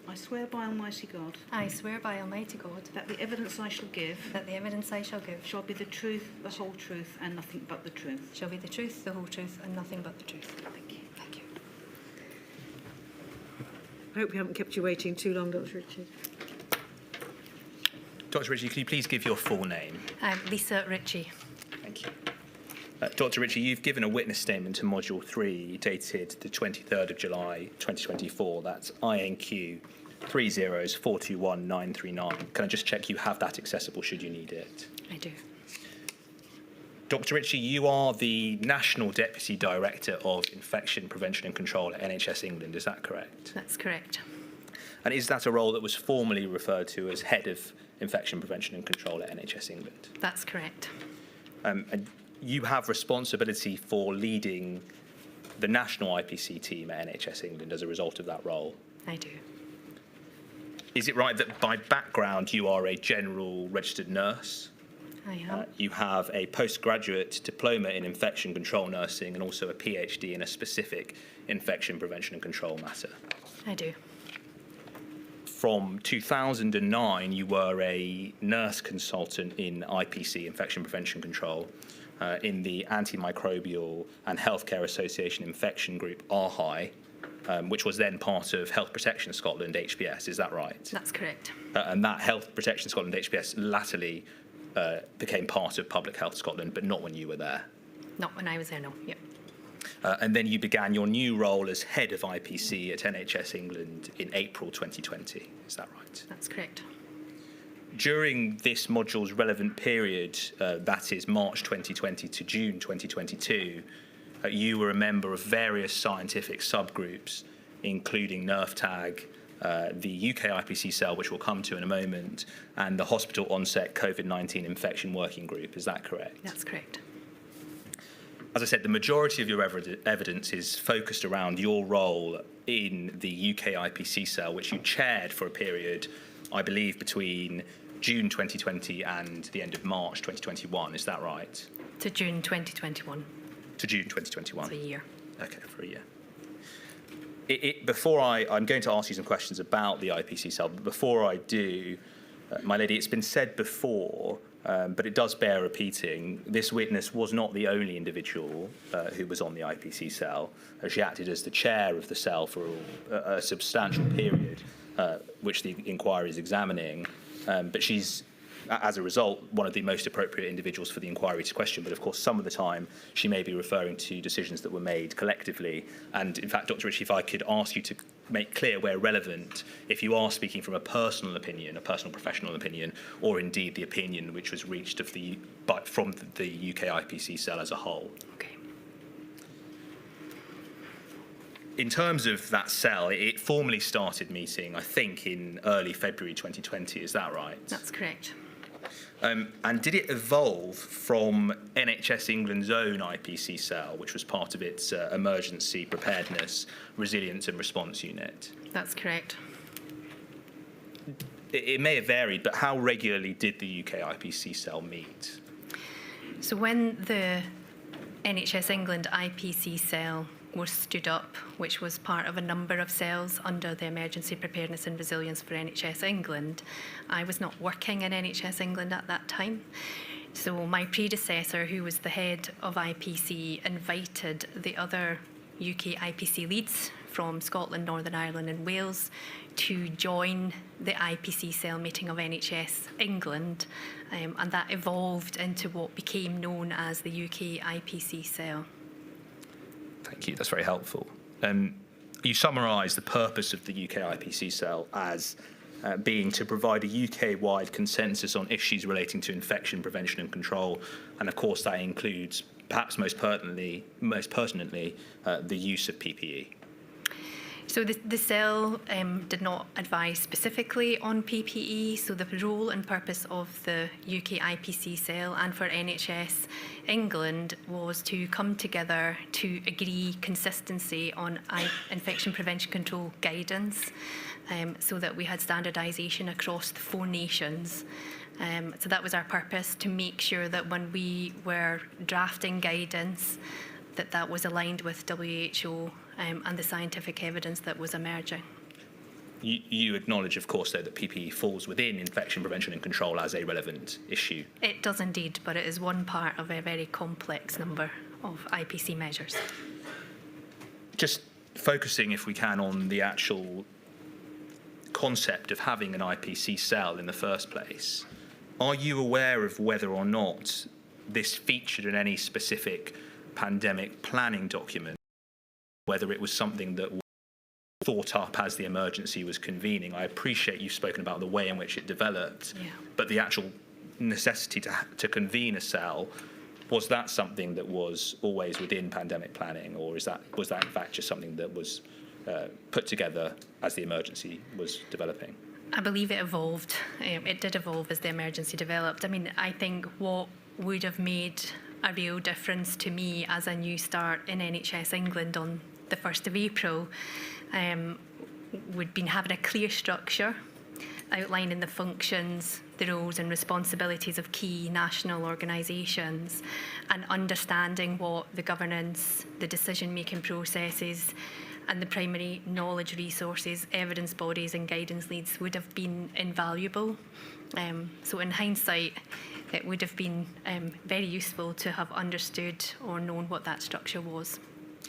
I swear by Almighty God I swear by Almighty God that the evidence I shall give that the evidence I shall give shall be the truth, the whole truth, and nothing but the truth. shall be the truth, the whole truth, and nothing but the truth. Thank you. Thank you. I hope we haven't kept you waiting too long, Dr Ritchie. Dr. Ritchie, could you please give your full name? Lisa Ritchie. Thank you. Dr. Ritchie, you've given a witness statement to Module 3 dated the 23rd of July 2024. That's INQ 30421939. Can I just check you have that accessible should you need it? I do. Dr. Ritchie, you are the National Deputy Director of Infection Prevention and Control at NHS England, is that correct? That's correct. And is that a role that was formally referred to as Head of Infection Prevention and Control at NHS England? That's correct. And you have responsibility for leading the national IPC team at NHS England as a result of that role. I do. Is it right that by background you are a general registered nurse? I am. You have a postgraduate diploma in infection control nursing and also a PhD in a specific infection prevention and control matter. I do. From 2009, you were a nurse consultant in IPC, infection prevention control, in the Antimicrobial and Healthcare Association Infection Group, ARHI, which was then part of Health Protection Scotland, HPS, is that right? That's correct. And that Health Protection Scotland, HPS, latterly became part of Public Health Scotland, but not when you were there. Not when I was there, no. Yep. And then you began your new role as Head of IPC at NHS England in April 2020, is that right? That's correct. During this module's relevant period, that is March 2020 to June 2022, you were a member of various scientific subgroups, including NERFTAG, the UK IPC cell, which we'll come to in a moment, and the Hospital Onset Covid-19 Infection Working Group. Is that correct? That's correct. As I said, the majority of your evidence is focused around your role in the UK IPC cell, which you chaired for a period, I believe, between June 2020 and the end of March 2021. Is that right? To June 2021. To June 2021. It's a year. Okay, for a year. Before I'm going to ask you some questions about the IPC cell, but before I do, my lady, it's been said before, but it does bear repeating, this witness was not the only individual who was on the IPC cell. She acted as the chair of the cell for a substantial period, which the inquiry is examining, but she's, as a result, one of the most appropriate individuals for the inquiry to question. But of course, some of the time, she may be referring to decisions that were made collectively. And in fact, Dr. Ritchie, if I could ask you to make clear where relevant, if you are speaking from a personal opinion, a personal professional opinion, or indeed the opinion which was reached of from the UK IPC cell as a whole. Okay. In terms of that cell, it formally started meeting, I think, in early February 2020. Is that right? That's correct. And did it evolve from NHS England's own IPC cell, which was part of its emergency preparedness, resilience and response unit? That's correct. It may have varied, but how regularly did the UK IPC cell meet? So when the NHS England IPC cell was stood up, which was part of a number of cells under the Emergency Preparedness and Resilience for NHS England. I was not working in NHS England at that time. So my predecessor, who was the head of IPC, invited the other UK IPC leads from Scotland, Northern Ireland and Wales to join the IPC cell meeting of NHS England, and that evolved into what became known as the UK IPC cell. Thank you, that's very helpful. You summarise the purpose of the UK IPC cell as being to provide a UK-wide consensus on issues relating to infection prevention and control, and of course that includes, perhaps most pertinently, the use of PPE. So the cell did not advise specifically on PPE, so the role and purpose of the UK IPC cell and for NHS England was to come together to agree consistency on infection prevention control guidance, so that we had standardisation across the 4 nations. So that was our purpose, to make sure that when we were drafting guidance, that was aligned with WHO and the scientific evidence that was emerging. You acknowledge, of course, though, that PPE falls within infection prevention and control as a relevant issue. It does indeed, but it is one part of a very complex number of IPC measures. Just focusing, if we can, on the actual concept of having an IPC cell in the first place, are you aware of whether or not this featured in any specific pandemic planning document, whether it was something that was thought up as the emergency was convening? I appreciate you've spoken about the way in which it developed, but the actual necessity to convene a cell, was that something that was always within pandemic planning, or was that in fact just something that was put together as the emergency was developing? I believe it evolved. It did evolve as the emergency developed. I mean, I think what would have made a real difference to me as a new start in NHS England on the 1st of April would be having a clear structure, outlining the functions, the roles and responsibilities of key national organisations, and understanding what the governance, the decision-making processes and the primary knowledge resources, evidence bodies and guidance leads would have been invaluable. So in hindsight, it would have been very useful to have understood or known what that structure was,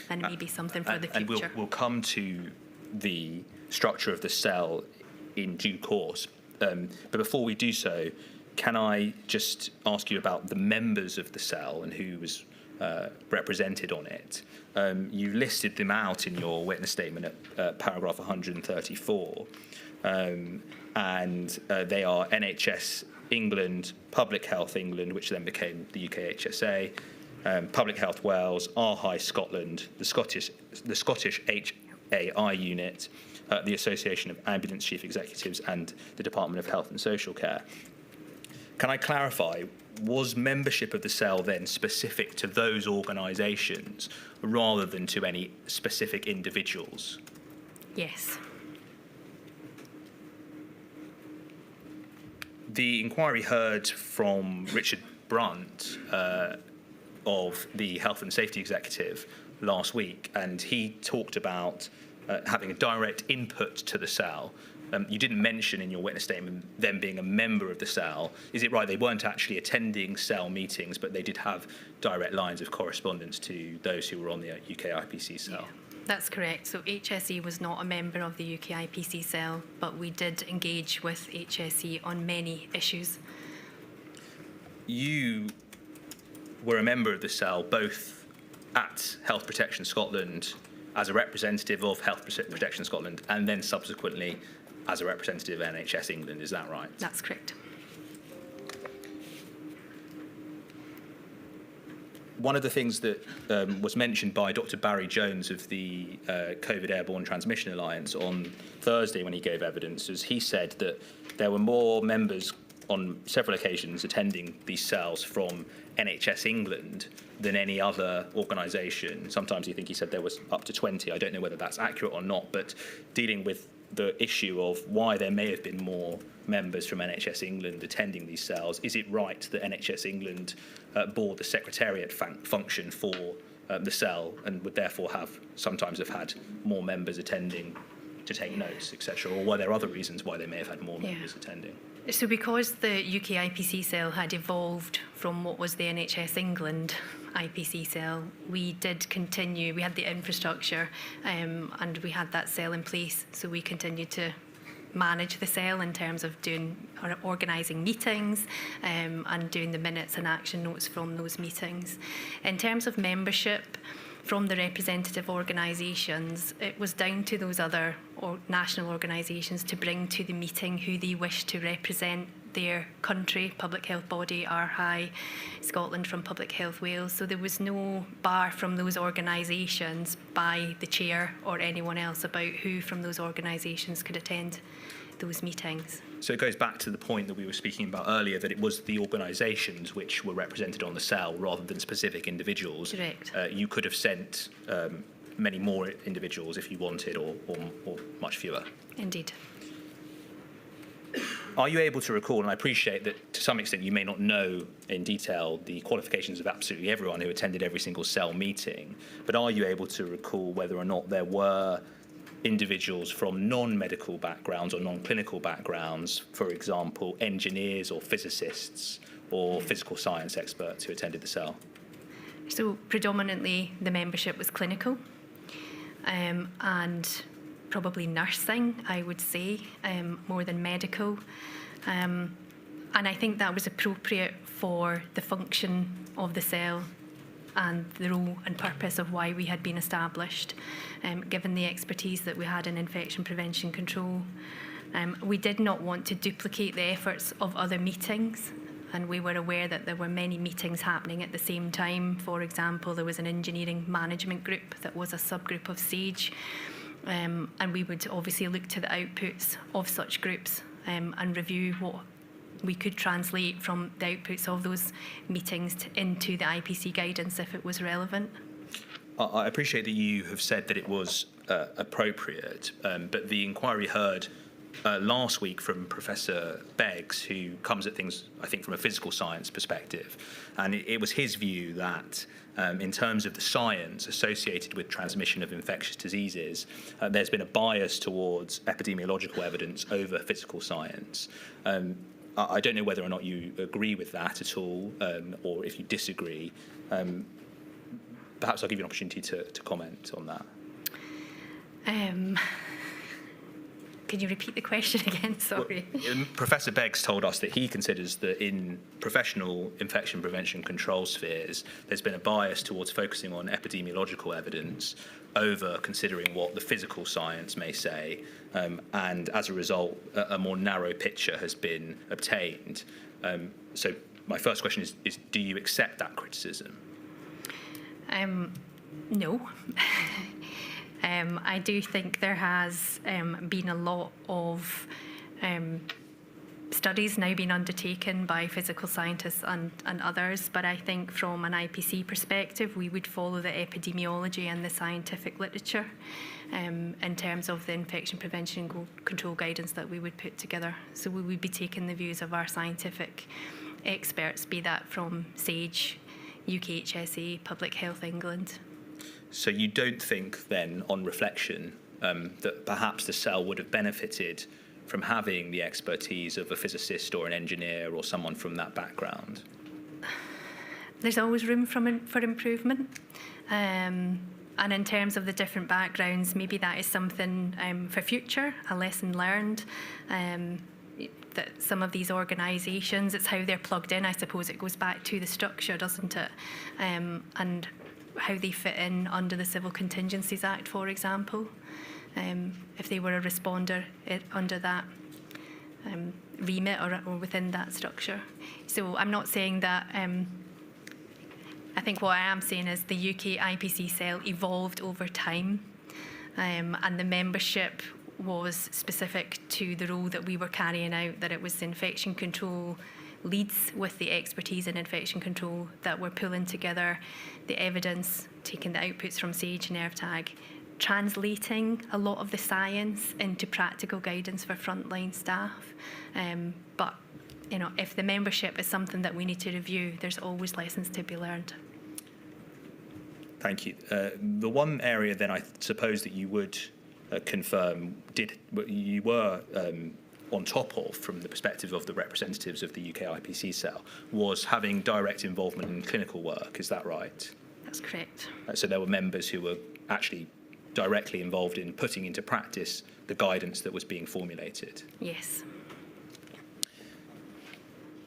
and maybe something for the future. And we'll come to the structure of the cell in due course. But before we do so, can I just ask you about the members of the cell and who was represented on it? You listed them out in your witness statement at paragraph 134, and they are NHS England, Public Health England, which then became the UK HSA, Public Health Wales, High Scotland, the Scottish HAI unit, the Association of Ambulance Chief Executives, and the Department of Health and Social Care. Can I clarify, was membership of the cell then specific to those organisations rather than to any specific individuals? Yes. The inquiry heard from Richard Brunt of the Health and Safety Executive last week, and he talked about having a direct input to the cell. You didn't mention in your witness statement them being a member of the cell. Is it right they weren't actually attending cell meetings, but they did have direct lines of correspondence to those who were on the UK IPC cell? Yeah, that's correct. So HSE was not a member of the UK IPC cell, but we did engage with HSE on many issues. You were a member of the cell both at Health Protection Scotland as a representative of Health Protection Scotland and then subsequently as a representative of NHS England, is that right? That's correct. One of the things that was mentioned by Dr. Barry Jones of the COVID Airborne Transmission Alliance on Thursday when he gave evidence is he said that there were more members on several occasions attending these cells from NHS England than any other organisation. Sometimes he said there was up to 20. I don't know whether that's accurate or not, but dealing with the issue of why there may have been more members from NHS England attending these cells, is it right that NHS England bore the secretariat function for the cell, and would therefore sometimes have had more members attending to take notes, etc.? Or were there other reasons why they may have had more members attending? So because the UK IPC cell had evolved from what was the NHS England IPC cell, we did continue, we had the infrastructure and we had that cell in place, so we continued to manage the cell in terms of doing or organising meetings and doing the minutes and action notes from those meetings. In terms of membership from the representative organisations, it was down to those other national organisations to bring to the meeting who they wished to represent their country, public health body, RHI, Scotland from Public Health Wales. So there was no bar from those organisations by the chair or anyone else about who from those organisations could attend those meetings. So it goes back to the point that we were speaking about earlier, that it was the organisations which were represented on the cell rather than specific individuals. Correct. You could have sent many more individuals if you wanted, or much fewer. Indeed. Are you able to recall, and I appreciate that to some extent you may not know in detail the qualifications of absolutely everyone who attended every single cell meeting, but are you able to recall whether or not there were individuals from non-medical backgrounds or non-clinical backgrounds, for example, engineers or physicists or physical science experts who attended the cell? So predominantly the membership was clinical and probably nursing, I would say, more than medical. And I think that was appropriate for the function of the cell and the role and purpose of why we had been established, given the expertise that we had in infection prevention control. We did not want to duplicate the efforts of other meetings, and we were aware that there were many meetings happening at the same time. For example, there was an engineering management group that was a subgroup of SAGE, and we would obviously look to the outputs of such groups and review what we could translate from the outputs of those meetings into the IPC guidance if it was relevant. I appreciate that you have said that it was appropriate, but the inquiry heard last week from Professor Beggs, who comes at things, I think, from a physical science perspective, and it was his view that in terms of the science associated with transmission of infectious diseases, there's been a bias towards epidemiological evidence over physical science. I don't know whether or not you agree with that at all, or if you disagree. Perhaps I'll give you an opportunity to comment on that. Can you repeat the question again? Sorry. Well, Professor Beggs told us that he considers that in professional infection prevention control spheres, there's been a bias towards focusing on epidemiological evidence over considering what the physical science may say, and as a result, a more narrow picture has been obtained. So my first question is do you accept that criticism? No. I do think there has been a lot of studies now being undertaken by physical scientists and others, but I think from an IPC perspective, we would follow the epidemiology and the scientific literature in terms of the infection prevention control guidance that we would put together. So we would be taking the views of our scientific experts, be that from SAGE, UKHSA, Public Health England. So you don't think then, on reflection, that perhaps the cell would have benefited from having the expertise of a physicist or an engineer or someone from that background? There's always room for improvement. And in terms of the different backgrounds, maybe that is something for future, a lesson learned. That some of these organisations, it's how they're plugged in. I suppose it goes back to the structure, doesn't it? And how they fit in under the Civil Contingencies Act, for example, if they were a responder under that remit or within that structure. So I'm not saying that, I think what I am saying is the UK IPC cell evolved over time, and the membership was specific to the role that we were carrying out, that it was the infection control leads with the expertise in infection control that were pulling together the evidence, taking the outputs from SAGE and ERTAG, translating a lot of the science into practical guidance for frontline staff. But if the membership is something that we need to review, there's always lessons to be learned. Thank you. The one area then I suppose that you would confirm you were on top of, from the perspective of the representatives of the UK IPC cell, was having direct involvement in clinical work. Is that right? That's correct. So there were members who were actually directly involved in putting into practice the guidance that was being formulated. Yes.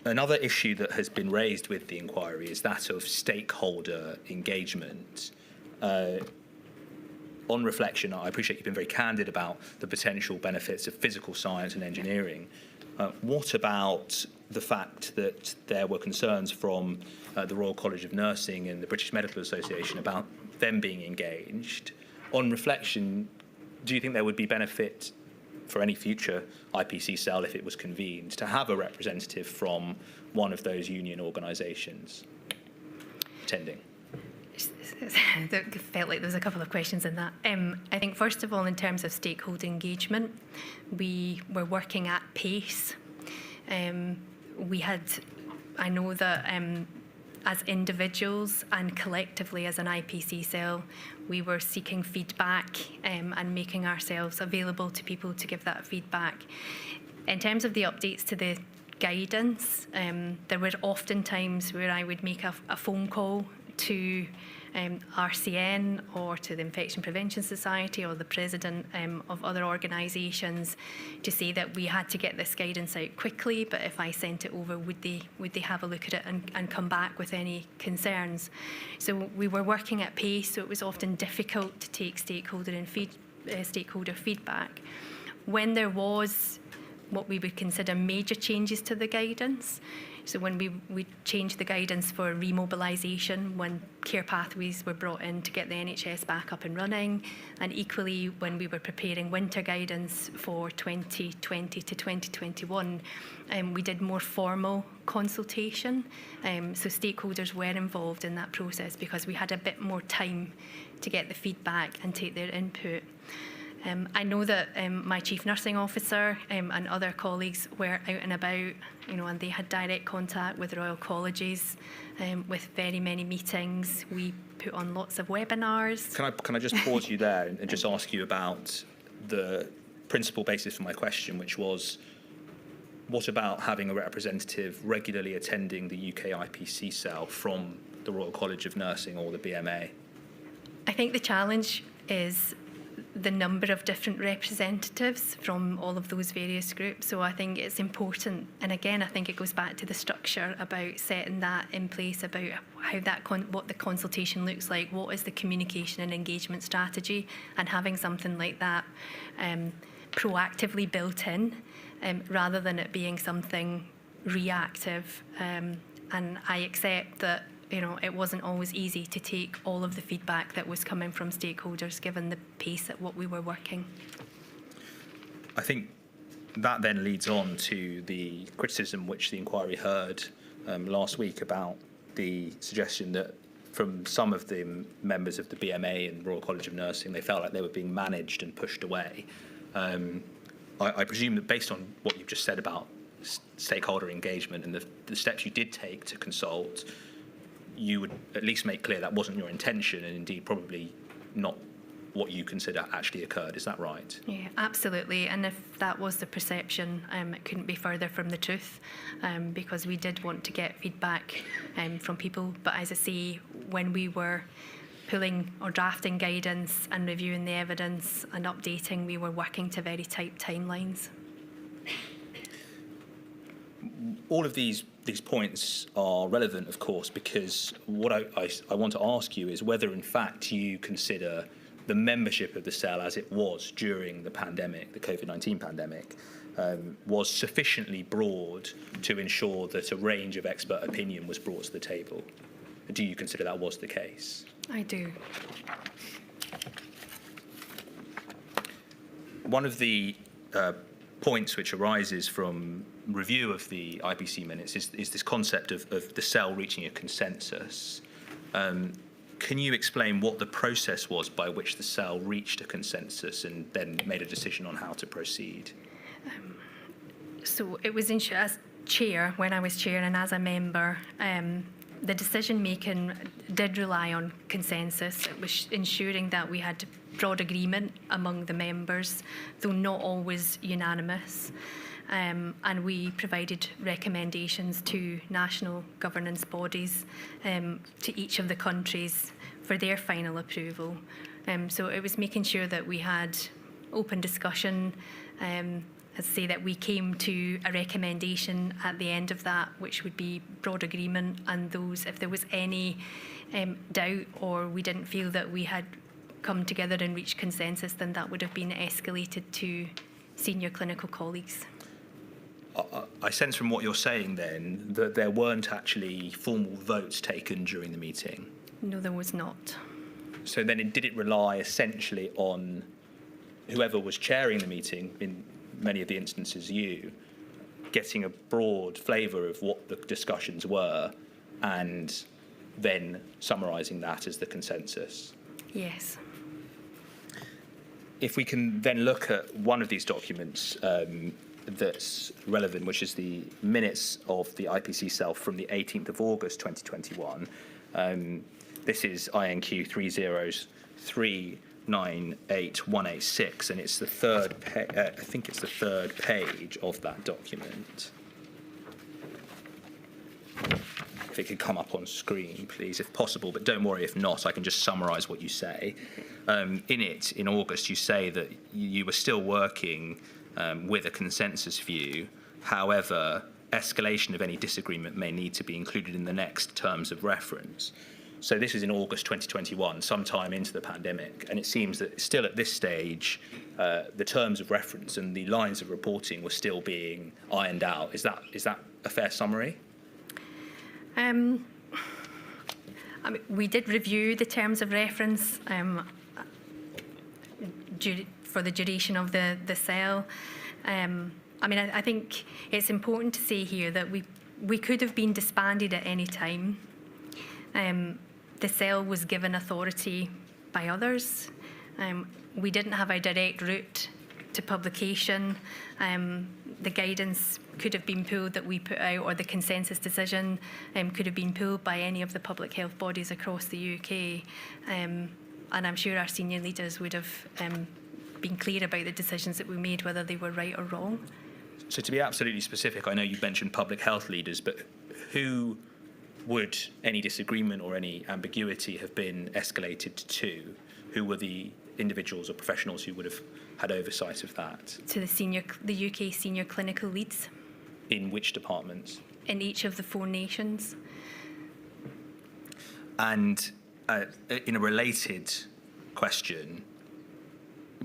Another issue that has been raised with the inquiry is that of stakeholder engagement. On reflection, I appreciate you've been very candid about the potential benefits of physical science and engineering. What about the fact that there were concerns from the Royal College of Nursing and the British Medical Association about them being engaged? On reflection, do you think there would be benefit for any future IPC cell, if it was convened, to have a representative from one of those union organisations attending? It felt like there was a couple of questions in that. I think, first of all, in terms of stakeholder engagement, we were working at pace. I know that as individuals and collectively as an IPC cell, we were seeking feedback and making ourselves available to people to give that feedback. In terms of the updates to the guidance, there were often times where I would make a phone call to RCN or to the Infection Prevention Society or the president of other organisations to say that we had to get this guidance out quickly, but if I sent it over, would they have a look at it and come back with any concerns? So we were working at pace, so it was often difficult to take stakeholder feedback. When there was what we would consider major changes to the guidance, so when we changed the guidance for remobilisation, when care pathways were brought in to get the NHS back up and running, and equally when we were preparing winter guidance for 2020 to 2021, we did more formal consultation. So stakeholders were involved in that process because we had a bit more time to get the feedback and take their input. I know that my Chief Nursing Officer and other colleagues were out and about, and they had direct contact with Royal Colleges, with very many meetings. We put on lots of webinars. Can I just pause you there and just ask you about the principal basis for my question, which was, what about having a representative regularly attending the UK IPC cell from the Royal College of Nursing or the BMA? I think the challenge is the number of different representatives from all of those various groups. So I think it's important, and again, I think it goes back to the structure about setting that in place, about how what the consultation looks like, what is the communication and engagement strategy, and having something like that proactively built in, rather than it being something reactive. And I accept that it wasn't always easy to take all of the feedback that was coming from stakeholders, given the pace at what we were working. I think that then leads on to the criticism which the inquiry heard last week about the suggestion that from some of the members of the BMA and Royal College of Nursing, they felt like they were being managed and pushed away. I presume that based on what you've just said about stakeholder engagement and the steps you did take to consult, you would at least make clear that wasn't your intention, and indeed probably not what you consider actually occurred. Is that right? Yeah, absolutely. And if that was the perception, it couldn't be further from the truth, because we did want to get feedback from people. But as I say, when we were pulling or drafting guidance and reviewing the evidence and updating, we were working to very tight timelines. All of these points are relevant, of course, because what I want to ask you is whether, in fact, you consider the membership of the cell as it was during the pandemic, the Covid-19 pandemic, was sufficiently broad to ensure that a range of expert opinion was brought to the table. Do you consider that was the case? I do. One of the points which arises from review of the IPC minutes is this concept of the cell reaching a consensus. Can you explain what the process was by which the cell reached a consensus and then made a decision on how to proceed? So it was as chair, when I was chair, and as a member, the decision making did rely on consensus. It was ensuring that we had broad agreement among the members, though not always unanimous. And we provided recommendations to national governance bodies, to each of the countries for their final approval. So it was making sure that we had open discussion, as I say, that we came to a recommendation at the end of that, which would be broad agreement, and those, if there was any doubt or we didn't feel that we had come together and reached consensus, then that would have been escalated to senior clinical colleagues. I sense from what you're saying then that there weren't actually formal votes taken during the meeting. No, there was not. So then did it rely essentially on whoever was chairing the meeting, in many of the instances you, getting a broad flavour of what the discussions were and then summarising that as the consensus? Yes. If we can then look at one of these documents that's relevant, which is the minutes of the IPC cell from the 18th of August 2021. This is INQ 3039886, and it's the third. I think it's the third page of that document. If it could come up on screen, please, if possible. But don't worry if not. I can just summarise what you say. In it, in August, you say that you were still working with a consensus view. However, escalation of any disagreement may need to be included in the next terms of reference. So this is in August 2021, sometime into the pandemic, and it seems that still at this stage, the terms of reference and the lines of reporting were still being ironed out. Is that a fair summary? I mean, we did review the terms of reference for the duration of the cell. I mean, I think it's important to say here that we could have been disbanded at any time. The cell was given authority by others. We didn't have a direct route to publication. The guidance could have been pulled that we put out, or the consensus decision could have been pulled by any of the public health bodies across the UK. And I'm sure our senior leaders would have been clear about the decisions that we made, whether they were right or wrong. So to be absolutely specific, I know you mentioned public health leaders, but who would any disagreement or any ambiguity have been escalated to? Who were the individuals or professionals who would have had oversight of that? To the UK senior clinical leads. In which departments? In each of the 4 nations. And in a related question,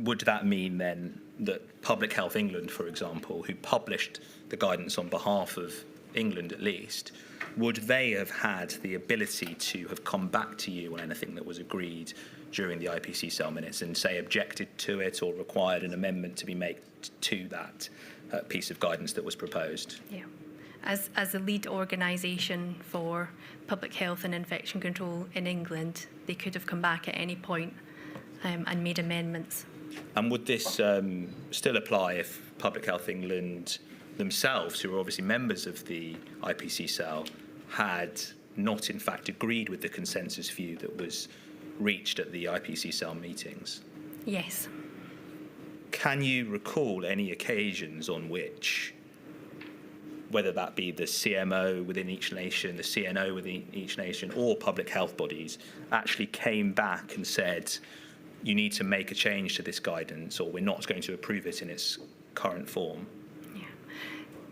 would that mean then that Public Health England, for example, who published the guidance on behalf of England at least, would they have had the ability to have come back to you on anything that was agreed during the IPC cell minutes and, say, objected to it or required an amendment to be made to that piece of guidance that was proposed? Yeah. As a lead organisation for public health and infection control in England, they could have come back at any point and made amendments. And would this still apply if Public Health England themselves, who are obviously members of the IPC cell, had not in fact agreed with the consensus view that was reached at the IPC cell meetings? Yes. Can you recall any occasions on which, whether that be the CMO within each nation, the CNO within each nation, or public health bodies, actually came back and said, you need to make a change to this guidance, or we're not going to approve it in its current form?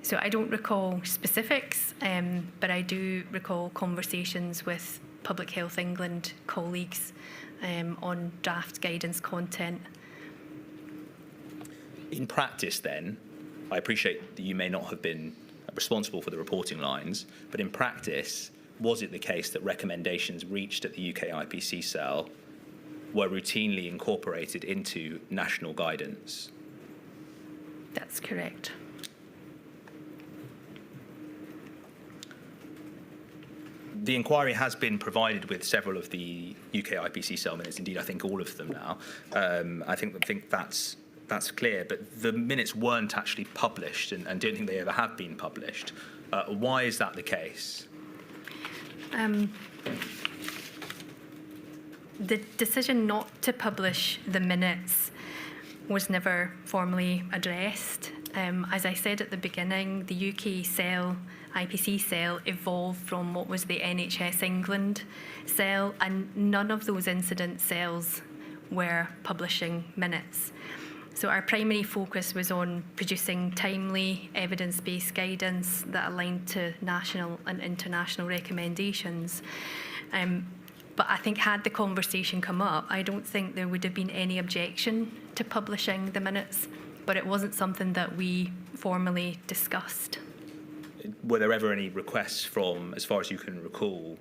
So I don't recall specifics, but I do recall conversations with Public Health England colleagues on draft guidance content. In practice then, I appreciate that you may not have been responsible for the reporting lines, but in practice, was it the case that recommendations reached at the UK IPC cell were routinely incorporated into national guidance? That's correct. The inquiry has been provided with several of the UK IPC cell minutes, indeed I think all of them now. I think that's clear, but the minutes weren't actually published and don't think they ever have been published. Why is that the case? The decision not to publish the minutes was never formally addressed. As I said at the beginning, the UK cell, IPC cell, evolved from what was the NHS England cell, and none of those incident cells were publishing minutes. So our primary focus was on producing timely, evidence-based guidance that aligned to national and international recommendations. But I think had the conversation come up, I don't think there would have been any objection to publishing the minutes, but it wasn't something that we formally discussed. Were there ever any requests from, as far as you can recall,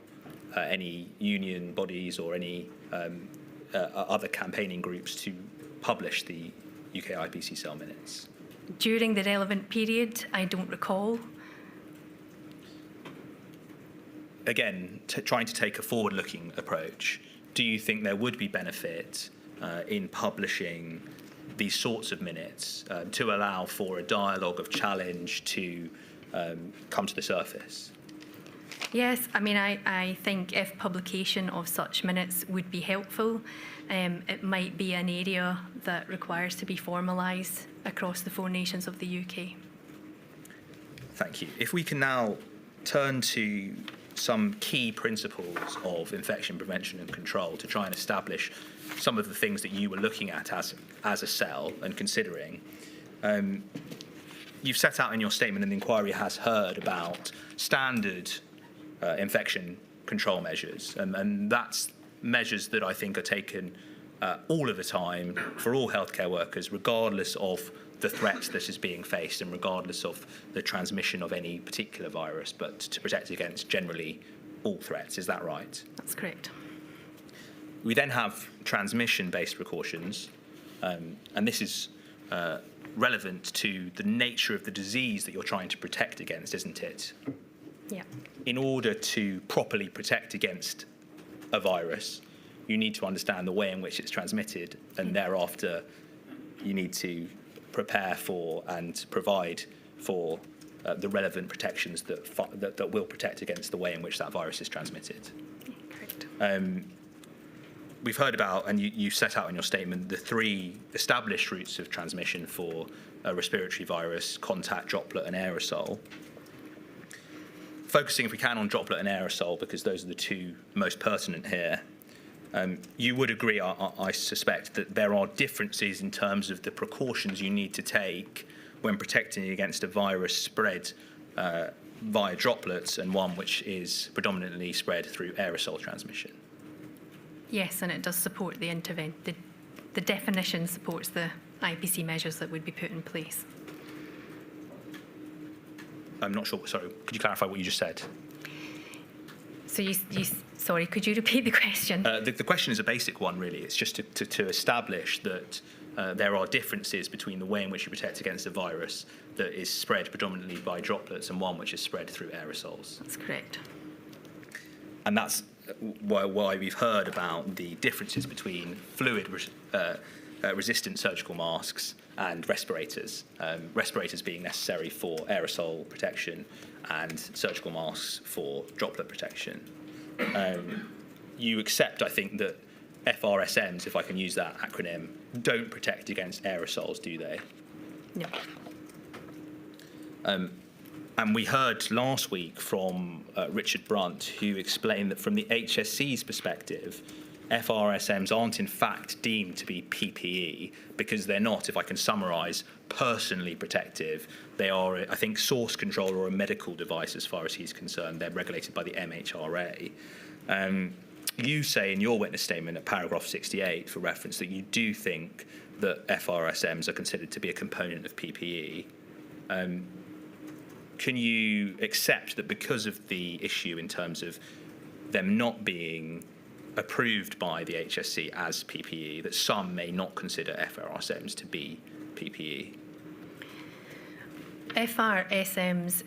any union bodies or any other campaigning groups to publish the UK IPC cell minutes? During the relevant period, I don't recall. Again, trying to take a forward-looking approach, do you think there would be benefit in publishing these sorts of minutes to allow for a dialogue of challenge to come to the surface? Yes, I mean, I think if publication of such minutes would be helpful, it might be an area that requires to be formalised across the 4 nations of the UK. Thank you. If we can now turn to some key principles of infection prevention and control to try and establish some of the things that you were looking at as a cell and considering. You've set out in your statement, and the inquiry has heard about standard infection control measures, and that's measures that I think are taken all of the time for all healthcare workers, regardless of the threat that is being faced and regardless of the transmission of any particular virus, but to protect against generally all threats. Is that right? That's correct. We then have transmission-based precautions, and this is relevant to the nature of the disease that you're trying to protect against, isn't it? Yeah. In order to properly protect against a virus, you need to understand the way in which it's transmitted, and thereafter you need to prepare for and provide for the relevant protections that will protect against the way in which that virus is transmitted. Correct. We've heard about, and you set out in your statement, the 3 established routes of transmission for a respiratory virus: contact, droplet, and aerosol. Focusing, if we can, on droplet and aerosol, because those are the 2 most pertinent here. You would agree, I suspect, that there are differences in terms of the precautions you need to take when protecting against a virus spread via droplets and one which is predominantly spread through aerosol transmission. Yes, and it does support the intervention. The definition supports the IPC measures that would be put in place. I'm not sure. Sorry, could you clarify what you just said? So sorry, could you repeat the question? The question is a basic one, really. It's just to establish that there are differences between the way in which you protect against a virus that is spread predominantly by droplets and one which is spread through aerosols. That's correct. And that's why we've heard about the differences between fluid-resistant surgical masks and respirators. Respirators being necessary for aerosol protection and surgical masks for droplet protection. You accept, I think, that FRSMs, if I can use that acronym, don't protect against aerosols, do they? No. And we heard last week from Richard Brunt, who explained that from the HSC's perspective, FRSMs aren't in fact deemed to be PPE because they're not, if I can summarise, personally protective. They are, I think, source control or a medical device as far as he's concerned. They're regulated by the MHRA. You say in your witness statement at paragraph 68, for reference, that you do think that FRSMs are considered to be a component of PPE. Can you accept that because of the issue in terms of them not being approved by the HSC as PPE, that some may not consider FRSMs to be PPE? FRSMs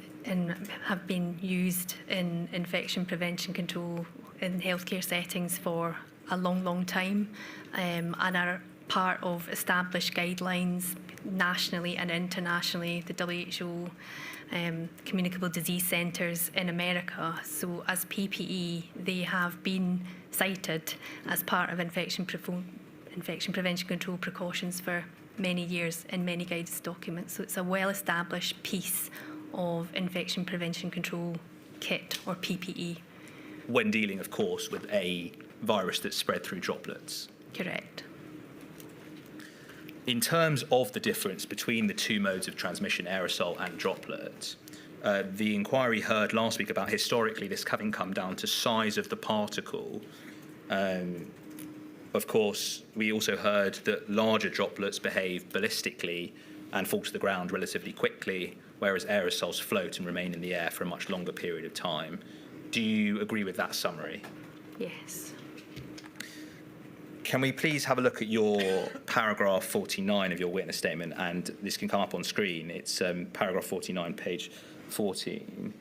have been used in infection prevention control in healthcare settings for a long, long time, and are part of established guidelines nationally and internationally, the WHO communicable disease centres in America. So as PPE, they have been cited as part of infection prevention control precautions for many years in many guidance documents. So it's a well-established piece of infection prevention control kit, or PPE. When dealing, of course, with a virus that's spread through droplets. Correct. In terms of the difference between the two modes of transmission, aerosol and droplet, the inquiry heard last week about historically this having come down to size of the particle. Of course, we also heard that larger droplets behave ballistically and fall to the ground relatively quickly, whereas aerosols float and remain in the air for a much longer period of time. Do you agree with that summary? Yes. Can we please have a look at your paragraph 49 of your witness statement? And this can come up on screen. It's paragraph 49, page 14.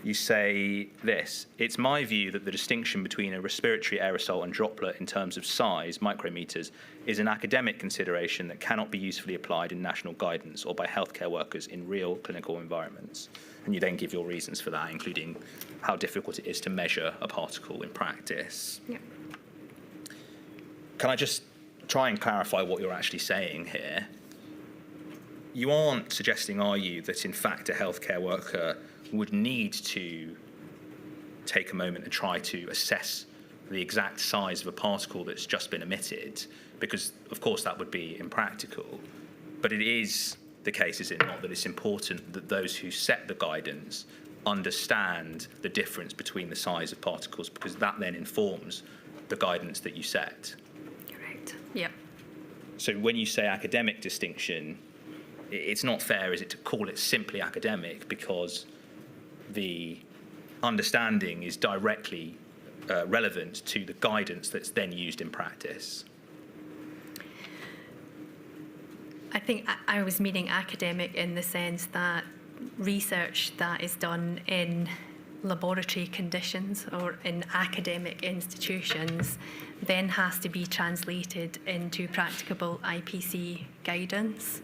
You say this: it's my view that the distinction between a respiratory aerosol and droplet in terms of size, micrometers, is an academic consideration that cannot be usefully applied in national guidance or by healthcare workers in real clinical environments. And you then give your reasons for that, including how difficult it is to measure a particle in practice. Yep. Can I just try and clarify what you're actually saying here? You aren't suggesting, are you, that in fact a healthcare worker would need to take a moment and try to assess the exact size of a particle that's just been emitted, because of course that would be impractical. But it is the case, is it not, that it's important that those who set the guidance understand the difference between the size of particles, because that then informs the guidance that you set. Correct. Yep. So when you say academic distinction, it's not fair, is it, to call it simply academic, because the understanding is directly relevant to the guidance that's then used in practice. I think I was meaning academic in the sense that research that is done in laboratory conditions or in academic institutions then has to be translated into practicable IPC guidance.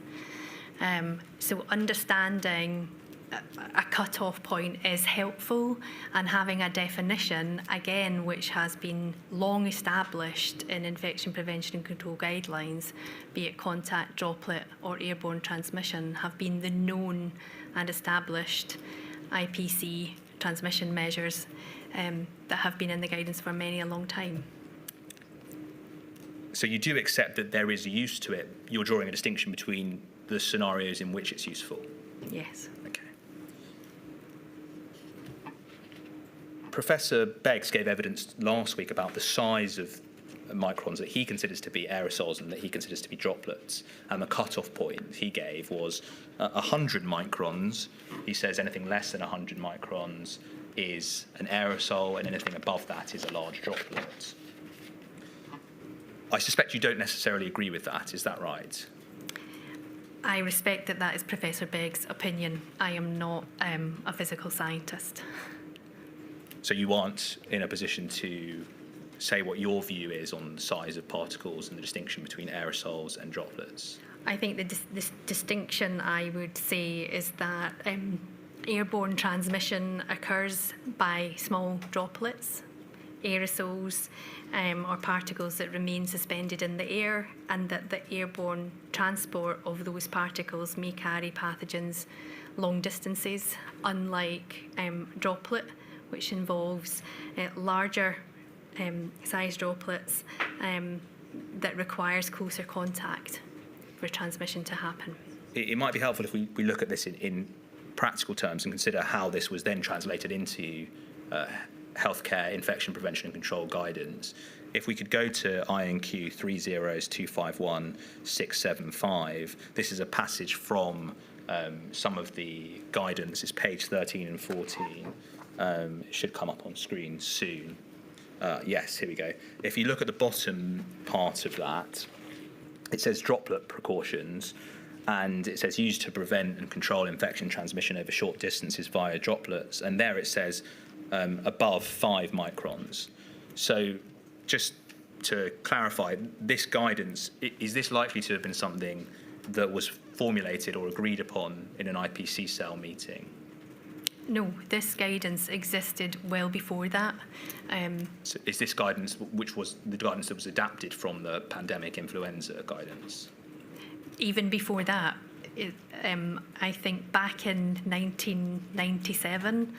So understanding a cut-off point is helpful, and having a definition, again, which has been long established in infection prevention and control guidelines, be it contact, droplet or airborne transmission, have been the known and established IPC transmission measures that have been in the guidance for many a long time. So you do accept that there is a use to it. You're drawing a distinction between the scenarios in which it's useful. Yes. Okay. Professor Beggs gave evidence last week about the size of microns that he considers to be aerosols and that he considers to be droplets. And the cut-off point he gave was 100 microns. He says anything less than 100 microns is an aerosol, and anything above that is a large droplet. I suspect you don't necessarily agree with that. Is that right? I respect that that is Professor Begg's opinion. I am not a physical scientist. So you aren't in a position to say what your view is on the size of particles and the distinction between aerosols and droplets? I think the distinction I would say is that airborne transmission occurs by small droplets, aerosols, or particles that remain suspended in the air, and that the airborne transport of those particles may carry pathogens long distances, unlike droplet, which involves larger size droplets that requires closer contact for transmission to happen. It might be helpful if we look at this in practical terms and consider how this was then translated into healthcare infection prevention and control guidance. If we could go to INQ 30251-675, this is a passage from some of the guidance. It's page 13 and 14. It should come up on screen soon. Yes, here we go. If you look at the bottom part of that, it says droplet precautions, and it says used to prevent and control infection transmission over short distances via droplets. And there it says above 5 microns. So just to clarify, this guidance, is this likely to have been something that was formulated or agreed upon in an IPC cell meeting? No, this guidance existed well before that. So is this guidance, which was the guidance that was adapted from the pandemic influenza guidance? Even before that, I think back in 1997,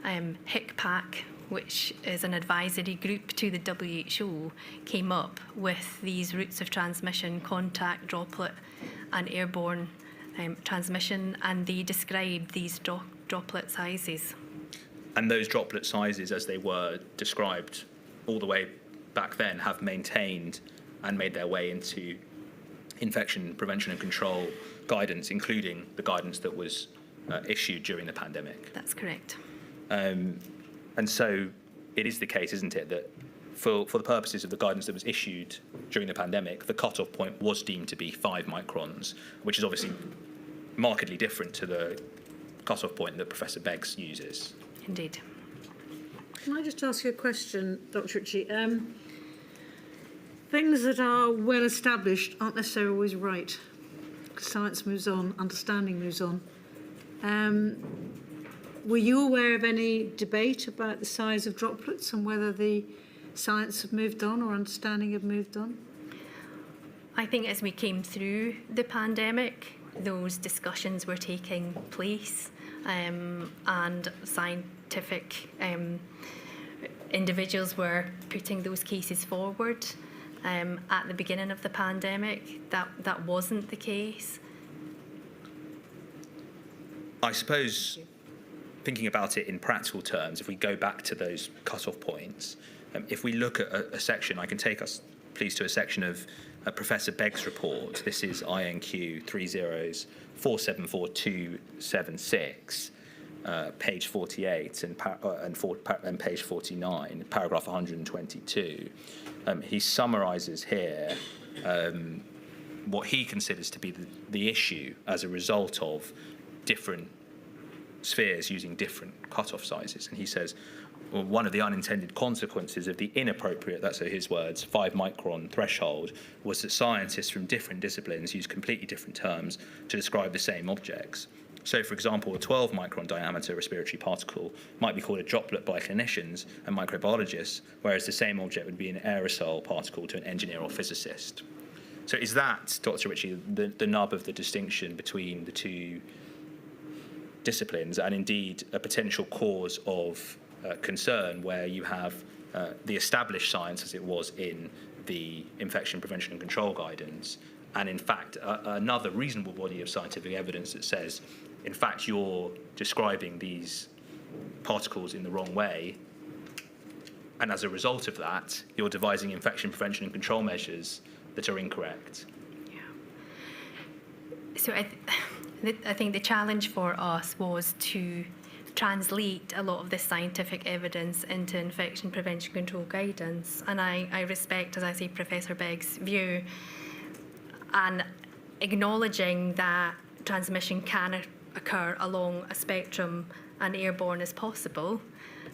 HICPAC, which is an advisory group to the WHO, came up with these routes of transmission, contact, droplet and airborne transmission, and they described these droplet sizes. And those droplet sizes, as they were described all the way back then, have maintained and made their way into infection prevention and control guidance, including the guidance that was issued during the pandemic. That's correct. And so it is the case, isn't it, that for the purposes of the guidance that was issued during the pandemic, the cut-off point was deemed to be 5 microns, which is obviously markedly different to the cut-off point that Professor Beggs uses. Indeed. Can I just ask you a question, Dr. Ritchie? Things that are well established aren't necessarily always right. Science moves on, understanding moves on. Were you aware of any debate about the size of droplets and whether the science had moved on or understanding had moved on? I think as we came through the pandemic, those discussions were taking place, and scientific individuals were putting those cases forward. At the beginning of the pandemic, that wasn't the case. I suppose, thinking about it in practical terms, if we go back to those cut-off points, if we look at a section, I can take us, please, to a section of Professor Begg's report. This is INQ 304744276, page 48 and page 49, paragraph 122. He summarises here what he considers to be the issue as a result of different spheres using different cut-off sizes. And he says, well, one of the unintended consequences of the inappropriate, that's his words, 5 micron threshold was that scientists from different disciplines use completely different terms to describe the same objects. So, for example, a 12 micron diameter respiratory particle might be called a droplet by clinicians and microbiologists, whereas the same object would be an aerosol particle to an engineer or physicist. So is that, Dr. Ritchie, the nub of the distinction between the two disciplines, and indeed a potential cause of concern where you have the established science as it was in the infection prevention and control guidance, and in fact another reasonable body of scientific evidence that says, in fact, you're describing these particles in the wrong way, and as a result of that, you're devising infection prevention and control measures that are incorrect. Yeah. So I think the challenge for us was to translate a lot of this scientific evidence into infection prevention control guidance. And I respect, as I say, Professor Begg's view, and acknowledging that transmission can occur along a spectrum and airborne is possible.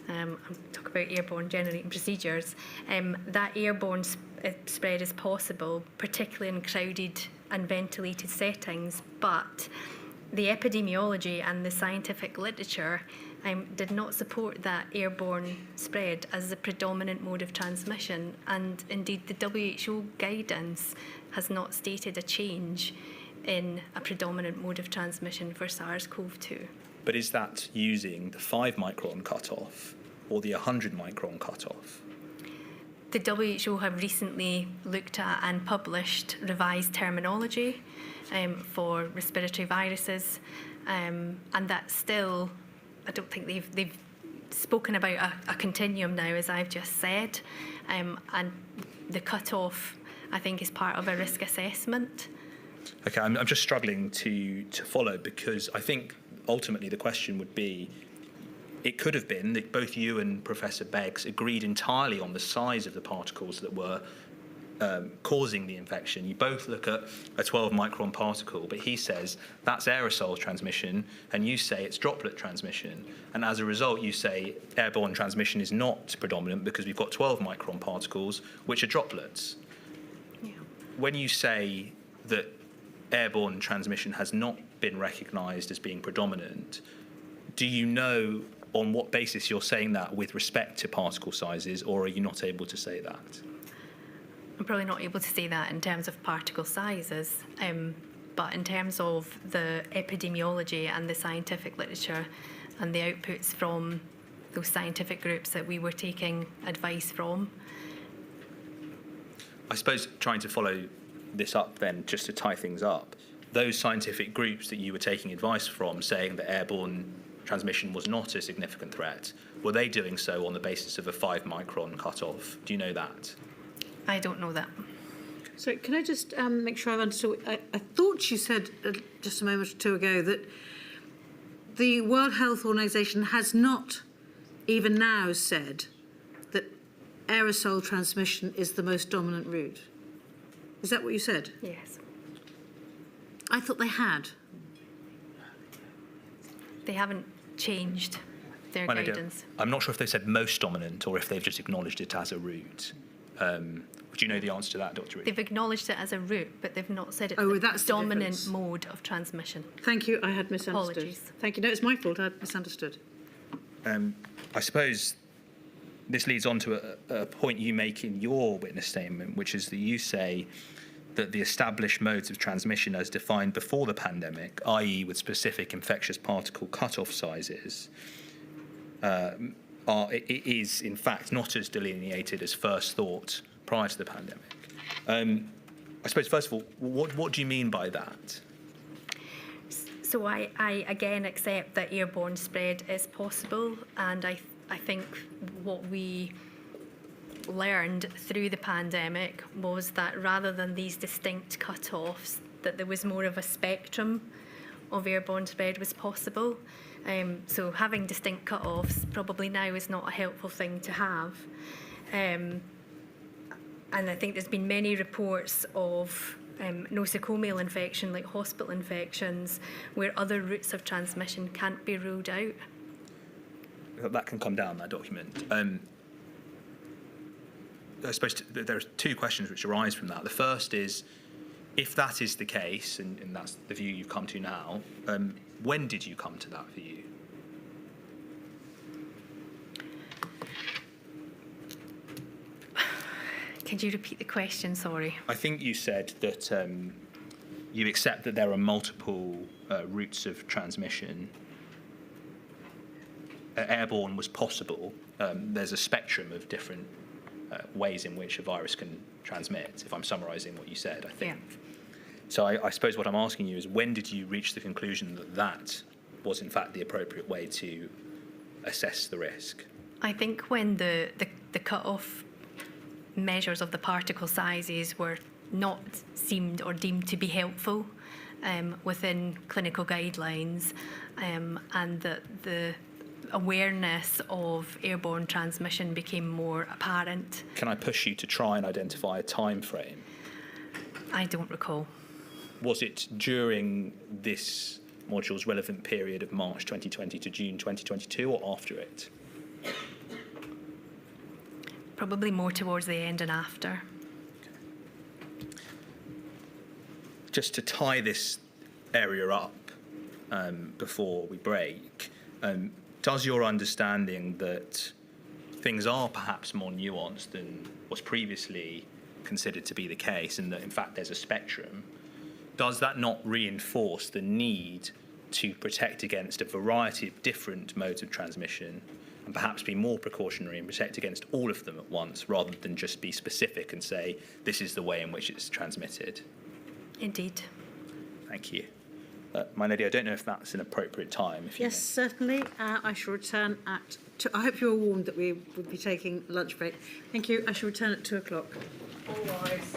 I'm talking about airborne generating procedures. That airborne spread is possible, particularly in crowded and ventilated settings, but the epidemiology and the scientific literature did not support that airborne spread as the predominant mode of transmission, and indeed the WHO guidance has not stated a change in a predominant mode of transmission for SARS-CoV-2. But is that using the 5 micron cutoff or the 100 micron cutoff? The WHO have recently looked at and published revised terminology for respiratory viruses, and that's still, I don't think they've spoken about a continuum now, as I've just said, and the cutoff, I think, is part of a risk assessment. Okay, I'm just struggling to follow, because I think ultimately the question would be, it could have been that both you and Professor Beggs agreed entirely on the size of the particles that were causing the infection. You both look at a 12 micron particle, but he says that's aerosol transmission, and you say it's droplet transmission. And as a result, you say airborne transmission is not predominant because we've got 12 micron particles, which are droplets. Yeah. When you say that airborne transmission has not been recognised as being predominant, do you know on what basis you're saying that with respect to particle sizes, or are you not able to say that? I'm probably not able to say that in terms of particle sizes, but in terms of the epidemiology and the scientific literature and the outputs from those scientific groups that we were taking advice from. I suppose trying to follow this up then, just to tie things up, those scientific groups that you were taking advice from saying that airborne transmission was not a significant threat, were they doing so on the basis of a 5 micron cutoff? Do you know that? I don't know that. So can I just make sure I've understood? I thought you said just a moment or two ago that the World Health Organization has not even now said that aerosol transmission is the most dominant route. Is that what you said? Yes. I thought they had. They haven't changed their Well, guidance. I'm not sure if they said most dominant or if they've just acknowledged it as a route. Would you know the answer to that, Dr. Reed? They've acknowledged it as a route, but they've not said it's Oh, the that's the dominant difference. mode of transmission. Thank you, I had misunderstood. Apologies. Thank you. No, it's my fault, I had misunderstood. I suppose this leads on to a point you make in your witness statement, which is that you say that the established modes of transmission as defined before the pandemic, i.e. with specific infectious particle cutoff sizes, it is in fact not as delineated as first thought prior to the pandemic. I suppose, first of all, what do you mean by that? So I again accept that airborne spread is possible, and I think what we learned through the pandemic was that rather than these distinct cut-offs, that there was more of a spectrum of airborne spread was possible. So having distinct cut-offs probably now is not a helpful thing to have. And I think there's been many reports of nosocomial infection, like hospital infections, where other routes of transmission can't be ruled out. That can come down, that document. I suppose there are two questions which arise from that. The first is, if that is the case, and that's the view you've come to now, when did you come to that view? Could you repeat the question, sorry? I think you said that you accept that there are multiple routes of transmission. Airborne was possible. There's a spectrum of different ways in which a virus can transmit, if I'm summarising what you said, I think. Yeah. So I suppose what I'm asking you is, when did you reach the conclusion that that was in fact the appropriate way to assess the risk? I think when the cut-off measures of the particle sizes were not seemed or deemed to be helpful within clinical guidelines, and that the awareness of airborne transmission became more apparent. Can I push you to try and identify a time frame? I don't recall. Was it during this module's relevant period of March 2020 to June 2022, or after it? Probably more towards the end and after. Just to tie this area up before we break, does your understanding that things are perhaps more nuanced than was previously considered to be the case, and that in fact there's a spectrum, does that not reinforce the need to protect against a variety of different modes of transmission, and perhaps be more precautionary and protect against all of them at once, rather than just be specific and say this is the way in which it's transmitted? Indeed. Thank you. My lady, I don't know if that's an appropriate time. If you Yes, certainly. I shall return at I hope you were warned that we would be taking lunch break. Thank you. I shall return at 2 o'clock. All rise.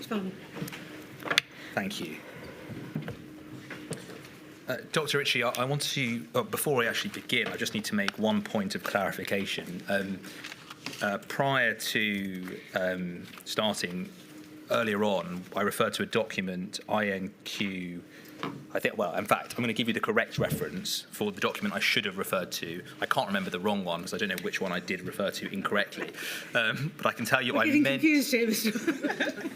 Fun. Thank you. Dr. Ritchie, I want to, before I actually begin, I just need to make one point of clarification. Prior to starting, earlier on, I referred to a document, INQ, I think, well, in fact, I'm going to give you the correct reference for the document I should have referred to. I can't remember the wrong one because I don't know which one I did refer to incorrectly. But I can tell you I meant... confused here, Mr.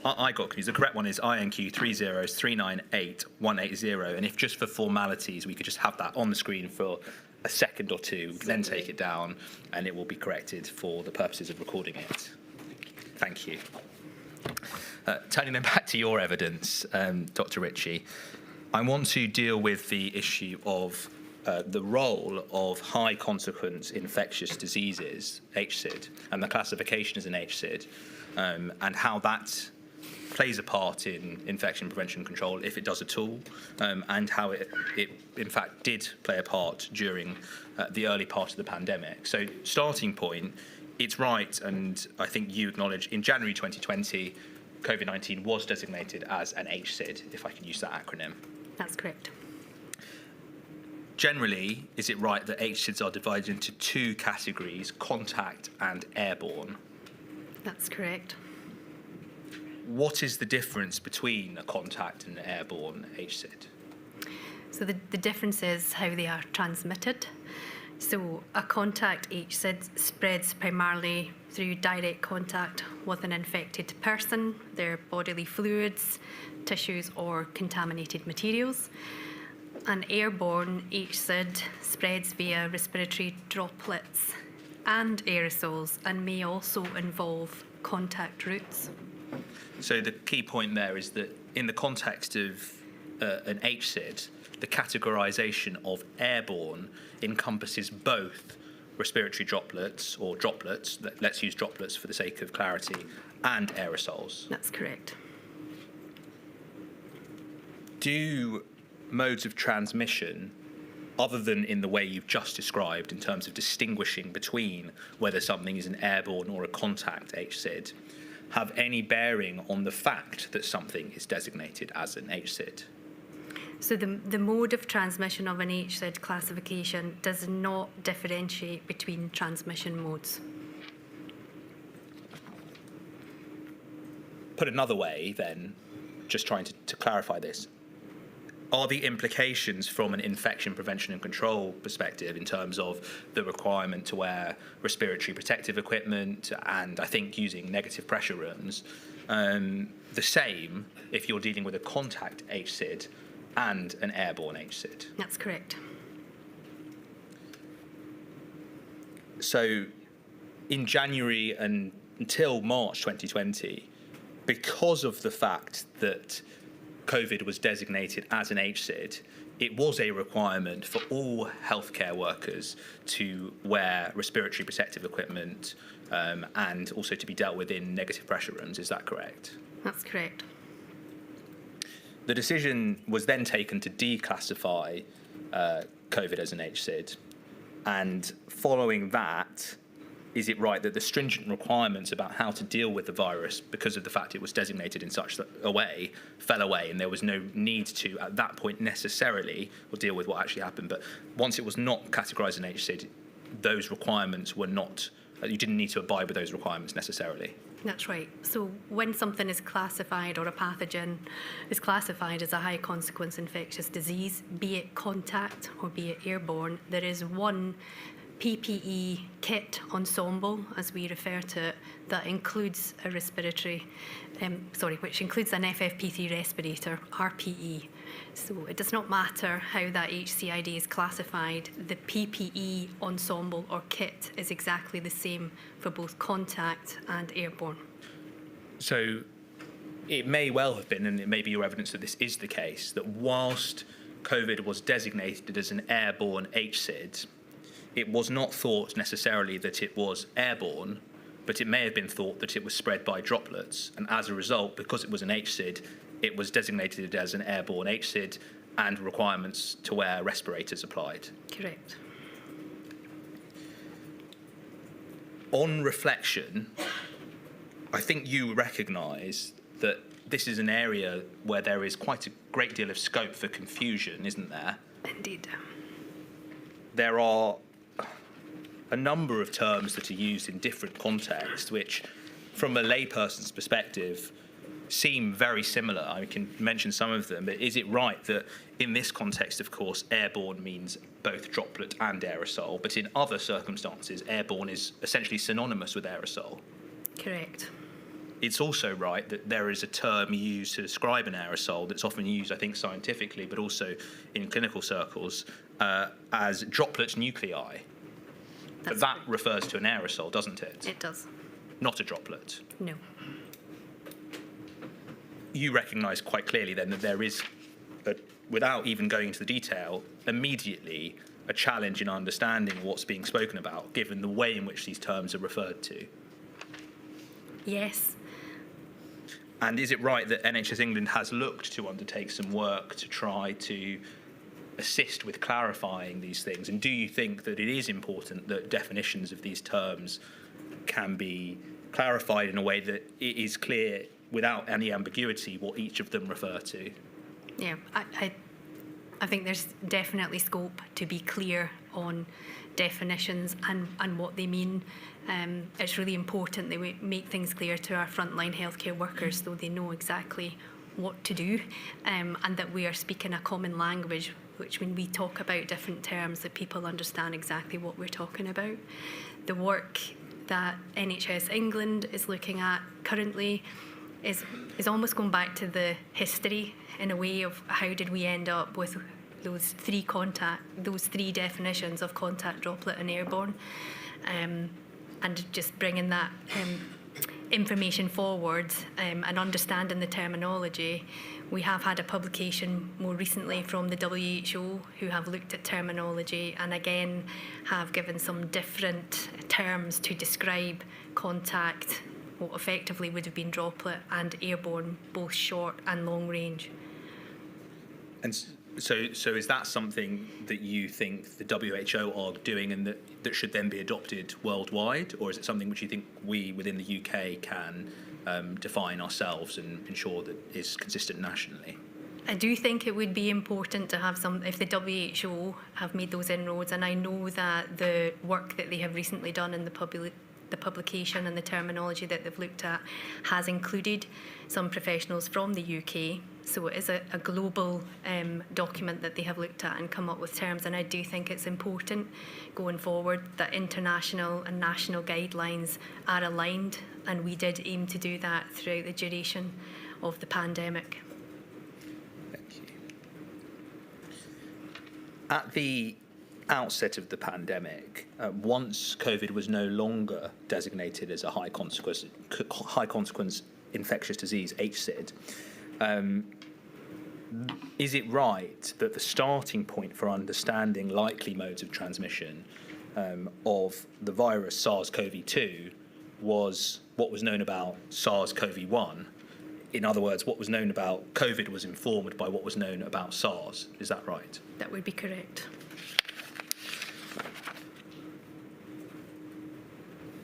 I got confused. The correct one is INQ 303988180. And if just for formalities, we could just have that on the screen for a second or two, we can then take it down and it will be corrected for the purposes of recording it. Thank you. Turning then back to your evidence, Dr. Ritchie, I want to deal with the issue of the role of high consequence infectious diseases, HSID, and the classification as an HSID, and how that plays a part in infection prevention and control, if it does at all, and how it in fact did play a part during the early part of the pandemic. So starting point, it's right, and I think you acknowledge, in January 2020, Covid-19 was designated as an HSID, if I can use that acronym. That's correct. Generally, is it right that HSIDs are divided into two categories, contact and airborne? That's correct. What is the difference between a contact and an airborne HSID? So the difference is how they are transmitted. So a contact HSID spreads primarily through direct contact with an infected person, their bodily fluids, tissues or contaminated materials. An airborne HSID spreads via respiratory droplets and aerosols and may also involve contact routes. So the key point there is that in the context of an HSID, the categorisation of airborne encompasses both respiratory droplets, or droplets, let's use droplets for the sake of clarity, and aerosols. That's correct. Do modes of transmission, other than in the way you've just described in terms of distinguishing between whether something is an airborne or a contact HSID, have any bearing on the fact that something is designated as an HSID? So the mode of transmission of an HSID classification does not differentiate between transmission modes. Put another way then, just trying to clarify this, are the implications from an infection prevention and control perspective in terms of the requirement to wear respiratory protective equipment and I think using negative pressure rooms the same if you're dealing with a contact HSID and an airborne HSID? That's correct. So in January and until March 2020, because of the fact that COVID was designated as an HSID, it was a requirement for all healthcare workers to wear respiratory protective equipment and also to be dealt with in negative pressure rooms. Is that correct? That's correct. The decision was then taken to declassify COVID as an HSID, and following that, is it right that the stringent requirements about how to deal with the virus, because of the fact it was designated in such a way, fell away, and there was no need to, at that point, necessarily, or deal with what actually happened, but once it was not categorised as an HSID, those requirements were not, you didn't need to abide with those requirements necessarily? That's right. So when something is classified, or a pathogen is classified as a high consequence infectious disease, be it contact or be it airborne, there is one PPE kit ensemble, as we refer to it, that includes a respiratory, which includes an FFP3 respirator, RPE. So it does not matter how that HCID is classified, the PPE ensemble or kit is exactly the same for both contact and airborne. So it may well have been, and it may be your evidence that this is the case, that whilst COVID was designated as an airborne HSID, it was not thought necessarily that it was airborne, but it may have been thought that it was spread by droplets. And as a result, because it was an HSID, it was designated as an airborne HSID and requirements to wear respirators applied. Correct. On reflection, I think you recognise that this is an area where there is quite a great deal of scope for confusion, isn't there? Indeed. There are a number of terms that are used in different contexts, which, from a layperson's perspective, seem very similar. I can mention some of them, but is it right that in this context, of course, airborne means both droplet and aerosol, but in other circumstances, airborne is essentially synonymous with aerosol? Correct. It's also right that there is a term used to describe an aerosol that's often used, I think, scientifically, but also in clinical circles, as droplet nuclei. But that refers to an aerosol, doesn't it? It does. Not a droplet. No. You recognise quite clearly then that there is, without even going into the detail, immediately a challenge in understanding what's being spoken about, given the way in which these terms are referred to. Yes. And is it right that NHS England has looked to undertake some work to try to assist with clarifying these things? And do you think that it is important that definitions of these terms can be clarified in a way that it is clear without any ambiguity what each of them refer to? Yeah, I think there's definitely scope to be clear on definitions and what they mean. It's really important that we make things clear to our frontline healthcare workers so they know exactly what to do, and that we are speaking a common language, which when we talk about different terms, that people understand exactly what we're talking about. The work that NHS England is looking at currently is almost going back to the history in a way of how did we end up with those three definitions of contact, droplet and airborne, and just bringing that information forward and understanding the terminology. We have had a publication more recently from the WHO who have looked at terminology and again have given some different terms to describe contact, what effectively would have been droplet, and airborne, both short and long range. And so is that something that you think the WHO are doing and that should then be adopted worldwide, or is it something which you think we within the UK can define ourselves and ensure that is consistent nationally? I do think it would be important to have some, if the WHO have made those inroads, and I know that the work that they have recently done in the publication and the terminology that they've looked at has included some professionals from the UK. So it is a global document that they have looked at and come up with terms. And I do think it's important going forward that international and national guidelines are aligned. And we did aim to do that throughout the duration of the pandemic. Thank you. At the outset of the pandemic, once COVID was no longer designated as a high consequence infectious disease, HSID, is it right that the starting point for understanding likely modes of transmission of the virus SARS-CoV-2 was what was known about SARS-CoV-1? In other words, what was known about COVID was informed by what was known about SARS. Is that right? That would be correct.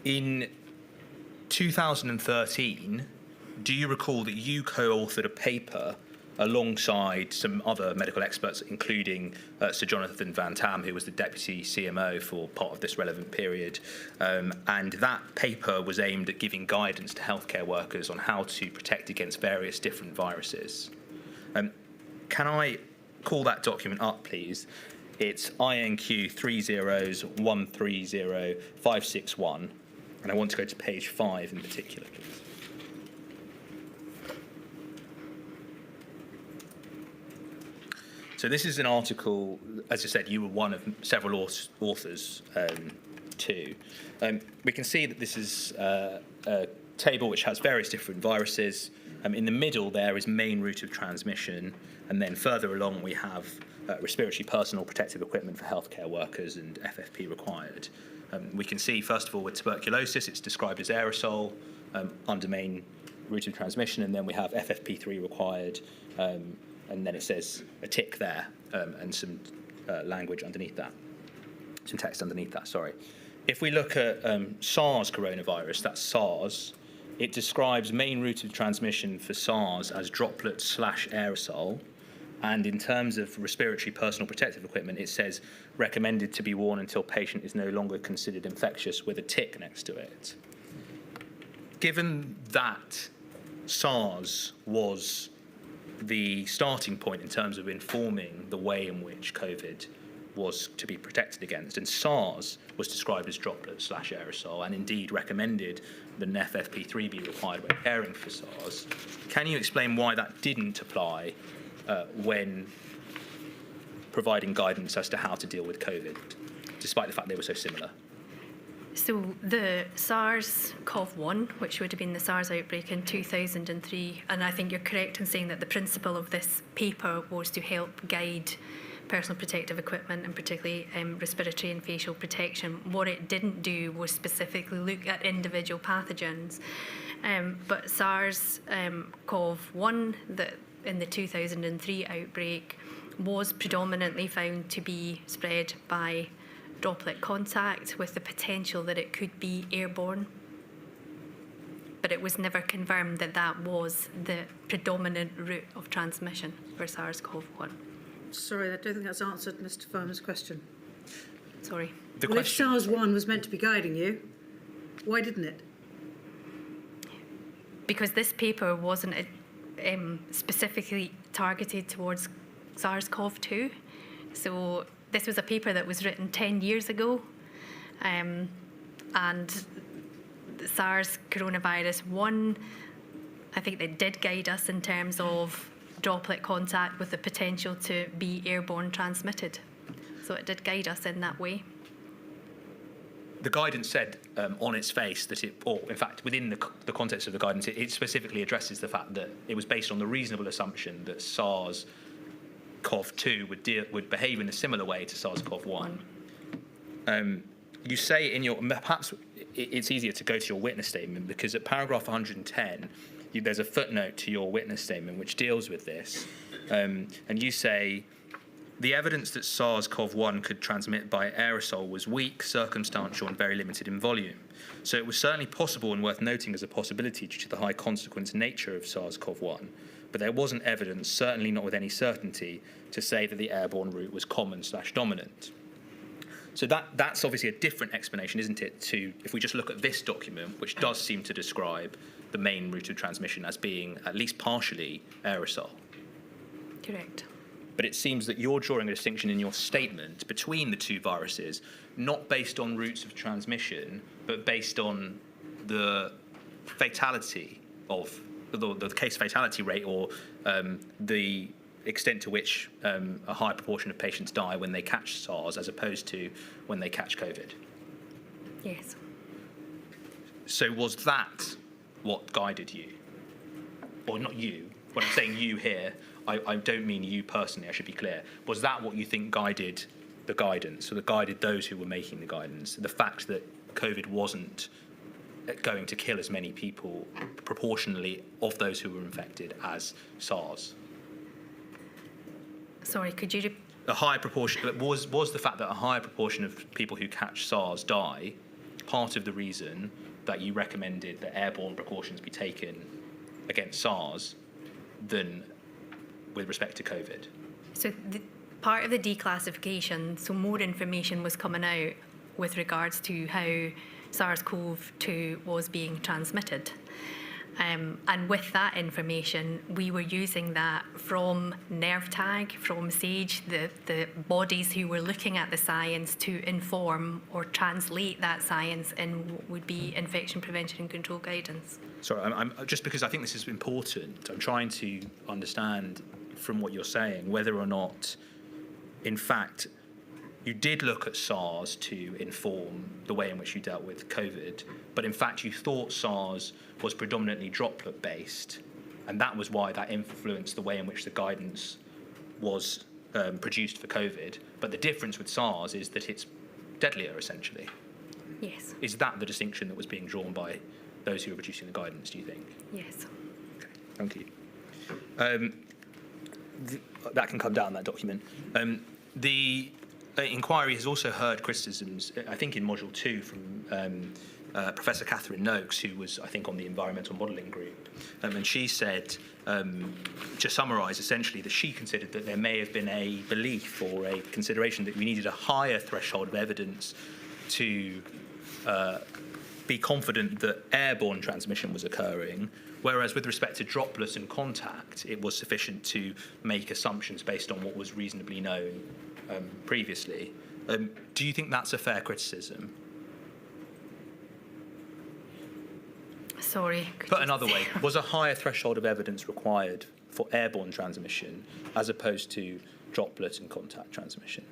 In 2013, do you recall that you co-authored a paper alongside some other medical experts, including Sir Jonathan Van Tam, who was the Deputy CMO for part of this relevant period, and that paper was aimed at giving guidance to healthcare workers on how to protect against various different viruses. Can I call that document up, please? It's INQ 30130-561, and I want to go to page 5 in particular, please. So this is an article, as I said, you were one of several authors too. We can see that this is a table which has various different viruses. In the middle there is main route of transmission, and then further along we have respiratory personal protective equipment for healthcare workers and FFP required. We can see, first of all, with tuberculosis, it's described as aerosol under main route of transmission, and then we have FFP3 required, and then it says a tick there and some language underneath that, some text underneath that, sorry. If we look at SARS coronavirus, that's SARS, it describes main route of transmission for SARS as droplet/aerosol. And in terms of respiratory personal protective equipment, it says recommended to be worn until patient is no longer considered infectious, with a tick next to it. Given that SARS was the starting point in terms of informing the way in which COVID was to be protected against, and SARS was described as droplet/aerosol, and indeed recommended that an FFP3 be required when caring for SARS, can you explain why that didn't apply when providing guidance as to how to deal with COVID, despite the fact they were so similar? So the SARS-CoV-1, which would have been the SARS outbreak in 2003, and I think you're correct in saying that the principle of this paper was to help guide personal protective equipment, and particularly respiratory and facial protection. What it didn't do was specifically look at individual pathogens. But SARS-CoV-1, that in the 2003 outbreak, was predominantly found to be spread by droplet contact, with the potential that it could be airborne. But it was never confirmed that that was the predominant route of transmission for SARS-CoV-1. Sorry, I don't think that's answered Mr. Foreman's question. Sorry. Well, if SARS-1 was meant to be guiding you, why didn't it? Because this paper wasn't specifically targeted towards SARS-CoV-2. So this was a paper that was written 10 years ago, and the SARS coronavirus 1, I think that did guide us in terms of droplet contact with the potential to be airborne transmitted. So it did guide us in that way. The guidance said on its face that it, or in fact within the context of the guidance, it specifically addresses the fact that it was based on the reasonable assumption that SARS-CoV-2 would behave in a similar way to SARS-CoV-1. You say in your, perhaps it's easier to go to your witness statement, because at paragraph 110, there's a footnote to your witness statement which deals with this, and you say, the evidence that SARS-CoV-1 could transmit by aerosol was weak, circumstantial, and very limited in volume. So it was certainly possible and worth noting as a possibility due to the high consequence nature of SARS-CoV-1, but there wasn't evidence, certainly not with any certainty, to say that the airborne route was common/dominant. So that's obviously a different explanation, isn't it, to if we just look at this document, which does seem to describe the main route of transmission as being at least partially aerosol. Correct. But it seems that you're drawing a distinction in your statement between the two viruses, not based on routes of transmission, but based on the fatality of the case fatality rate, or the extent to which a high proportion of patients die when they catch SARS as opposed to when they catch COVID. Yes. So was that what guided you? Or not you, when I'm saying you here, I don't mean you personally, I should be clear. Was that what you think guided the guidance, or that guided those who were making the guidance? The fact that COVID wasn't going to kill as many people proportionally of those who were infected as SARS? Sorry, could you... A high proportion, was the fact that a higher proportion of people who catch SARS die part of the reason that you recommended that airborne precautions be taken against SARS than with respect to COVID? So part of the declassification, so more information was coming out with regards to how SARS-CoV-2 was being transmitted. And with that information, we were using that from NervTag, from SAGE, the bodies who were looking at the science to inform or translate that science in what would be infection prevention and control guidance. Sorry, I'm just because I think this is important, I'm trying to understand from what you're saying whether or not, in fact, you did look at SARS to inform the way in which you dealt with COVID, but in fact you thought SARS was predominantly droplet-based, and that was why that influenced the way in which the guidance was produced for COVID. But the difference with SARS is that it's deadlier, essentially. Yes. Is that the distinction that was being drawn by those who were producing the guidance, do you think? Yes. Okay, thank you. That can come down, that document. The inquiry has also heard criticisms, I think in Module 2, from Professor Catherine Noakes, who was, I think, on the environmental modelling group, and she said, to summarise essentially, that she considered that there may have been a belief or a consideration that we needed a higher threshold of evidence to be confident that airborne transmission was occurring, whereas with respect to droplets and contact, it was sufficient to make assumptions based on what was reasonably known previously. Do you think that's a fair criticism? Sorry. Put another way, was a higher threshold of evidence required for airborne transmission as opposed to droplet and contact transmission?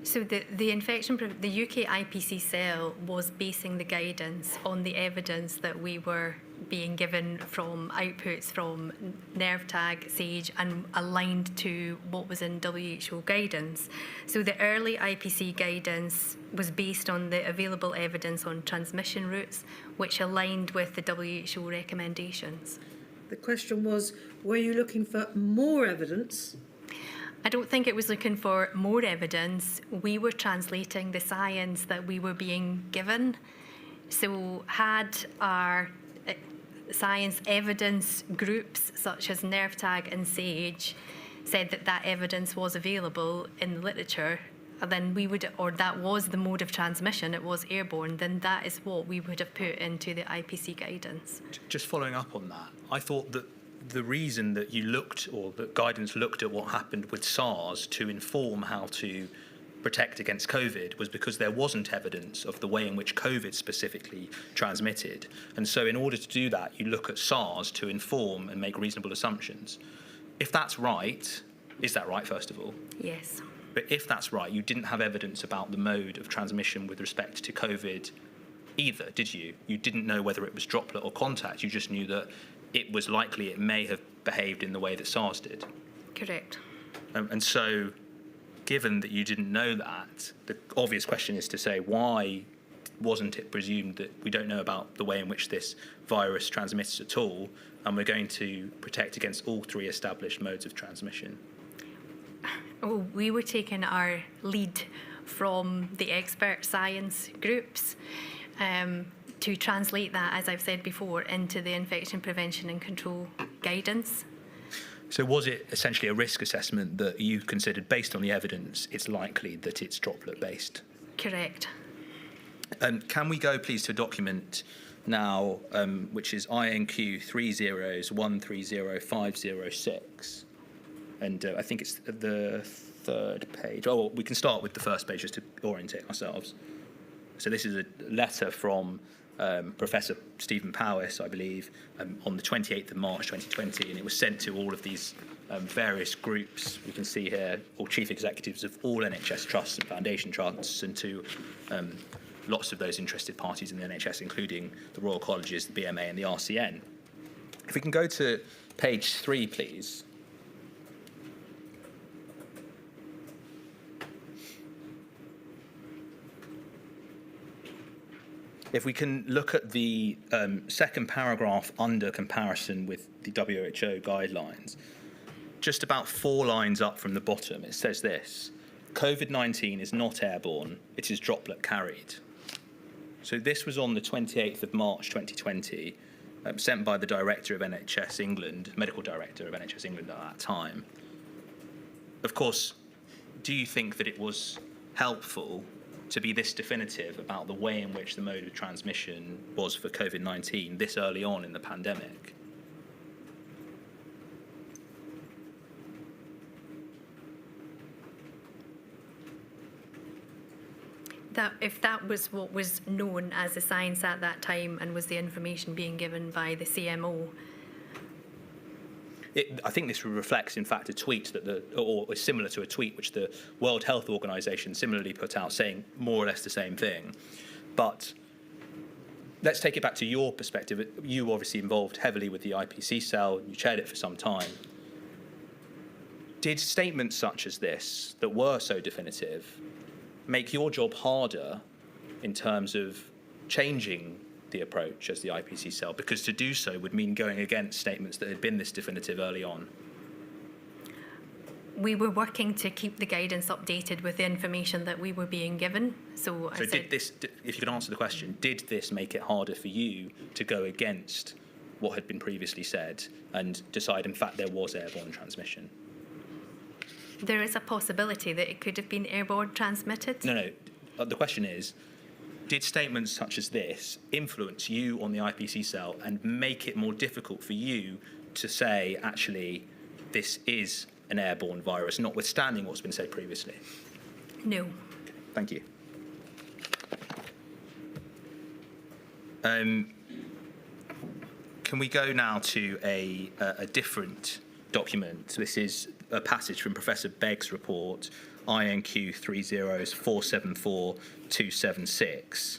So the UK IPC cell was basing the guidance on the evidence that we were being given from outputs from NERVTAG, SAGE, and aligned to what was in WHO guidance. So the early IPC guidance was based on the available evidence on transmission routes, which aligned with the WHO recommendations. The question was, were you looking for more evidence? I don't think it was looking for more evidence. We were translating the science that we were being given. So had our science evidence groups such as NERVTAG and SAGE said that that evidence was available in the literature, then we would, or that was the mode of transmission, it was airborne, then that is what we would have put into the IPC guidance. Just following up on that, I thought that the reason that you looked, or that guidance looked at what happened with SARS to inform how to protect against COVID was because there wasn't evidence of the way in which COVID specifically transmitted. And so in order to do that, you look at SARS to inform and make reasonable assumptions. If that's right, is that right, first of all? Yes. But if that's right, you didn't have evidence about the mode of transmission with respect to COVID either, did you? You didn't know whether it was droplet or contact. You just knew that it was likely it may have behaved in the way that SARS did. Correct. And so, given that you didn't know that, the obvious question is to say, why wasn't it presumed that we don't know about the way in which this virus transmits at all, and we're going to protect against all three established modes of transmission? Oh, we were taking our lead from the expert science groups to translate that, as I've said before, into the infection prevention and control guidance. So was it essentially a risk assessment that you considered, based on the evidence, it's likely that it's droplet-based? Correct. Can we go, please, to a document now, which is INQ 3013056, and I think it's the third page. Oh, well, we can start with the first page just to orientate ourselves. So this is a letter from Professor Stephen Powis, I believe, on the 28th of March 2020, and it was sent to all of these various groups. We can see here all chief executives of all NHS trusts and foundation trusts, and to lots of those interested parties in the NHS, including the Royal Colleges, the BMA and the RCN. If we can go to page 3, please. If we can look at the second paragraph under comparison with the WHO guidelines, just about 4 lines up from the bottom, it says this: COVID-19 is not airborne, it is droplet carried. So this was on the 28th of March 2020, sent by the director of NHS England, medical director of NHS England at that time. Of course, do you think that it was helpful to be this definitive about the way in which the mode of transmission was for COVID-19 this early on in the pandemic? That, if that was what was known as the science at that time and was the information being given by the CMO, I think this reflects, in fact, a tweet or is similar to a tweet which the World Health Organization similarly put out, saying more or less the same thing. But let's take it back to your perspective. You obviously involved heavily with the IPC cell. You chaired it for some time. Did statements such as this, that were so definitive, make your job harder in terms of changing the approach as the IPC cell? Because to do so would mean going against statements that had been this definitive early on. We were working to keep the guidance updated with the information that we were being given. So did this, if you could answer the question, did this make it harder for you to go against what had been previously said and decide, in fact, there was airborne transmission? There is a possibility that it could have been airborne transmitted. No. The question is, did statements such as this influence you on the IPC cell and make it more difficult for you to say, actually, this is an airborne virus, notwithstanding what's been said previously? No. Thank you. Can we go now to a different document? This is a passage from Professor Begg's report, INQ 30474-276,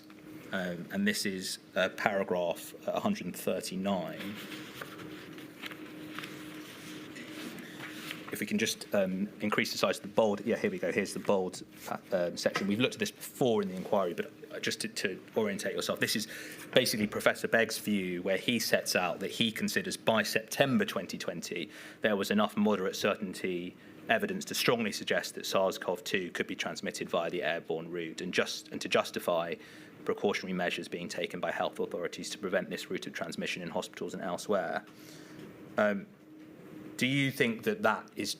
and this is paragraph 139. If we can just increase the size of the bold, yeah, here we go. Here's the bold section. We've looked at this before in the inquiry, but just to orientate yourself, this is basically Professor Begg's view, where he sets out that he considers by September 2020 there was enough moderate certainty evidence to strongly suggest that SARS-CoV-2 could be transmitted via the airborne route, and to justify precautionary measures being taken by health authorities to prevent this route of transmission in hospitals and elsewhere. Do you think that is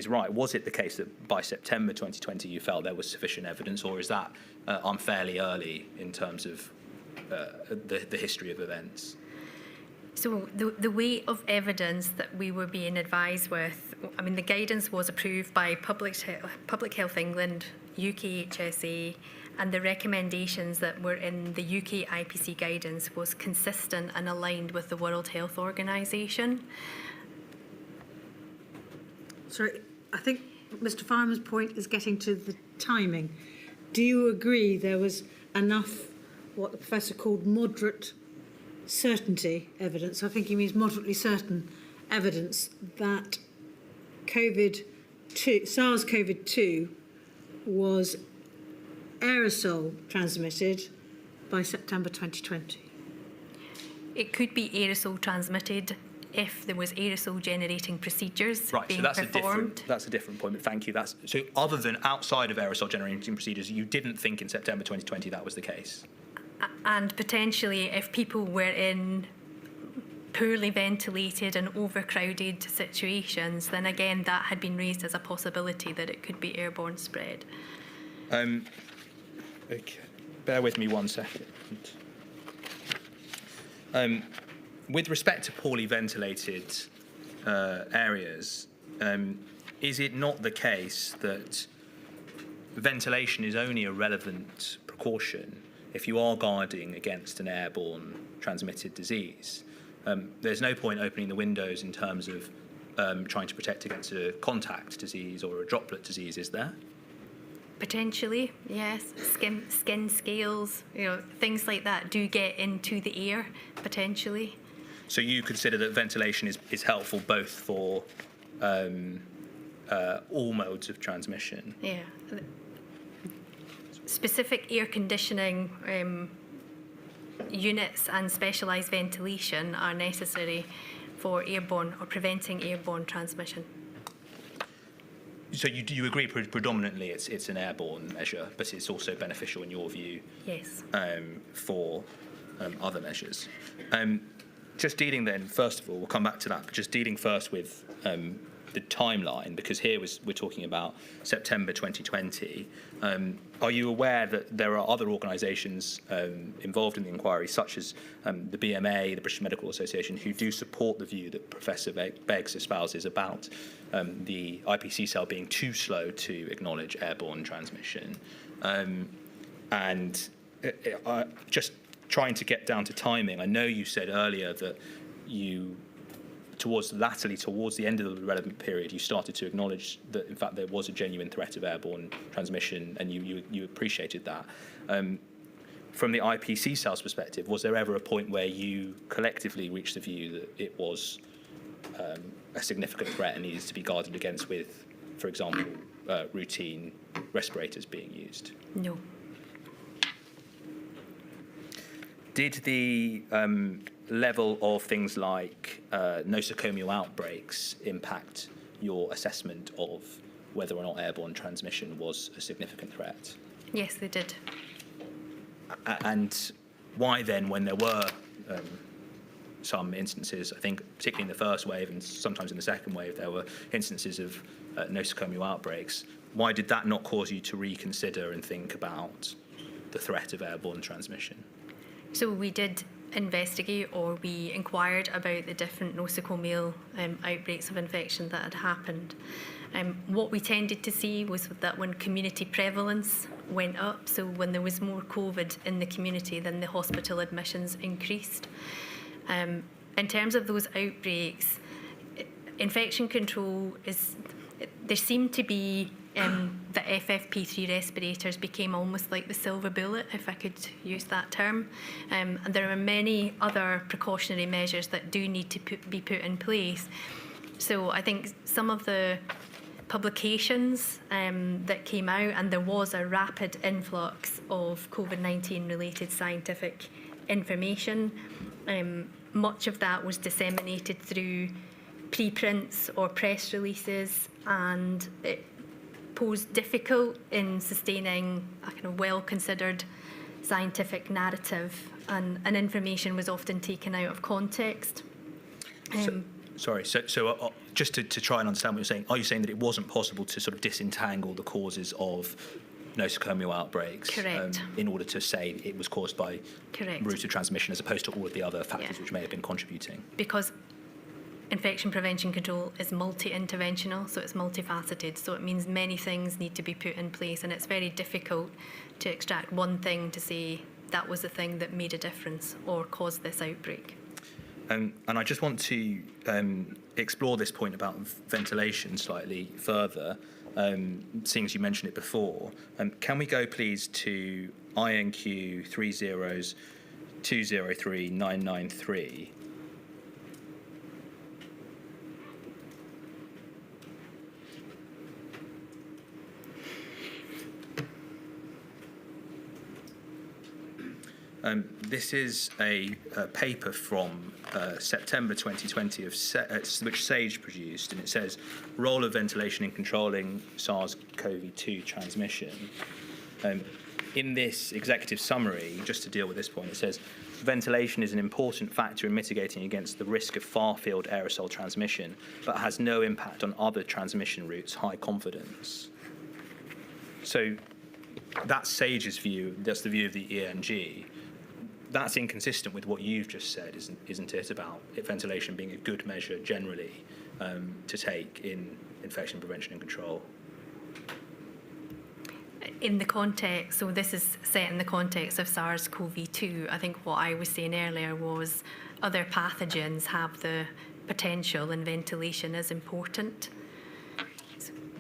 right? Was it the case that by September 2020 you felt there was sufficient evidence, or is that unfairly early in terms of the history of events? So the weight of evidence that we were being advised with, I mean, the guidance was approved by Public Health England, UKHSA, and the recommendations that were in the UK IPC guidance was consistent and aligned with the World Health Organization. Sorry, I think Mr. Fireman's point is getting to the timing. Do you agree there was enough, what the professor called moderate certainty evidence, I think he means moderately certain evidence, that SARS-CoV-2 was aerosol transmitted by September 2020? It could be aerosol transmitted if there was aerosol generating procedures being performed. That's a different point, but thank you. So other than outside of aerosol generating procedures, you didn't think in September 2020 that was the case? And potentially if people were in poorly ventilated and overcrowded situations, then again that had been raised as a possibility that it could be airborne spread. Okay. Bear with me 1 second. With respect to poorly ventilated areas, is it not the case that ventilation is only a relevant precaution if you are guarding against an airborne transmitted disease? There's no point opening the windows in terms of trying to protect against a contact disease or a droplet disease, is there? Potentially, yes. Skin scales, things like that do get into the air, potentially. So you consider that ventilation is helpful both for all modes of transmission? Yeah. Specific air conditioning units and specialised ventilation are necessary for airborne or preventing airborne transmission. So you agree predominantly it's an airborne measure, but it's also beneficial in your view? Yes. For other measures. Just dealing then, first of all, we'll come back to that, but just dealing first with the timeline, because here we're talking about September 2020. Are you aware that there are other organisations involved in the inquiry, such as the BMA, the British Medical Association, who do support the view that Professor Beggs espouses about the IPC cell being too slow to acknowledge airborne transmission? Just trying to get down to timing, I know you said earlier that you, towards the end of the relevant period, you started to acknowledge that, in fact, there was a genuine threat of airborne transmission, and you appreciated that. From the IPC cell's perspective, was there ever a point where you collectively reached the view that it was a significant threat and needed to be guarded against with, for example, routine respirators being used? No. Did the level of things like nosocomial outbreaks impact your assessment of whether or not airborne transmission was a significant threat? Yes, they did. And why then, when there were some instances, I think particularly in the first wave and sometimes in the second wave, there were instances of nosocomial outbreaks, why did that not cause you to reconsider and think about the threat of airborne transmission? So we did investigate, or we inquired about the different nosocomial outbreaks of infection that had happened. What we tended to see was that when community prevalence went up, so when there was more COVID in the community, then the hospital admissions increased. In terms of those outbreaks, infection control there seemed to be the FFP3 respirators became almost like the silver bullet, if I could use that term. And there are many other precautionary measures that do need to be put in place. So I think some of the publications that came out, and there was a rapid influx of COVID-19 related scientific information. Much of that was disseminated through preprints or press releases, and it posed difficult in sustaining a kind of well-considered scientific narrative, and information was often taken out of context. So just to try and understand what you're saying, are you saying that it wasn't possible to sort of disentangle the causes of nosocomial outbreaks in order to say it was caused by route of transmission as opposed to all of the other factors which may have been contributing? Because infection prevention control is multi-interventional, so it's multifaceted, so it means many things need to be put in place, and it's very difficult to extract one thing to say that was the thing that made a difference or caused this outbreak. And I just want to explore this point about ventilation slightly further, seeing as you mentioned it before. Can we go please to INQ 30203993? This is a paper from September 2020 which SAGE produced, and it says role of ventilation in controlling SARS-CoV-2 transmission. In this executive summary, just to deal with this point, it says ventilation is an important factor in mitigating against the risk of far-field aerosol transmission, but has no impact on other transmission routes, high confidence. So that's SAGE's view, that's the view of the ENG. That's inconsistent with what you've just said, isn't it, about ventilation being a good measure generally to take in infection prevention and control? In the context, so this is set in the context of SARS-CoV-2, I think what I was saying earlier was other pathogens have the potential, and ventilation is important.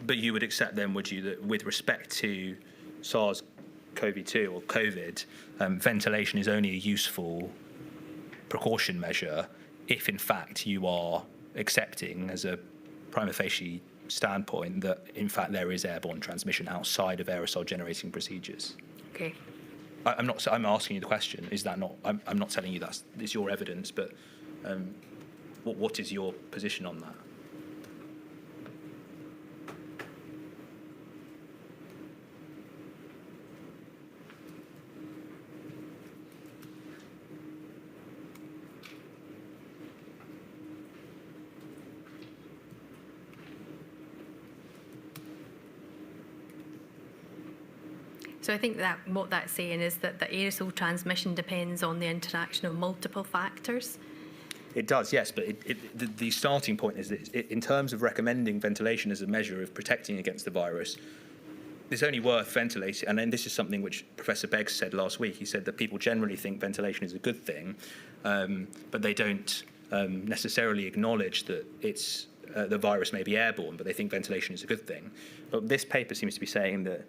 But you would accept then, would you, that with respect to SARS-CoV-2 or COVID, ventilation is only a useful precaution measure if, in fact, you are accepting as a prima facie standpoint that, in fact, there is airborne transmission outside of aerosol-generating procedures? Okay. I'm asking you the question. Is that not? I'm not telling you it's your evidence, but what is your position on that? So I think that what that's saying is that the aerosol transmission depends on the interaction of multiple factors. It does, yes, but the starting point is that in terms of recommending ventilation as a measure of protecting against the virus, it's only worth ventilating. And then this is something which Professor Beggs said last week. He said that people generally think ventilation is a good thing, but they don't necessarily acknowledge that the virus may be airborne, but they think ventilation is a good thing. But this paper seems to be saying that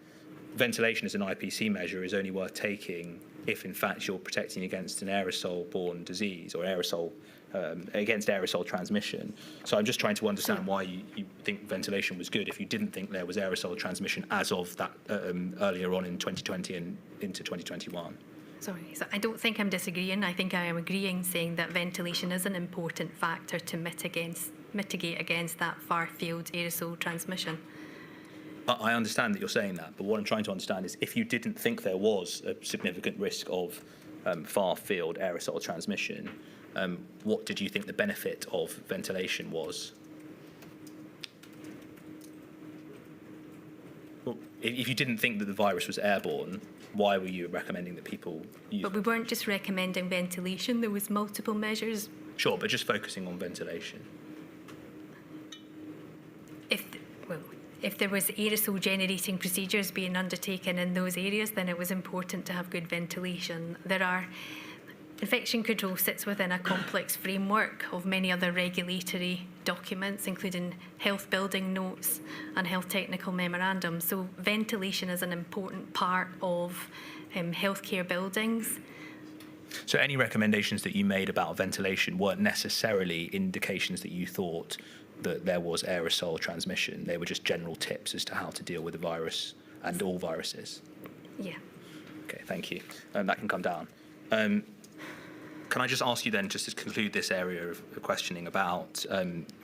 ventilation as an IPC measure is only worth taking if, in fact, you're protecting against an aerosol-borne disease or against aerosol transmission. So I'm just trying to understand why you think ventilation was good if you didn't think there was aerosol transmission as of that earlier on in 2020 and into 2021. Sorry, so I don't think I'm disagreeing. I think I am agreeing, saying that ventilation is an important factor to mitigate mitigate against that far-field aerosol transmission. I understand that you're saying that, but what I'm trying to understand is if you didn't think there was a significant risk of far-field aerosol transmission, what did you think the benefit of ventilation was? Well, if you didn't think that the virus was airborne, why were you recommending that people use But we weren't just recommending ventilation, there was multiple measures. Sure, but just focusing on ventilation. If there was aerosol generating procedures being undertaken in those areas, then it was important to have good ventilation. Infection control sits within a complex framework of many other regulatory documents, including health building notes and health technical memorandums. So ventilation is an important part of healthcare buildings. So any recommendations that you made about ventilation weren't necessarily indications that you thought that there was aerosol transmission. They were just general tips as to how to deal with the virus and all viruses. Yeah. Okay, thank you. That can come down. Can I just ask you then, just to conclude this area of questioning about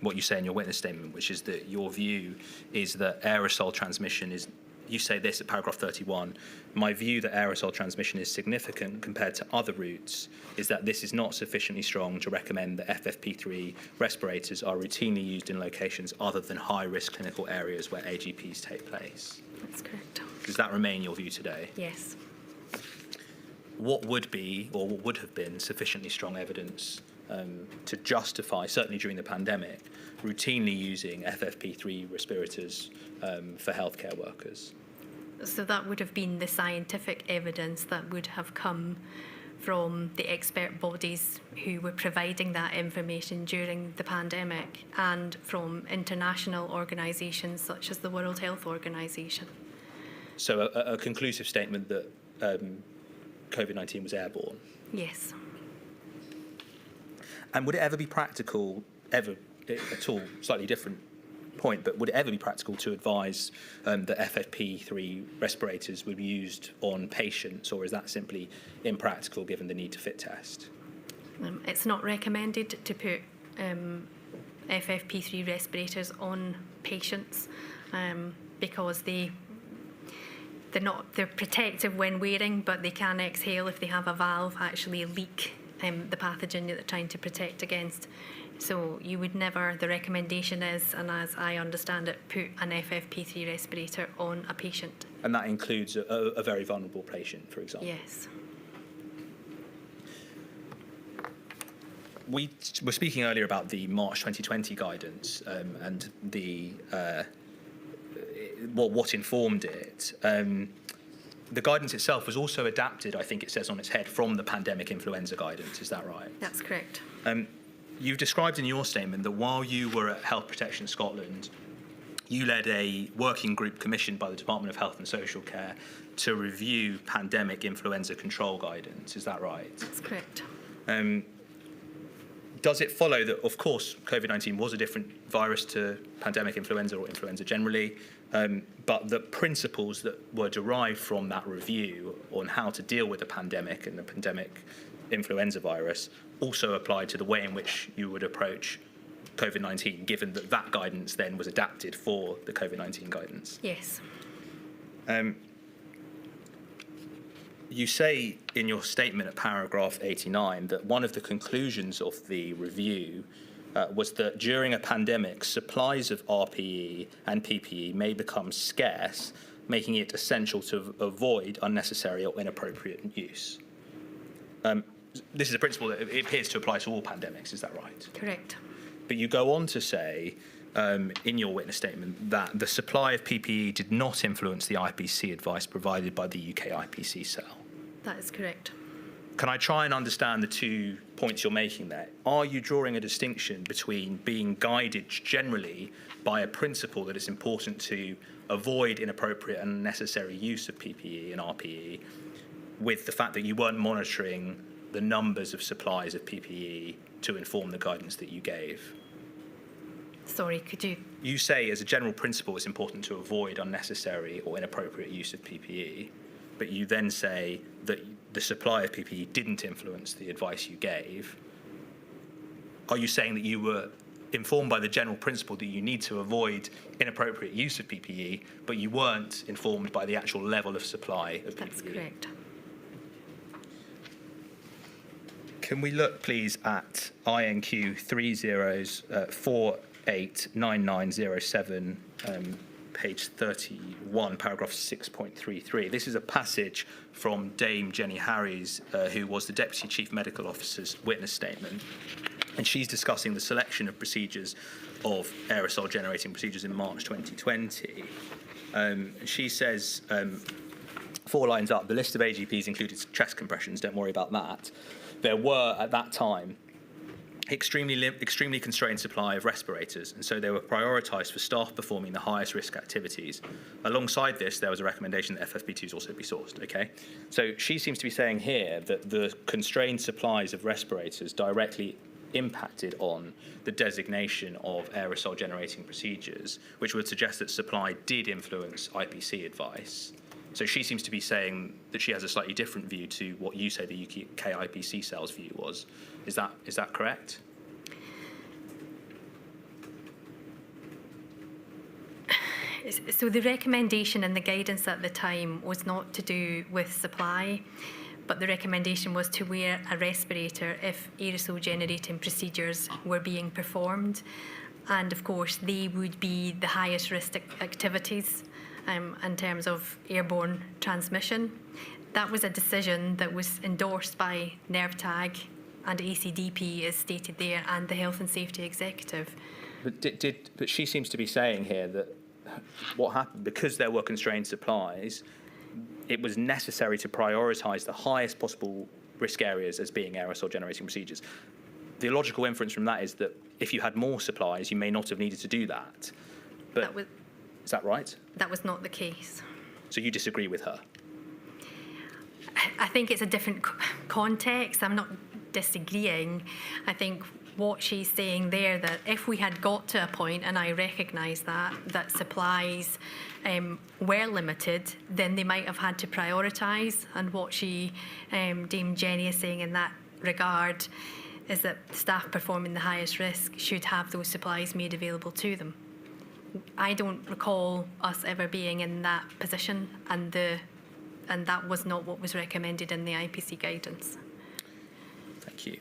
what you say in your witness statement, which is that your view is that aerosol transmission is, you say this at paragraph 31, my view that aerosol transmission is significant compared to other routes is that this is not sufficiently strong to recommend that FFP3 respirators are routinely used in locations other than high-risk clinical areas where AGPs take place. That's correct. Does that remain your view today? Yes. What would be, or what would have been, sufficiently strong evidence to justify, certainly during the pandemic, routinely using FFP3 respirators for healthcare workers? So that would have been the scientific evidence that would have come from the expert bodies who were providing that information during the pandemic and from international organisations such as the World Health Organization. So a conclusive statement that COVID-19 was airborne? Yes. And would it ever be practical, ever at all, slightly different point, but would it ever be practical to advise that FFP3 respirators would be used on patients, or is that simply impractical given the need to fit test? It's not recommended to put FFP3 respirators on patients because they're protective when wearing, but they can exhale if they have a valve, actually leak the pathogen that they're trying to protect against. So you would never, the recommendation is, and as I understand it, put an FFP3 respirator on a patient. And that includes a very vulnerable patient, for example? Yes. We were speaking earlier about the March 2020 guidance and the what informed it. The guidance itself was also adapted, I think it says on its head, from the pandemic influenza guidance. Is that right? That's correct. You've described in your statement that while you were at Health Protection Scotland, you led a working group commissioned by the Department of Health and Social Care to review pandemic influenza control guidance. Is that right? That's correct. Does it follow that, of course, COVID-19 was a different virus to pandemic influenza or influenza generally, but the principles that were derived from that review on how to deal with the pandemic and the pandemic influenza virus also applied to the way in which you would approach COVID-19, given that that guidance then was adapted for the COVID-19 guidance? Yes. You say in your statement at paragraph 89 that one of the conclusions of the review was that during a pandemic, supplies of RPE and PPE may become scarce, making it essential to avoid unnecessary or inappropriate use. This is a principle that it appears to apply to all pandemics, is that right? Correct. But you go on to say in your witness statement that the supply of PPE did not influence the IPC advice provided by the UK IPC cell. That is correct. Can I try and understand the 2 points you're making there? Are you drawing a distinction between being guided generally by a principle that it's important to avoid inappropriate and unnecessary use of PPE and RPE with the fact that you weren't monitoring the numbers of supplies of PPE to inform the guidance that you gave? Sorry, could you? You say as a general principle it's important to avoid unnecessary or inappropriate use of PPE, but you then say that the supply of PPE didn't influence the advice you gave. Are you saying that you were informed by the general principle that you need to avoid inappropriate use of PPE, but you weren't informed by the actual level of supply of PPE. That's correct. Can we look, please, at INQ 30489907, page 31, paragraph 6.33. This is a passage from Dame Jenny Harries, who was the Deputy Chief Medical Officer's witness statement. And she's discussing the selection of procedures of aerosol generating procedures in March 2020. She says, 4 lines up, the list of AGPs included chest compressions, don't worry about that. There were, at that time, extremely constrained supply of respirators, and so they were prioritised for staff performing the highest risk activities. Alongside this, there was a recommendation that FFP2s also be sourced, okay? So she seems to be saying here that the constrained supplies of respirators directly impacted on the designation of aerosol generating procedures, which would suggest that supply did influence IPC advice. So she seems to be saying that she has a slightly different view to what you say the UK IPC cell's view was. Is that correct? So the recommendation and the guidance at the time was not to do with supply, but the recommendation was to wear a respirator if aerosol generating procedures were being performed. And of course, they would be the highest risk activities in terms of airborne transmission. That was a decision that was endorsed by NERVTAG and ACDP, as stated there, and the Health and Safety Executive. But she seems to be saying here that what happened, because there were constrained supplies, it was necessary to prioritise the highest possible risk areas as being aerosol generating procedures. The logical inference from that is that if you had more supplies, you may not have needed to do that. But is that right? That was not the case. So you disagree with her? I think it's a different context. I'm not disagreeing. I think what she's saying there, that if we had got to a point, and I recognise that supplies were limited, then they might have had to prioritise. And what Dame Jenny is saying in that regard is that staff performing the highest risk should have those supplies made available to them. I don't recall us ever being in that position, and that was not what was recommended in the IPC guidance. Thank you.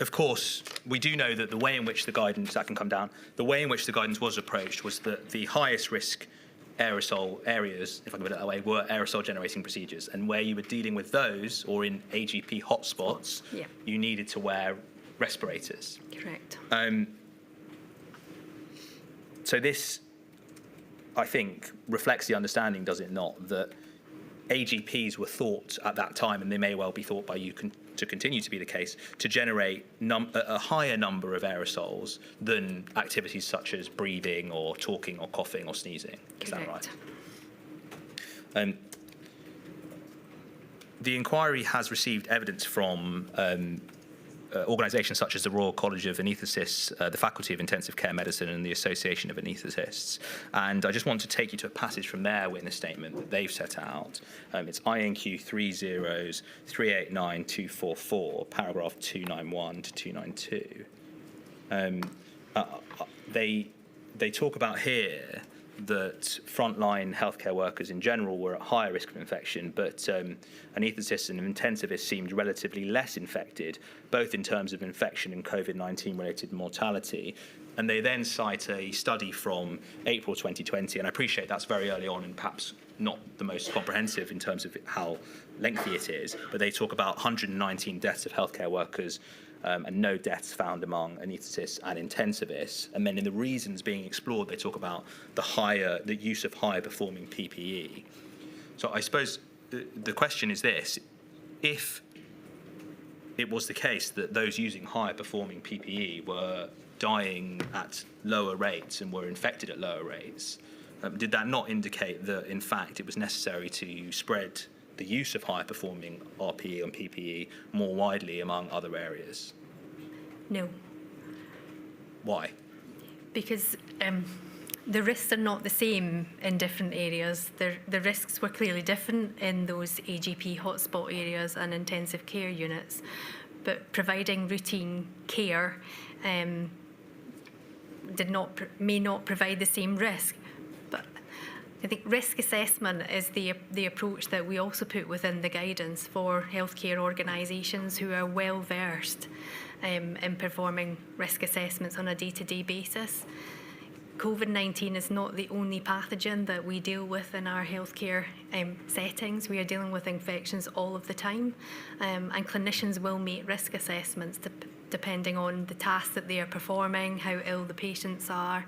Of course, we do know that the way in which the guidance, that can come down, the way in which the guidance was approached was that the highest risk aerosol areas, if I can put it that way, were aerosol generating procedures. And where you were dealing with those, or in AGP hotspots, you needed to wear respirators. Correct. So this, I think, reflects the understanding, does it not, that AGPs were thought at that time, and they may well be thought by you to continue to be the case, to generate a higher number of aerosols than activities such as breathing or talking or coughing or sneezing. Is that right? The inquiry has received evidence from organisations such as the Royal College of Anaesthetists, the Faculty of Intensive Care Medicine and the Association of Anaesthetists. And I just want to take you to a passage from their witness statement that they've set out. It's INQ 30389244, paragraph 291 to 292. They talk about here that frontline healthcare workers in general were at higher risk of infection, but anaesthetists and intensivists seemed relatively less infected, both in terms of infection and COVID-19 related mortality. And they then cite a study from April 2020, and I appreciate that's very early on and perhaps not the most comprehensive in terms of how lengthy it is, but they talk about 119 deaths of healthcare workers and no deaths found among anaesthetists and intensivists. And then in the reasons being explored, they talk about the use of higher performing PPE. So I suppose the question is this: if it was the case that those using higher performing PPE were dying at lower rates and were infected at lower rates, did that not indicate that in fact it was necessary to spread the use of higher performing RPE and PPE more widely among other areas? No. Why? Because the risks are not the same in different areas. The risks were clearly different in those AGP hotspot areas and intensive care units. but providing routine care may not provide the same risk. But I think risk assessment is the approach that we also put within the guidance for healthcare organisations who are well versed in performing risk assessments on a day-to-day basis. Covid-19 is not the only pathogen that we deal with in our healthcare settings. We are dealing with infections all of the time, and clinicians will make risk assessments depending on the tasks that they are performing, how ill the patients are,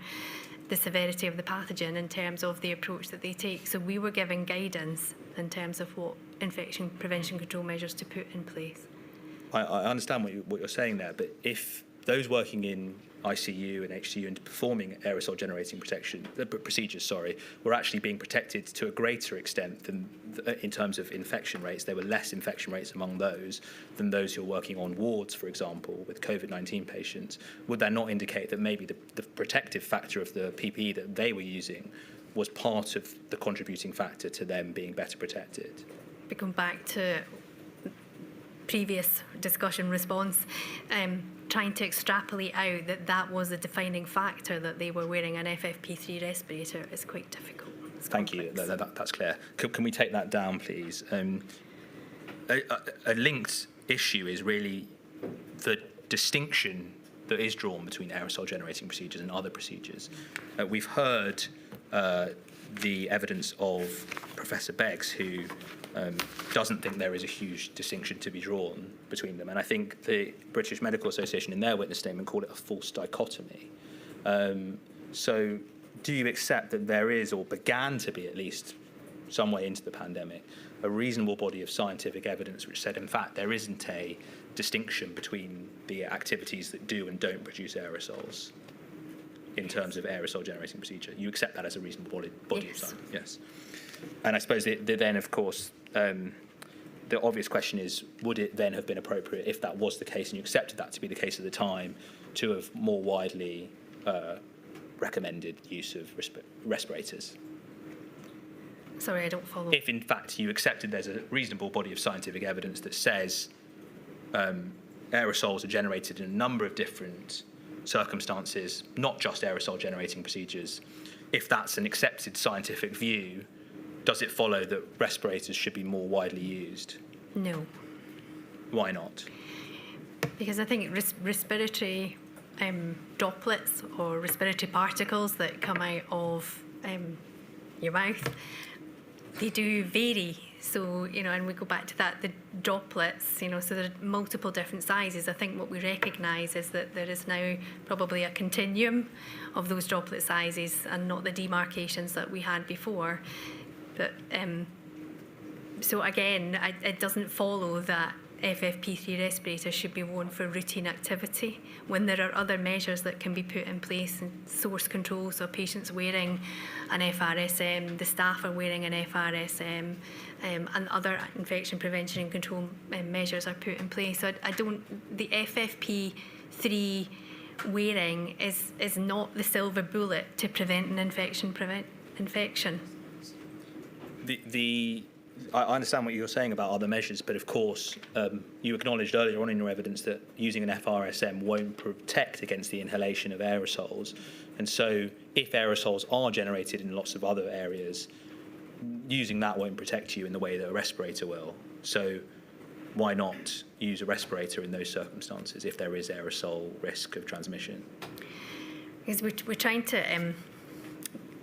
the severity of the pathogen in terms of the approach that they take. So we were giving guidance in terms of what infection prevention control measures to put in place. I understand what you're saying there, but if those working in ICU and HCU and performing aerosol generating procedures, were actually being protected to a greater extent than in terms of infection rates. There were less infection rates among those than those who are working on wards, for example, with COVID-19 patients. Would that not indicate that maybe the protective factor of the PPE that they were using was part of the contributing factor to them being better protected? We come back to previous discussion response, trying to extrapolate out that was a defining factor, that they were wearing an FFP3 respirator, is quite difficult. Thank you. That's clear. Can we take that down, please? A linked issue is really the distinction that is drawn between aerosol generating procedures and other procedures. We've heard the evidence of Professor Beggs, who doesn't think there is a huge distinction to be drawn between them. And I think the British Medical Association in their witness statement called it a false dichotomy. So do you accept that there is, or began to be at least some way into the pandemic, a reasonable body of scientific evidence which said, in fact, there isn't a distinction between the activities that do and don't produce aerosols in terms of aerosol generating procedure? You accept that as a reasonable body of science? Yes. And I suppose then, of course, the obvious question is, would it then have been appropriate, if that was the case, and you accepted that to be the case at the time, to have more widely recommended use of respirators? Sorry, I don't follow. If, in fact, you accepted there's a reasonable body of scientific evidence that says aerosols are generated in a number of different circumstances, not just aerosol generating procedures, if that's an accepted scientific view, does it follow that respirators should be more widely used? No. Why not? Because I think respiratory droplets or respiratory particles that come out of your mouth, they do vary. So, and we go back to that, the droplets, so there are multiple different sizes. I think what we recognise is that there is now probably a continuum of those droplet sizes and not the demarcations that we had before. But so again, it doesn't follow that FFP3 respirators should be worn for routine activity when there are other measures that can be put in place, and source control, so patients wearing an FRSM, the staff are wearing an FRSM, and other infection prevention and control measures are put in place. So the FFP3 wearing is not the silver bullet to prevent an infection. I understand what you're saying about other measures, but of course, you acknowledged earlier on in your evidence that using an FRSM won't protect against the inhalation of aerosols. And so if aerosols are generated in lots of other areas, using that won't protect you in the way that a respirator will. So why not use a respirator in those circumstances if there is aerosol risk of transmission? Because we're trying to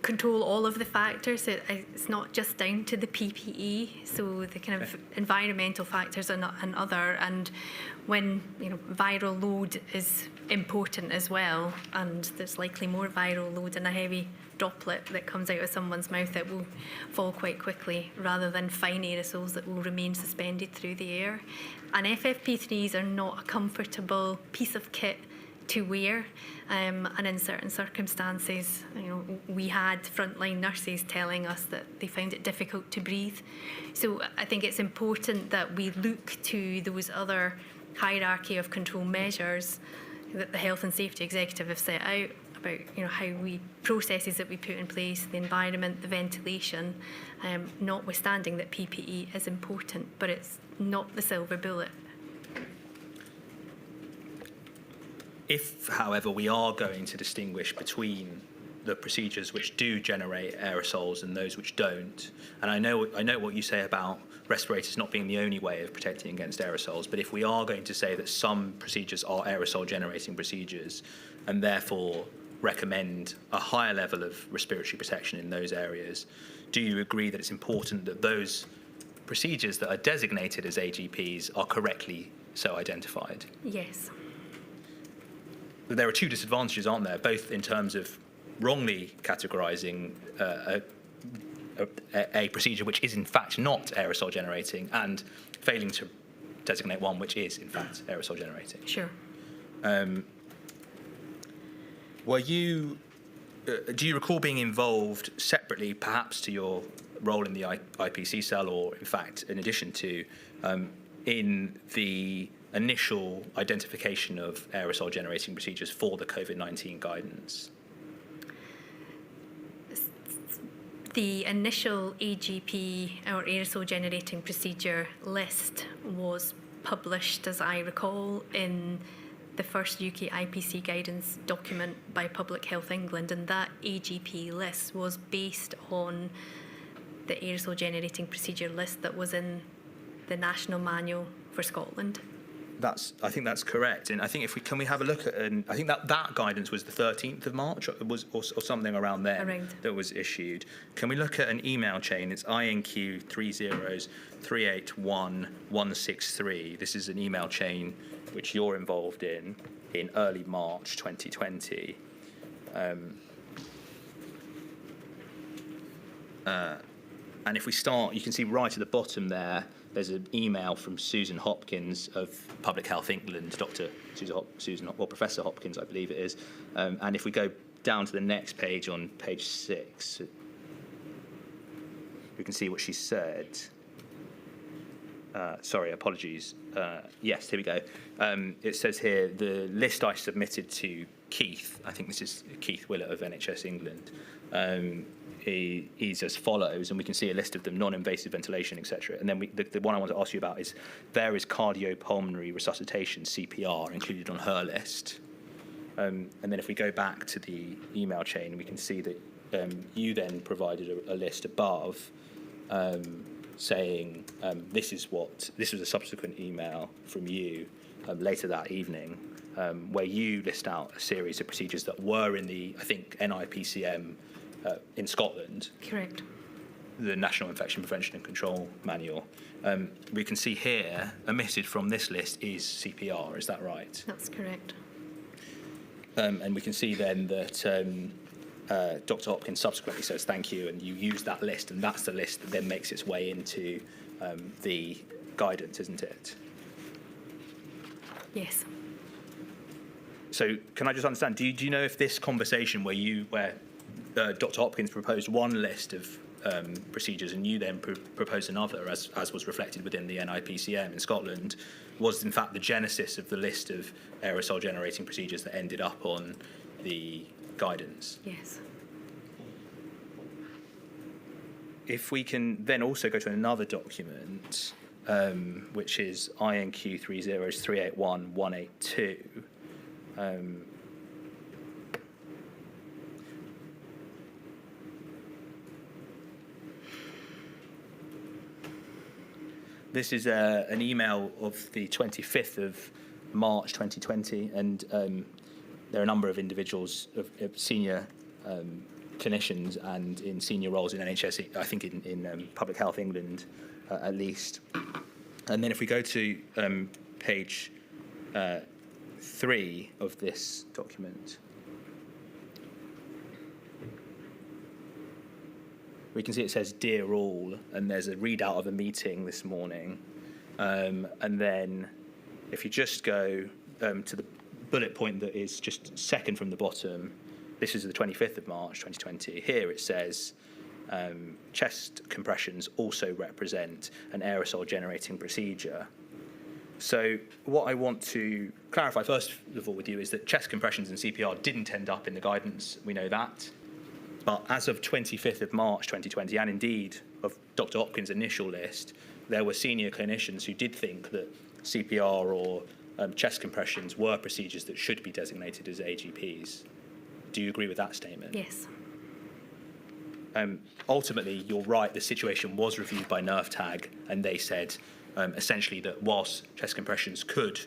control all of the factors. It's not just down to the PPE, so the kind of environmental factors are another, and when viral load is important as well, and there's likely more viral load in a heavy droplet that comes out of someone's mouth that will fall quite quickly, rather than fine aerosols that will remain suspended through the air. And FFP3s are not a comfortable piece of kit to wear, and in certain circumstances, we had frontline nurses telling us that they found it difficult to breathe. So I think it's important that we look to those other hierarchy of control measures that the Health and Safety Executive have set out about how processes that we put in place, the environment, the ventilation, notwithstanding that PPE is important, but it's not the silver bullet. If, however, we are going to distinguish between the procedures which do generate aerosols and those which don't, and I know what you say about respirators not being the only way of protecting against aerosols, but if we are going to say that some procedures are aerosol generating procedures and therefore recommend a higher level of respiratory protection in those areas, do you agree that it's important that those procedures that are designated as AGPs are correctly so identified? Yes. There are two disadvantages, aren't there, both in terms of wrongly categorising a procedure which is in fact not aerosol generating and failing to designate one which is in fact aerosol generating. Sure. Do you recall being involved separately, perhaps to your role in the IPC cell, or in fact in addition to, in the initial identification of aerosol generating procedures for the COVID-19 guidance? The initial AGP or aerosol generating procedure list was published, as I recall, in the first UK IPC guidance document by Public Health England, and that AGP list was based on the aerosol generating procedure list that was in the National Manual for Scotland. I think that's correct, and I think can we have a look at? I think that guidance was the 13th of March, or something around there that was issued. Can we look at an email chain? It's INQ 303816163. This is an email chain which you're involved in early March 2020. And if we start, you can see right at the bottom there, there's an email from Susan Hopkins of Public Health England, Professor Hopkins, I believe it is. And if we go down to the next page, on page 6, we can see what she said. Sorry, apologies. Yes, here we go. It says here, the list I submitted to Keith, I think this is Keith Willett of NHS England, is as follows, and we can see a list of them: non-invasive ventilation, etc. And then the one I want to ask you about is, there is cardiopulmonary resuscitation, CPR, included on her list. And then if we go back to the email chain, we can see that you then provided a list above saying this was a subsequent email from you later that evening, where you list out a series of procedures that were in the, I think, NIPCM in Scotland. Correct. The National Infection Prevention and Control Manual. We can see here, omitted from this list is CPR, is that right? That's correct. And we can see then that Dr. Hopkins subsequently says thank you, and you use that list, and that's the list that then makes its way into the guidance, isn't it? Yes. So can I just understand, do you know if this conversation where Dr. Hopkins proposed one list of procedures and you then proposed another, as was reflected within the NIPCM in Scotland, was in fact the genesis of the list of aerosol generating procedures that ended up on the guidance? Yes. If we can then also go to another document, which is INQ 30381-182. This is an email of the 25th of March 2020, and there are a number of individuals, of senior clinicians and in senior roles in NHS, I think in Public Health England at least. And then if we go to page 3 of this document, we can see it says "Dear all," and there's a readout of a meeting this morning. And then if you just go to the bullet point that is just second from the bottom, this is the 25th of March 2020. Here it says, chest compressions also represent an aerosol generating procedure. So what I want to clarify first of all with you is that chest compressions and CPR didn't end up in the guidance, we know that. But as of 25th of March 2020, and indeed of Dr. Hopkins' initial list, there were senior clinicians who did think that CPR or chest compressions were procedures that should be designated as AGPs. Do you agree with that statement? Yes. Ultimately, you're right, the situation was reviewed by NERVTAG, and they said essentially that whilst chest compressions could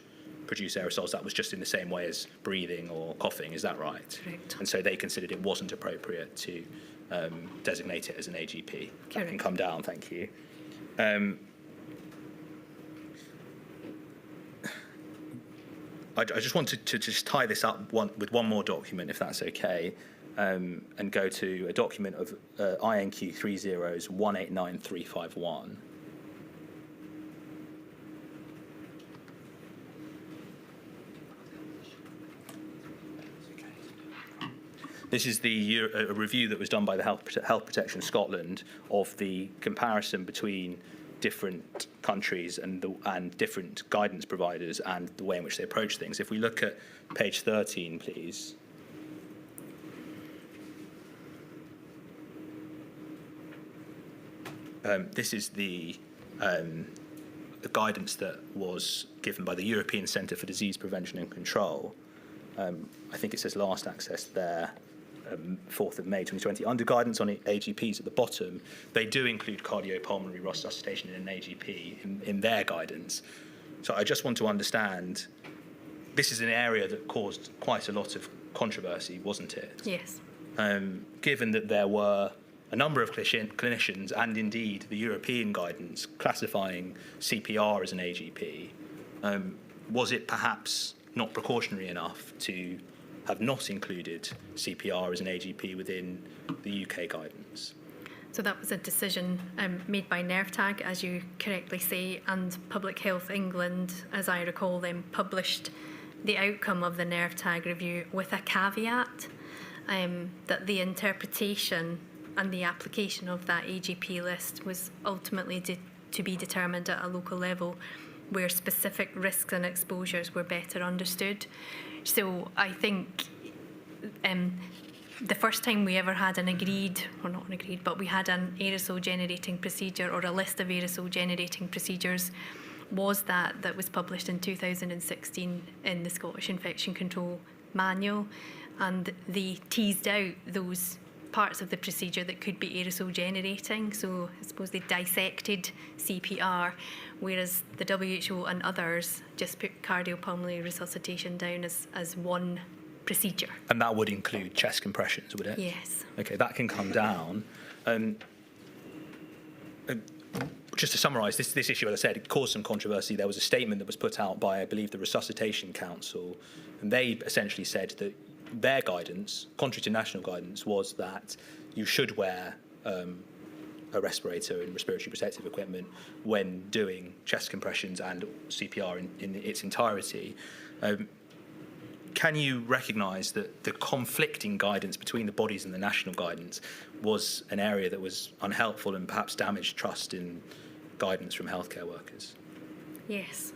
produce aerosols, that was just in the same way as breathing or coughing, is that right? Correct. And so they considered it wasn't appropriate to designate it as an AGP. Correct. That can come down, thank you. I just wanted to just tie this up with one more document, if that's okay, and go to a document of INQ 30s 189351. This is a review that was done by the Health Protection Scotland of the comparison between different countries and different guidance providers and the way in which they approach things. If we look at page 13, please. This is the guidance that was given by the European Centre for Disease Prevention and Control. I think it says last access there, 4th of May 2020. Under guidance on AGPs at the bottom, they do include cardiopulmonary resuscitation in an AGP in their guidance. So I just want to understand, this is an area that caused quite a lot of controversy, wasn't it? Yes. Given that there were a number of clinicians and indeed the European guidance classifying CPR as an AGP, was it perhaps not precautionary enough to have not included CPR as an AGP within the UK guidance? So that was a decision made by NERVTAG, as you correctly say, and Public Health England, as I recall, then published the outcome of the NERVTAG review with a caveat that the interpretation and the application of that AGP list was ultimately to be determined at a local level, where specific risks and exposures were better understood. So I think the first time we ever had an agreed, or not an agreed, but we had an aerosol generating procedure or a list of aerosol generating procedures was that was published in 2016 in the Scottish Infection Control Manual, and they teased out those parts of the procedure that could be aerosol generating. So I suppose they dissected CPR, whereas the WHO and others just put cardiopulmonary resuscitation down as one procedure. And that would include chest compressions, would it? Yes. Okay, that can come down. Just to summarise, this issue, as I said, it caused some controversy. There was a statement that was put out by, I believe, the Resuscitation Council, and they essentially said that their guidance, contrary to national guidance, was that you should wear a respirator and respiratory protective equipment when doing chest compressions and CPR in its entirety. Can you recognise that the conflicting guidance between the bodies and the national guidance was an area that was unhelpful and perhaps damaged trust in guidance from healthcare workers? Yes.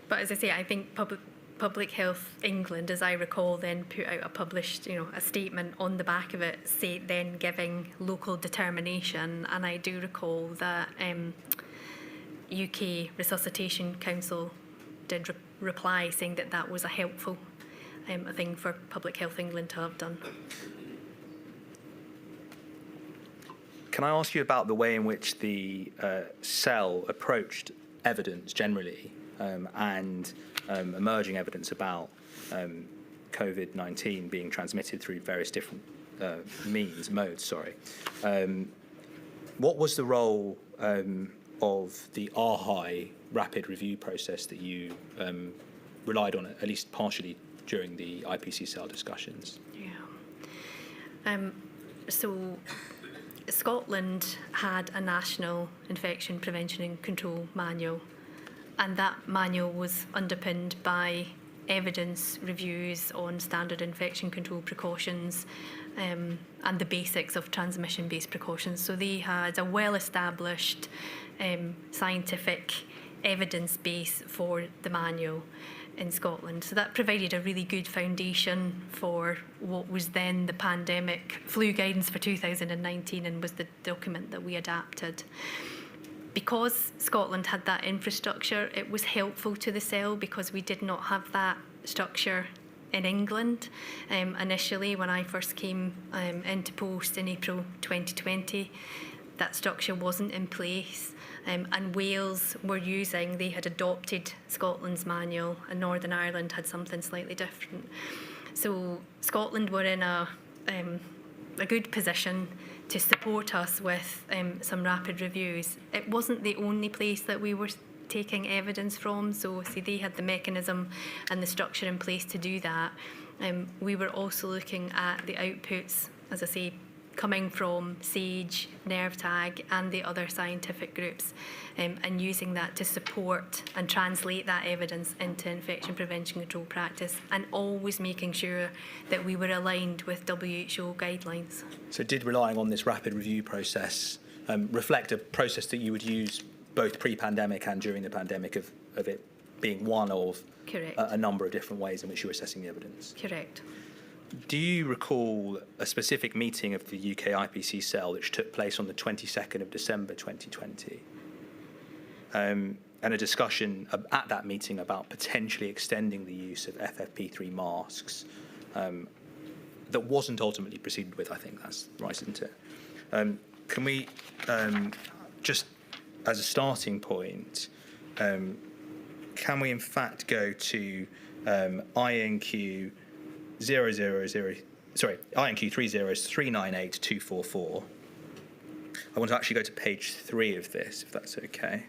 But as I say, I think Public Health England, as I recall, then put out a statement on the back of it, then giving local determination. And I do recall that UK Resuscitation Council did reply saying that was a helpful thing for Public Health England to have done. Can I ask you about the way in which the cell approached evidence generally and emerging evidence about COVID-19 being transmitted through various different modes? What was the role of the RHI rapid review process that you relied on, at least partially, during the IPC cell discussions? Yeah. So Scotland had a national infection prevention and control manual, and that manual was underpinned by evidence reviews on standard infection control precautions and the basics of transmission-based precautions. So they had a well-established scientific evidence base for the manual in Scotland. So that provided a really good foundation for what was then the pandemic flu guidance for 2019 and was the document that we adapted. because Scotland had that infrastructure, it was helpful to the cell because we did not have that structure in England. Initially, when I first came into post in April 2020, that structure wasn't in place. And Wales they had adopted Scotland's manual, and Northern Ireland had something slightly different. So Scotland were in a good position to support us with some rapid reviews. It wasn't the only place that we were taking evidence from, so see, they had the mechanism and the structure in place to do that. We were also looking at the outputs, as I say, coming from SAGE, NervTag and the other scientific groups, and using that to support and translate that evidence into infection prevention control practice, and always making sure that we were aligned with WHO guidelines. So did relying on this rapid review process reflect a process that you would use both pre-pandemic and during the pandemic of it being one of a number of different ways in which you were assessing the evidence? Correct. Do you recall a specific meeting of the UK IPC cell which took place on the 22nd of December 2020? And a discussion at that meeting about potentially extending the use of FFP3 masks that wasn't ultimately proceeded with, I think that's right, isn't it? Can we, just as a starting point, can we in fact go to INQ 30398-244. I want to actually go to page 3 of this, if that's okay.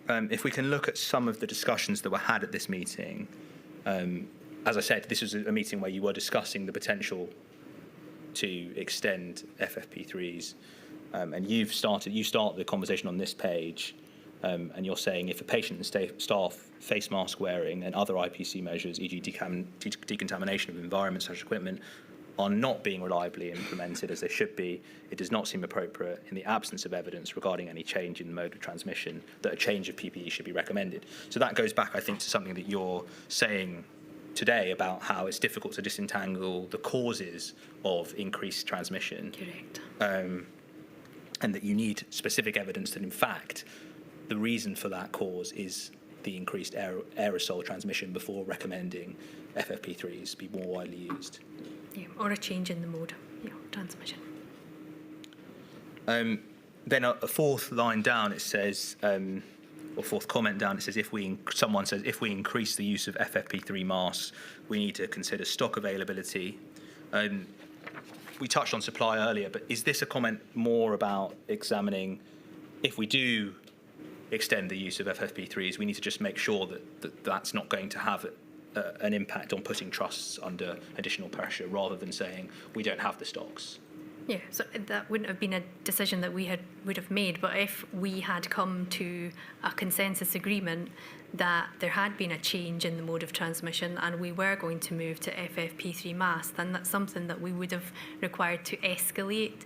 If we can look at some of the discussions that were had at this meeting, as I said, this was a meeting where you were discussing the potential to extend FFP3s. And you start the conversation on this page, and you're saying if a patient and staff face mask wearing and other IPC measures, e.g. decontamination of environment such as equipment, are not being reliably implemented as they should be, it does not seem appropriate in the absence of evidence regarding any change in the mode of transmission that a change of PPE should be recommended. So that goes back, I think, to something that you're saying today about how it's difficult to disentangle the causes of increased transmission. Correct. And that you need specific evidence that, in fact, the reason for that cause is the increased aerosol transmission before recommending FFP3s be more widely used. Yeah, or a change in the mode of transmission. Then a fourth line down, it says, or fourth comment down, it says, someone says, if we increase the use of FFP3 masks, we need to consider stock availability. We touched on supply earlier, but is this a comment more about examining if we do extend the use of FFP3s, we need to just make sure that that's not going to have an impact on putting trusts under additional pressure, rather than saying we don't have the stocks? Yeah, so that wouldn't have been a decision that we would have made, but if we had come to a consensus agreement that there had been a change in the mode of transmission and we were going to move to FFP3 masks, then that's something that we would have required to escalate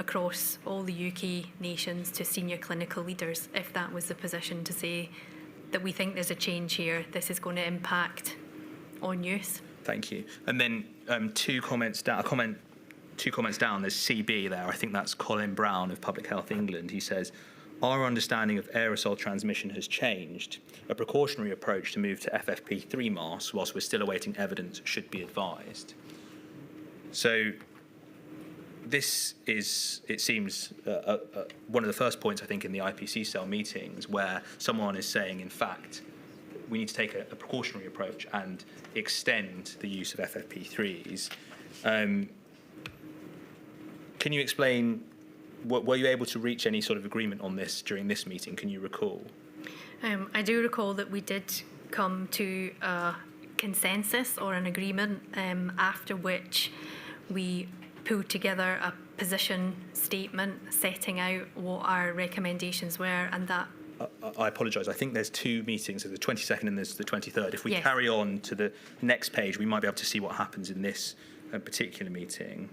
across all the UK nations to senior clinical leaders, if that was the position, to say that we think there's a change here, this is going to impact on use. Thank you. And then two comments down, there's CB there. I think that's Colin Brown of Public Health England. He says, our understanding of aerosol transmission has changed. A precautionary approach to move to FFP3 masks whilst we're still awaiting evidence should be advised. So this is, it seems, one of the first points, I think, in the IPC cell meetings where someone is saying, in fact, we need to take a precautionary approach and extend the use of FFP3s. Can you explain, were you able to reach any sort of agreement on this during this meeting? Can you recall? I do recall that we did come to a consensus or an agreement, after which we pulled together a position statement setting out what our recommendations were, and that... I apologise. I think there's two meetings, there's the 22nd and there's the 23rd. If we Yes. carry on to the next page, we might be able to see what happens in this particular meeting.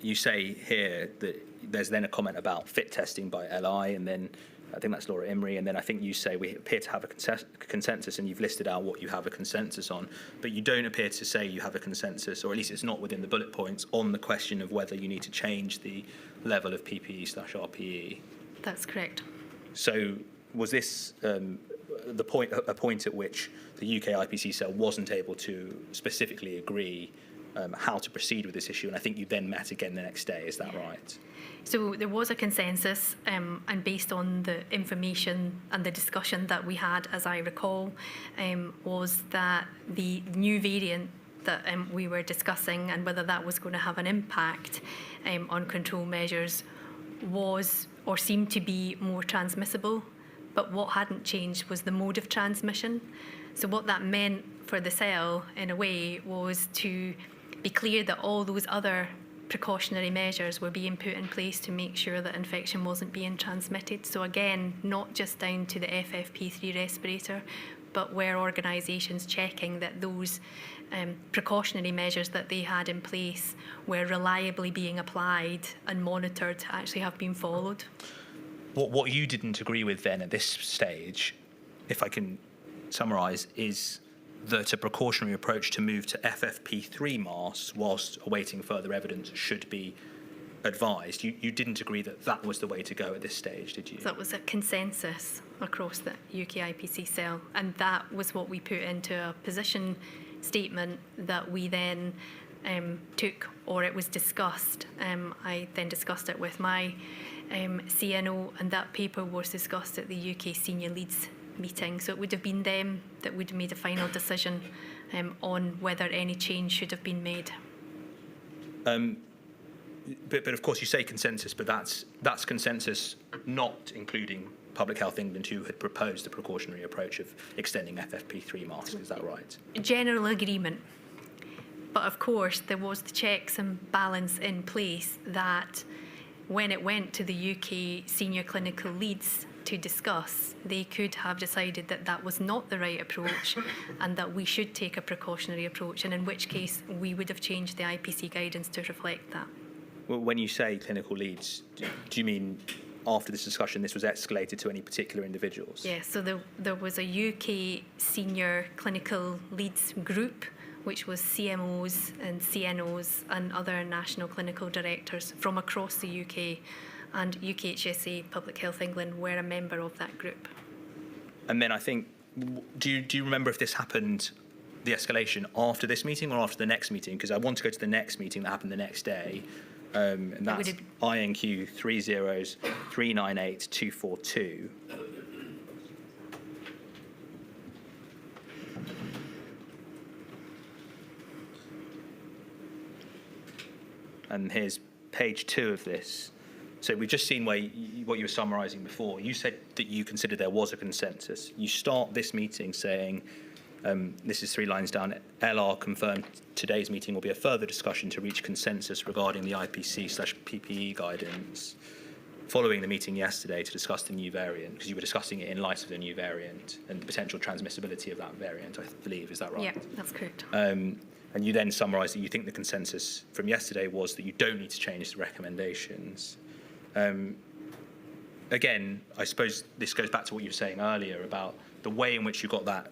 You say here that there's then a comment about fit testing by LI, and then I think that's Laura Imrie, and then I think you say we appear to have a consensus, and you've listed out what you have a consensus on, but you don't appear to say you have a consensus, or at least it's not within the bullet points, on the question of whether you need to change the level of PPE/RPE. That's correct. So was this a point at which the UK IPC cell wasn't able to specifically agree how to proceed with this issue, and I think you then met again the next day, is that right? So there was a consensus, and based on the information and the discussion that we had, as I recall, was that the new variant that we were discussing and whether that was going to have an impact on control measures was or seemed to be more transmissible, but what hadn't changed was the mode of transmission. So what that meant for the cell, in a way, was to be clear that all those other precautionary measures were being put in place to make sure that infection wasn't being transmitted. So again, not just down to the FFP3 respirator, but were organisations checking that those precautionary measures that they had in place were reliably being applied and monitored to actually have been followed. What you didn't agree with then at this stage, if I can summarise, is that a precautionary approach to move to FFP3 masks whilst awaiting further evidence should be advised. You didn't agree that that was the way to go at this stage, did you? So that was a consensus across the UK IPC cell, and that was what we put into a position statement that we then took, or it was discussed. I then discussed it with my CNO, and that paper was discussed at the UK Senior Leads meeting. So it would have been them that would have made a final decision on whether any change should have been made. But of course you say consensus, but that's consensus not including Public Health England, who had proposed the precautionary approach of extending FFP3 masks, is that right? General agreement. But of course there was the checks and balance in place that when it went to the UK Senior Clinical Leads to discuss, they could have decided that that was not the right approach and that we should take a precautionary approach, and in which case we would have changed the IPC guidance to reflect that. Well, when you say clinical leads, do you mean after this discussion this was escalated to any particular individuals? Yeah, so there was a UK Senior Clinical Leads group, which was CMOs and CNOs and other national clinical directors from across the UK, and UKHSA Public Health England were a member of that group. And then I think, do you remember if this happened, the escalation, after this meeting or after the next meeting? Because I want to go to the next meeting that happened the next day, and that's INQ 30398 And here's page 2 of this. So we've just seen what you were summarising before. You said that you considered there was a consensus. You start this meeting saying, this is 3 lines down, LR confirmed today's meeting will be a further discussion to reach consensus regarding the IPC/PPE guidance. Following the meeting yesterday to discuss the new variant, because you were discussing it in light of the new variant and the potential transmissibility of that variant, I believe, is that right? Yeah, that's correct. And you then summarised that you think the consensus from yesterday was that you don't need to change the recommendations. Again, I suppose this goes back to what you were saying earlier about the way in which you got that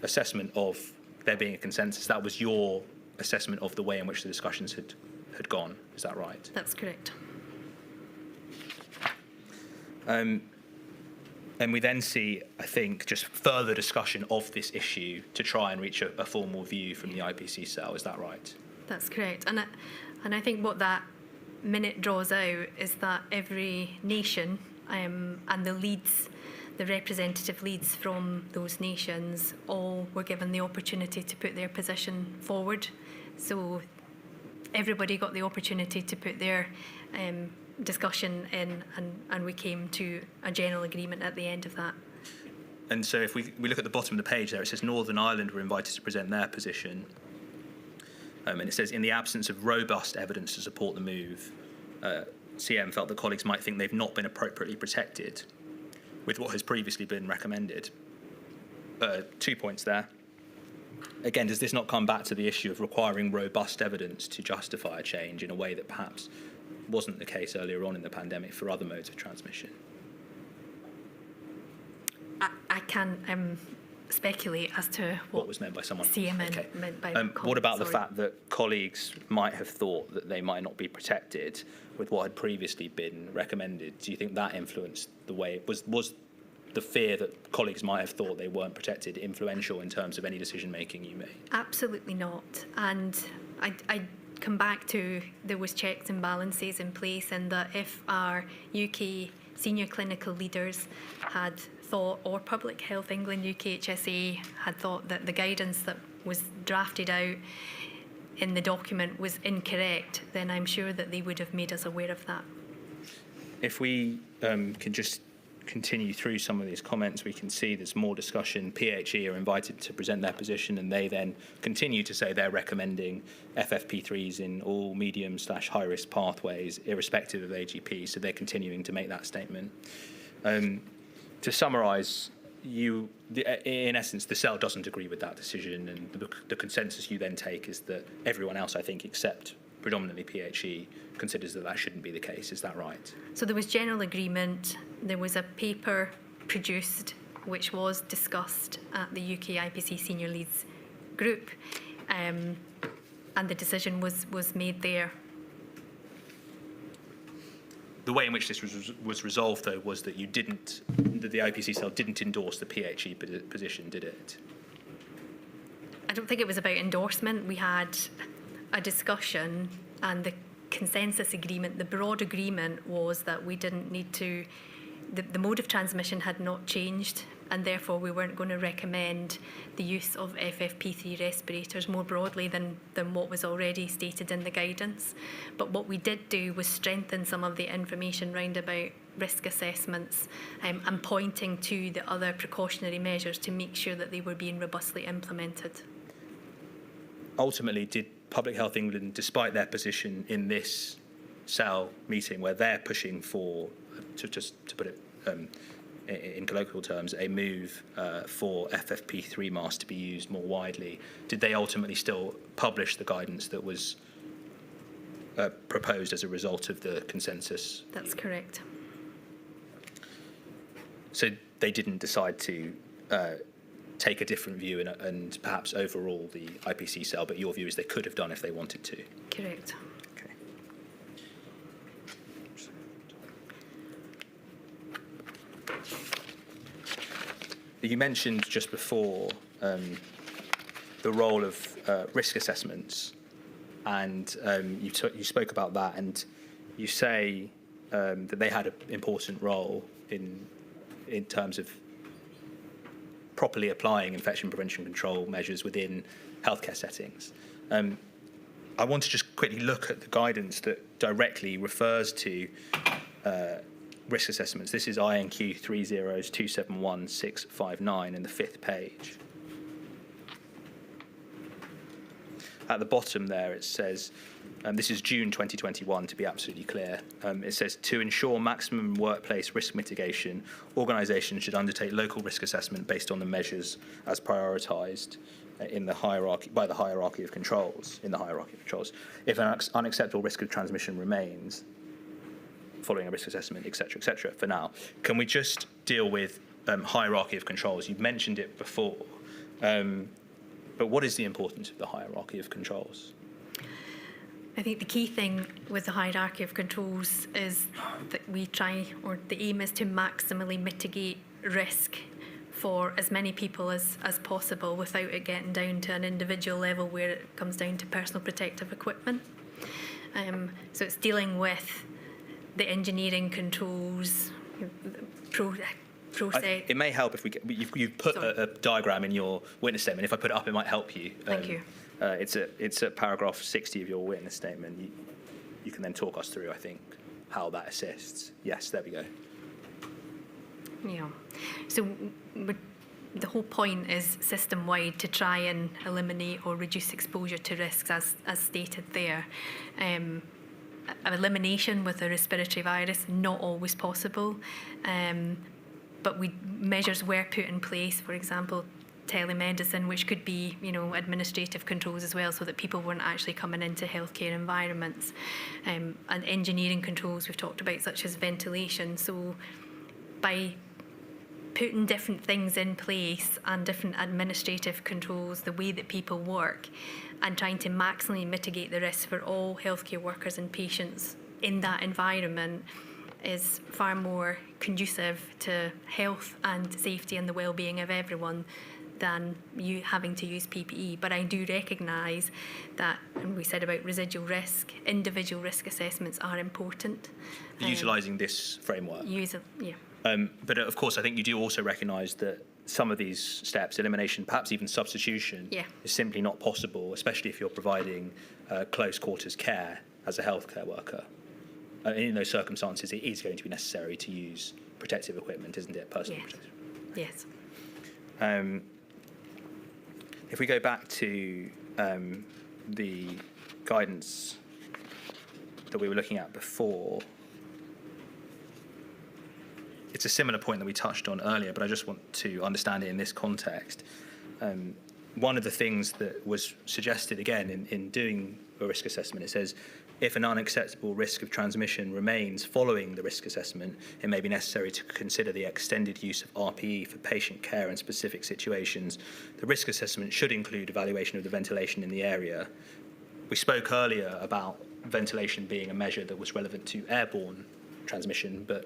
assessment of there being a consensus. That was your assessment of the way in which the discussions had gone. Is that right? That's correct. And we then see, I think, just further discussion of this issue to try and reach a formal view from the IPC cell. Is that right? That's correct. And I think what that minute draws out is that every nation and the leads, the representative leads from those nations, all were given the opportunity to put their position forward. So everybody got the opportunity to put their discussion in, and we came to a general agreement at the end of that. And so if we look at the bottom of the page there, it says Northern Ireland were invited to present their position. And it says, in the absence of robust evidence to support the move, CM felt that colleagues might think they've not been appropriately protected with what has previously been recommended. 2 points there. Again, does this not come back to the issue of requiring robust evidence to justify a change in a way that perhaps wasn't the case earlier on in the pandemic for other modes of transmission? I can't speculate as to What was meant by someone? CM Okay. meant by the What comment, about the sorry. fact that colleagues might have thought that they might not be protected with what had previously been recommended? Do you think that influenced the way was the fear that colleagues might have thought they weren't protected influential in terms of any decision making you made? Absolutely not. And I come back to there was checks and balances in place, and that if our UK senior clinical leaders had thought, or Public Health England UKHSA had thought that the guidance that was drafted out in the document was incorrect, then I'm sure that they would have made us aware of that. If we can just continue through some of these comments, we can see there's more discussion. PHE are invited to present their position, and they then continue to say they're recommending FFP3s in all medium/high risk pathways, irrespective of AGP. So they're continuing to make that statement. To summarise, in essence, the cell doesn't agree with that decision, and the consensus you then take is that everyone else, I think, except predominantly PHE, considers that that shouldn't be the case. Is that right? So there was general agreement. There was a paper produced which was discussed at the UK IPC Senior Leads group, and the decision was made there. The way in which this was resolved, though, was that that the IPC cell didn't endorse the PHE position, did it? I don't think it was about endorsement. We had a discussion, and the consensus agreement, the broad agreement was that we didn't need to, the mode of transmission had not changed, and therefore we weren't going to recommend the use of FFP3 respirators more broadly than what was already stated in the guidance. But what we did do was strengthen some of the information round about risk assessments, and pointing to the other precautionary measures to make sure that they were being robustly implemented. Ultimately, did Public Health England, despite their position in this cell meeting where they're pushing for, to put it in colloquial terms, a move for FFP3 masks to be used more widely, did they ultimately still publish the guidance that was proposed as a result of the consensus? That's correct. So they didn't decide to take a different view and perhaps overrule the IPC cell, but your view is they could have done if they wanted to? Correct. Okay. You mentioned just before the role of risk assessments, and you spoke about that, and you say that they had an important role in terms of properly applying infection prevention control measures within healthcare settings. I want to just quickly look at the guidance that directly refers to risk assessments. This is INQ 30271-659 in the 5th page. At the bottom there it says, this is June 2021 to be absolutely clear, it says, to ensure maximum workplace risk mitigation, organisations should undertake local risk assessment based on the measures as prioritised in the hierarchy, by the hierarchy of controls, in the hierarchy of controls. If an unacceptable risk of transmission remains, following a risk assessment, etc., for now. Can we just deal with hierarchy of controls? You've mentioned it before, but what is the importance of the hierarchy of controls? I think the key thing with the hierarchy of controls is that we try, or the aim is to maximally mitigate risk for as many people as possible without it getting down to an individual level where it comes down to personal protective equipment. So it's dealing with the engineering controls, process. It may help if you've put a diagram in your witness statement. If I put it up, it might help you. Thank you. It's at paragraph 60 of your witness statement. You can then talk us through, I think, how that assists. Yes, there we go. Yeah. So the whole point is system-wide to try and eliminate or reduce exposure to risks, as stated there. Elimination with a respiratory virus, not always possible, but measures were put in place, for example, telemedicine, which could be, administrative controls as well, so that people weren't actually coming into healthcare environments, and engineering controls we've talked about, such as ventilation. So by putting different things in place and different administrative controls, the way that people work, and trying to maximally mitigate the risk for all healthcare workers and patients in that environment is far more conducive to health and safety and the well-being of everyone than you having to use PPE. But I do recognise that, and we said about residual risk, individual risk assessments are important. Utilising this framework. Yeah. But of course, I think you do also recognise that some of these steps, elimination, perhaps even substitution, is simply not possible, especially if you're providing close quarters care as a healthcare worker. In those circumstances, it is going to be necessary to use protective equipment, isn't it? Personal protective. Yes. If we go back to the guidance that we were looking at before, it's a similar point that we touched on earlier, but I just want to understand it in this context. One of the things that was suggested again in doing a risk assessment, it says, if an unacceptable risk of transmission remains following the risk assessment, it may be necessary to consider the extended use of RPE for patient care in specific situations. The risk assessment should include evaluation of the ventilation in the area. We spoke earlier about ventilation being a measure that was relevant to airborne transmission, but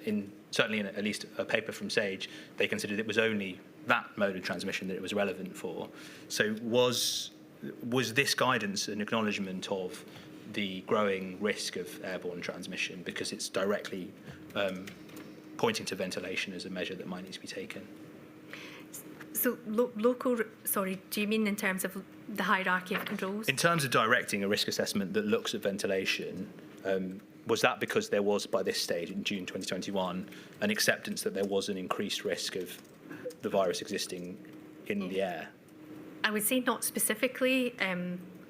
certainly in at least a paper from SAGE, they considered it was only that mode of transmission that it was relevant for. So was this guidance an acknowledgement of the growing risk of airborne transmission because it's directly pointing to ventilation as a measure that might need to be taken? So sorry, do you mean in terms of the hierarchy of controls? In terms of directing a risk assessment that looks at ventilation, was that because there was, by this stage in June 2021, an acceptance that there was an increased risk of the virus existing in the air? I would say not specifically.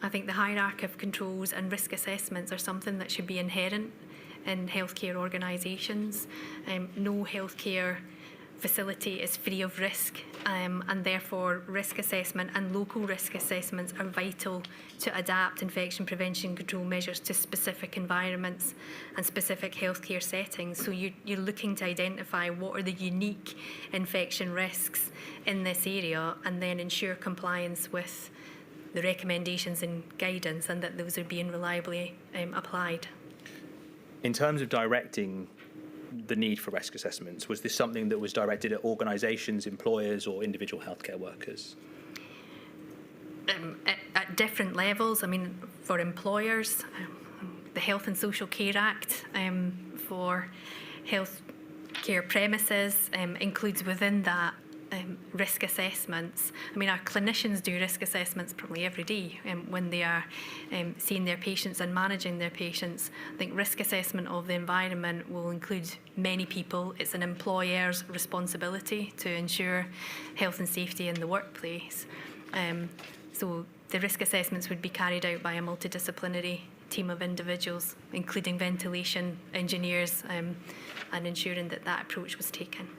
I think the hierarchy of controls and risk assessments are something that should be inherent in healthcare organisations. No healthcare facility is free of risk, and therefore risk assessment and local risk assessments are vital to adapt infection prevention control measures to specific environments and specific healthcare settings. So you're looking to identify what are the unique infection risks in this area and then ensure compliance with the recommendations and guidance and that those are being reliably applied. In terms of directing the need for risk assessments, was this something that was directed at organisations, employers or individual healthcare workers? At different levels. I mean, for employers, the Health and Social Care Act for healthcare premises includes within that risk assessments. I mean, our clinicians do risk assessments probably every day when they are seeing their patients and managing their patients. I think risk assessment of the environment will include many people. It's an employer's responsibility to ensure health and safety in the workplace. So the risk assessments would be carried out by a multidisciplinary team of individuals, including ventilation engineers, and ensuring that that approach was taken.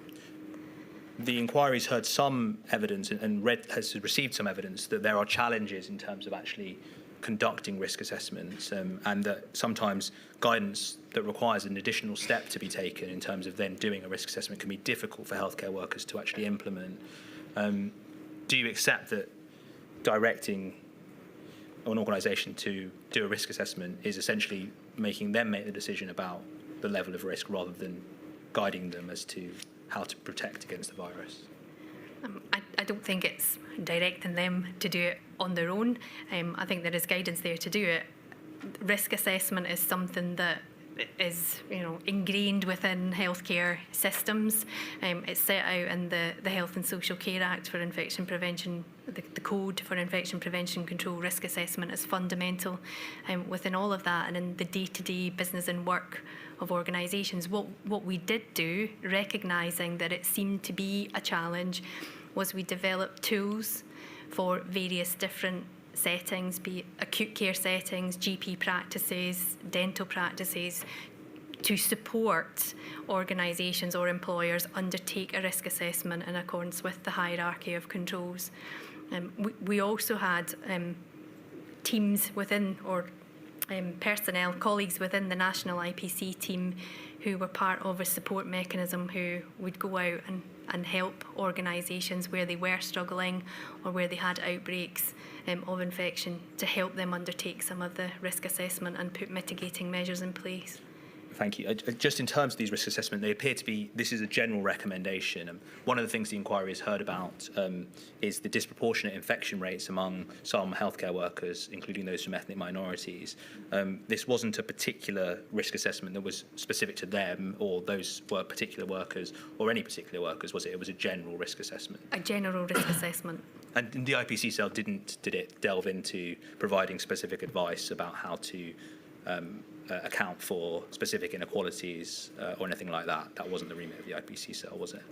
The inquiry's heard some evidence and has received some evidence that there are challenges in terms of actually conducting risk assessments, and that sometimes guidance that requires an additional step to be taken in terms of then doing a risk assessment can be difficult for healthcare workers to actually implement. Do you accept that directing an organisation to do a risk assessment is essentially making them make the decision about the level of risk rather than guiding them as to how to protect against the virus? I don't think it's directing them to do it on their own. I think there is guidance there to do it. Risk assessment is something that is, ingrained within healthcare systems. It's set out in the Health and Social Care Act for infection prevention. The code for infection prevention control risk assessment is fundamental within all of that and in the day-to-day business and work of organisations. What we did do, recognising that it seemed to be a challenge, was we developed tools for various different settings, be it acute care settings, GP practices, dental practices, to support organisations or employers undertake a risk assessment in accordance with the hierarchy of controls. We also had teams within, or personnel, colleagues within the national IPC team who were part of a support mechanism who would go out and help organisations where they were struggling or where they had outbreaks of infection to help them undertake some of the risk assessment and put mitigating measures in place. Thank you. Just in terms of these risk assessment, they appear to be, this is a general recommendation. One of the things the inquiry has heard about is the disproportionate infection rates among some healthcare workers, including those from ethnic minorities. This wasn't a particular risk assessment that was specific to them or those particular workers or any particular workers, was it? It was a general risk assessment. A general risk assessment. And the IPC cell did it delve into providing specific advice about how to account for specific inequalities or anything like that? That wasn't the remit of the IPC cell, was it?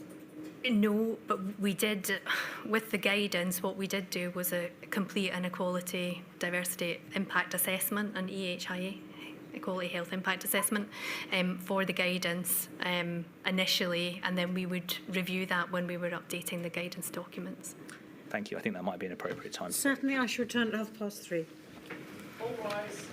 No, but we did, with the guidance, what we did do was a complete inequality, diversity impact assessment, an EHIA, Equality Health Impact Assessment, for the guidance initially, and then we would review that when we were updating the guidance documents. Thank you. I think that might be an appropriate time. Certainly, I should return at 3:30. All rise.